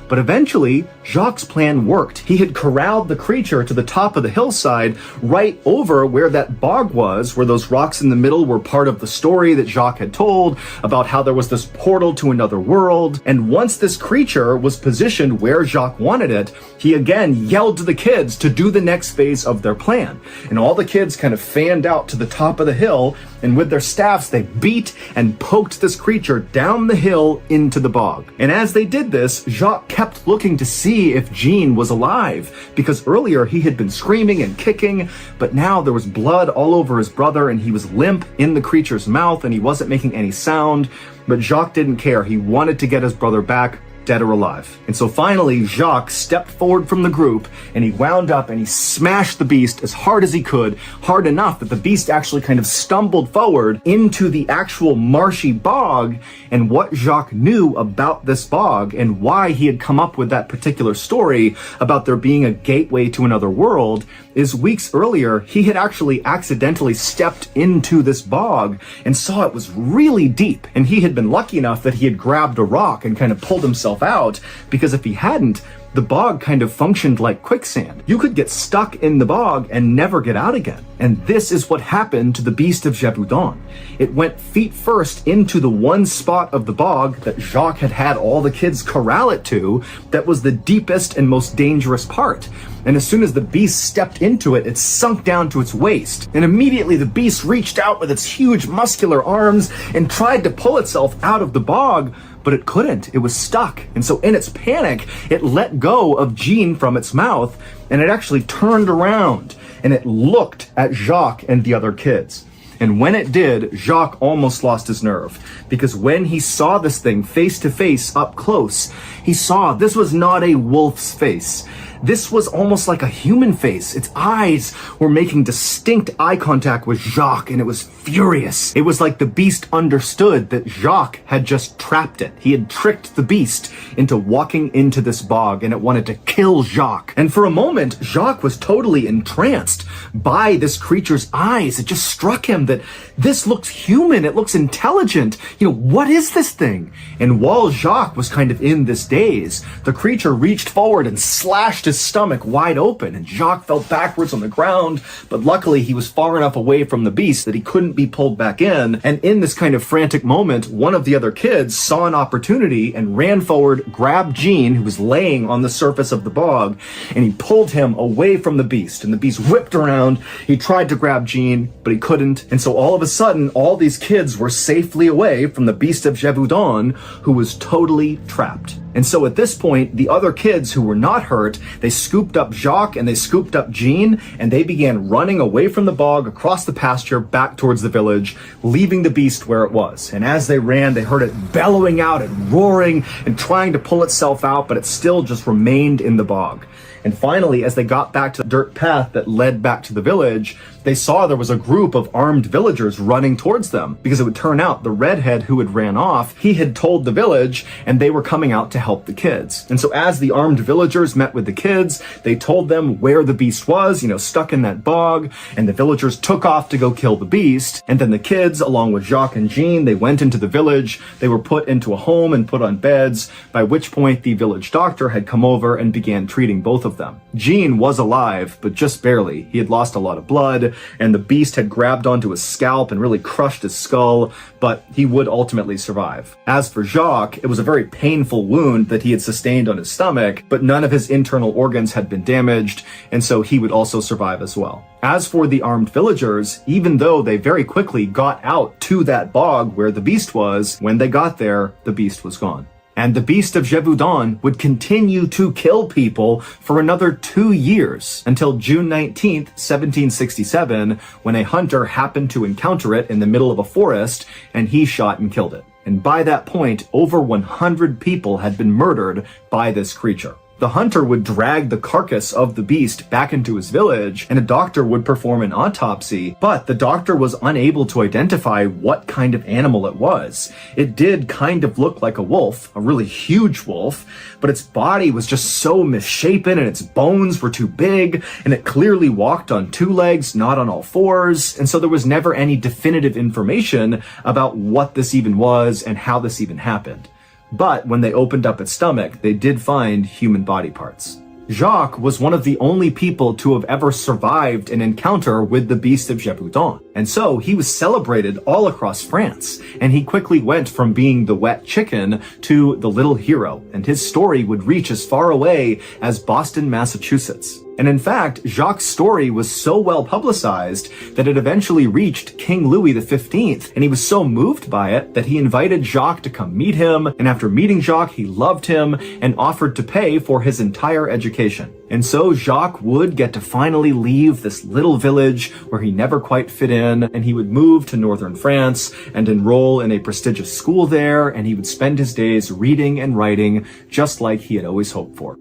But eventually, Jacques' plan worked. He had corralled the creature to the top of the hillside, right over where that bog was, where those rocks in the middle were part of the story that Jacques had told about how there was this portal to another world. And once this creature was positioned where Jacques wanted it, he again yelled to the kids to do the next phase of their plan. And all the kids kind of fanned out to the top of the hill, and with their staffs, they beat and poked this creature down the hill into the bog. And as they did this, Jacques kept looking to see if Jean was alive, because earlier he had been screaming and kicking, but now there was blood all over his brother, and he was limp in the creature's mouth, and he wasn't making any sound. But Jacques didn't care. He wanted to get his brother back, dead or alive. And so finally, Jacques stepped forward from the group, and he wound up and he smashed the beast as hard as he could, hard enough that the beast actually kind of stumbled forward into the actual marshy bog. And what Jacques knew about this bog and why he had come up with that particular story about there being a gateway to another world is weeks earlier, he had actually accidentally stepped into this bog and saw it was really deep. And he had been lucky enough that he had grabbed a rock and kind of pulled himself out, because if he hadn't, the bog kind of functioned like quicksand. You could get stuck in the bog and never get out again. And this is what happened to the beast of Gévaudan. It went feet first into the one spot of the bog that Jacques had had all the kids corral it to, that was the deepest and most dangerous part. And as soon as the beast stepped into it, it sunk down to its waist. And immediately the beast reached out with its huge muscular arms and tried to pull itself out of the bog, but it couldn't. It was stuck. And so in its panic, it let go of Jean from its mouth, and it actually turned around and it looked at Jacques and the other kids. And when it did, Jacques almost lost his nerve, because when he saw this thing face to face up close, he saw this was not a wolf's face. This was almost like a human face. Its eyes were making distinct eye contact with Jacques, and it was furious. It was like the beast understood that Jacques had just trapped it. He had tricked the beast into walking into this bog, and it wanted to kill Jacques. And for a moment, Jacques was totally entranced by this creature's eyes. It just struck him that this looks human. It looks intelligent. What is this thing? And while Jacques was kind of in this daze, the creature reached forward and slashed his stomach wide open, and Jacques fell backwards on the ground, but luckily he was far enough away from the beast that he couldn't be pulled back in. And in this kind of frantic moment, one of the other kids saw an opportunity and ran forward, grabbed Gene, who was laying on the surface of the bog, and he pulled him away from the beast. And the beast whipped around. He tried to grab Gene, but he couldn't. And so all of a sudden, all these kids were safely away from the beast of Gévaudan, who was totally trapped. And so at this point, the other kids who were not hurt, they scooped up Jacques and they scooped up Jean, and they began running away from the bog, across the pasture, back towards the village, leaving the beast where it was. And as they ran, they heard it bellowing out and roaring and trying to pull itself out, but it still just remained in the bog. And finally, as they got back to the dirt path that led back to the village, they saw there was a group of armed villagers running towards them, because it would turn out the redhead who had ran off, he had told the village, and they were coming out to help the kids. And so as the armed villagers met with the kids, they told them where the beast was, stuck in that bog, and the villagers took off to go kill the beast. And then the kids, along with Jacques and Jean, they went into the village. They were put into a home and put on beds, by which point the village doctor had come over and began treating both of them. Jean was alive, but just barely. He had lost a lot of blood, and the beast had grabbed onto his scalp and really crushed his skull, but he would ultimately survive. As for Jacques, it was a very painful wound that he had sustained on his stomach, but none of his internal organs had been damaged, and so he would also survive as well. As for the armed villagers, even though they very quickly got out to that bog where the beast was, when they got there, the beast was gone. And the beast of Gévaudan would continue to kill people for another 2 years, until June 19th, 1767, when a hunter happened to encounter it in the middle of a forest, and he shot and killed it. And by that point, over 100 people had been murdered by this creature. The hunter would drag the carcass of the beast back into his village, and a doctor would perform an autopsy, but the doctor was unable to identify what kind of animal it was. It did kind of look like a wolf, a really huge wolf, but its body was just so misshapen, and its bones were too big, and it clearly walked on 2 legs, not on all 4s, and so there was never any definitive information about what this even was and how this even happened. But when they opened up its stomach, they did find human body parts. Jacques was one of the only people to have ever survived an encounter with the beast of Gévaudan. And so he was celebrated all across France, and he quickly went from being the wet chicken to the little hero, and his story would reach as far away as Boston, Massachusetts. And in fact, Jacques' story was so well publicized that it eventually reached King Louis XV, and he was so moved by it that he invited Jacques to come meet him, and after meeting Jacques, he loved him and offered to pay for his entire education. And so Jacques would get to finally leave this little village where he never quite fit in, and he would move to northern France and enroll in a prestigious school there, and he would spend his days reading and writing just like he had always hoped for.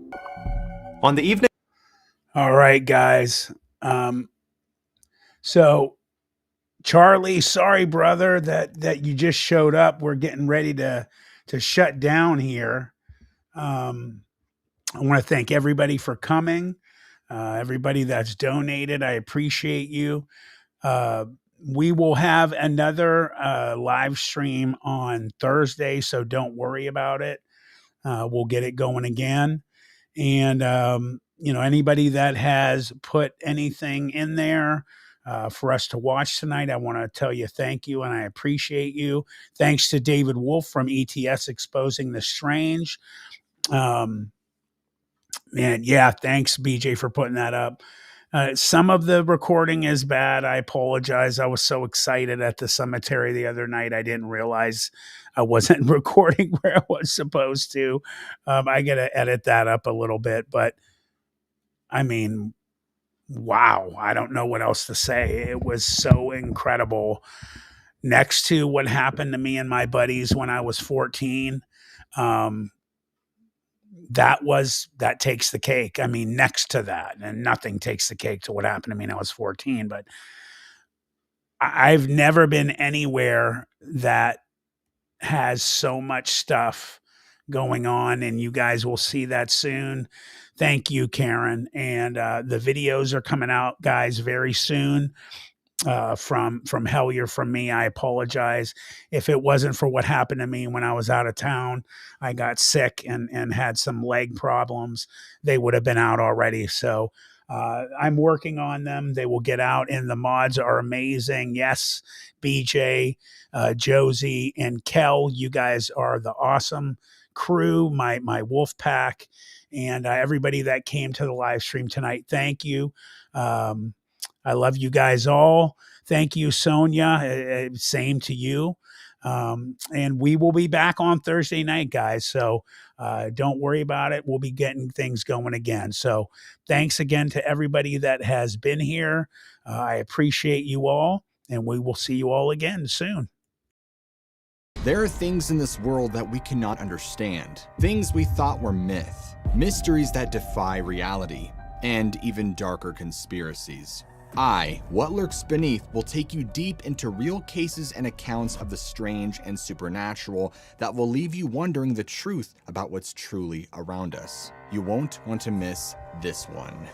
On the evening All right, guys. So Charlie, sorry, brother, that you just showed up. We're getting ready to shut down here. I want to thank everybody for coming. Everybody that's donated, I appreciate you. We will have another live stream on Thursday, so don't worry about it. We'll get it going again. And anybody that has put anything in there for us to watch tonight, I want to tell you thank you, and I appreciate you. Thanks to David Wolf from ETS Exposing the Strange. And yeah, thanks, BJ, for putting that up. Some of the recording is bad. I apologize. I was so excited at the cemetery the other night. I didn't realize I wasn't recording where I was supposed to. I got to edit that up a little bit, but I mean, wow. I don't know what else to say. It was so incredible. Next to what happened to me and my buddies when I was 14, that takes the cake. I mean, next to that, and nothing takes the cake to what happened to me when I was 14. But I've never been anywhere that has so much stuff going on, and you guys will see that soon. Thank you, Karen. And the videos are coming out, guys, very soon. From Hellier, from me, I apologize if it wasn't for what happened to me when I was out of town. I got sick and had some leg problems. They would have been out already. So I'm working on them. They will get out, and the mods are amazing. Yes, BJ, Josie, and Kel, you guys are the awesome crew, my wolf pack, and everybody that came to the live stream tonight. Thank you. I love you guys all. Thank you, Sonia. Same to you. And we will be back on Thursday night, guys. So don't worry about it. We'll be getting things going again. So thanks again to everybody that has been here. I appreciate you all, and we will see you all again soon. There are things in this world that we cannot understand, things we thought were myth, mysteries that defy reality, and even darker conspiracies. What Lurks Beneath, will take you deep into real cases and accounts of the strange and supernatural that will leave you wondering the truth about what's truly around us. You won't want to miss this one.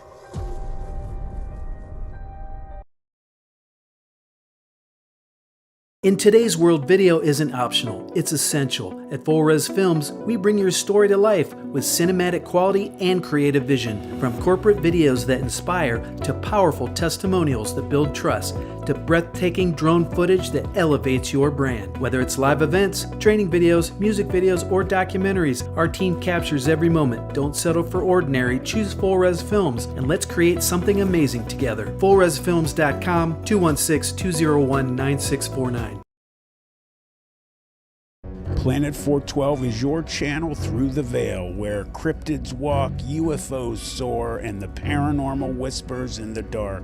In today's world, video isn't optional, it's essential. At Full Res Films, we bring your story to life with cinematic quality and creative vision. From corporate videos that inspire, to powerful testimonials that build trust, to breathtaking drone footage that elevates your brand. Whether it's live events, training videos, music videos, or documentaries, our team captures every moment. Don't settle for ordinary, choose Full Res Films, and let's create something amazing together. FullResFilms.com, 216-201-9649. Planet 412 is your channel through the veil, where cryptids walk, UFOs soar, and the paranormal whispers in the dark.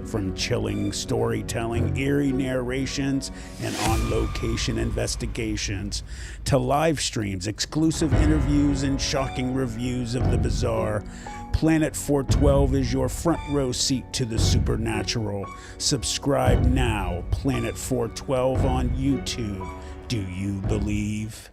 From chilling storytelling, eerie narrations, and on-location investigations, to live streams, exclusive interviews, and shocking reviews of the bizarre, Planet 412 is your front row seat to the supernatural. Subscribe now. Planet 412 on YouTube. Do you believe?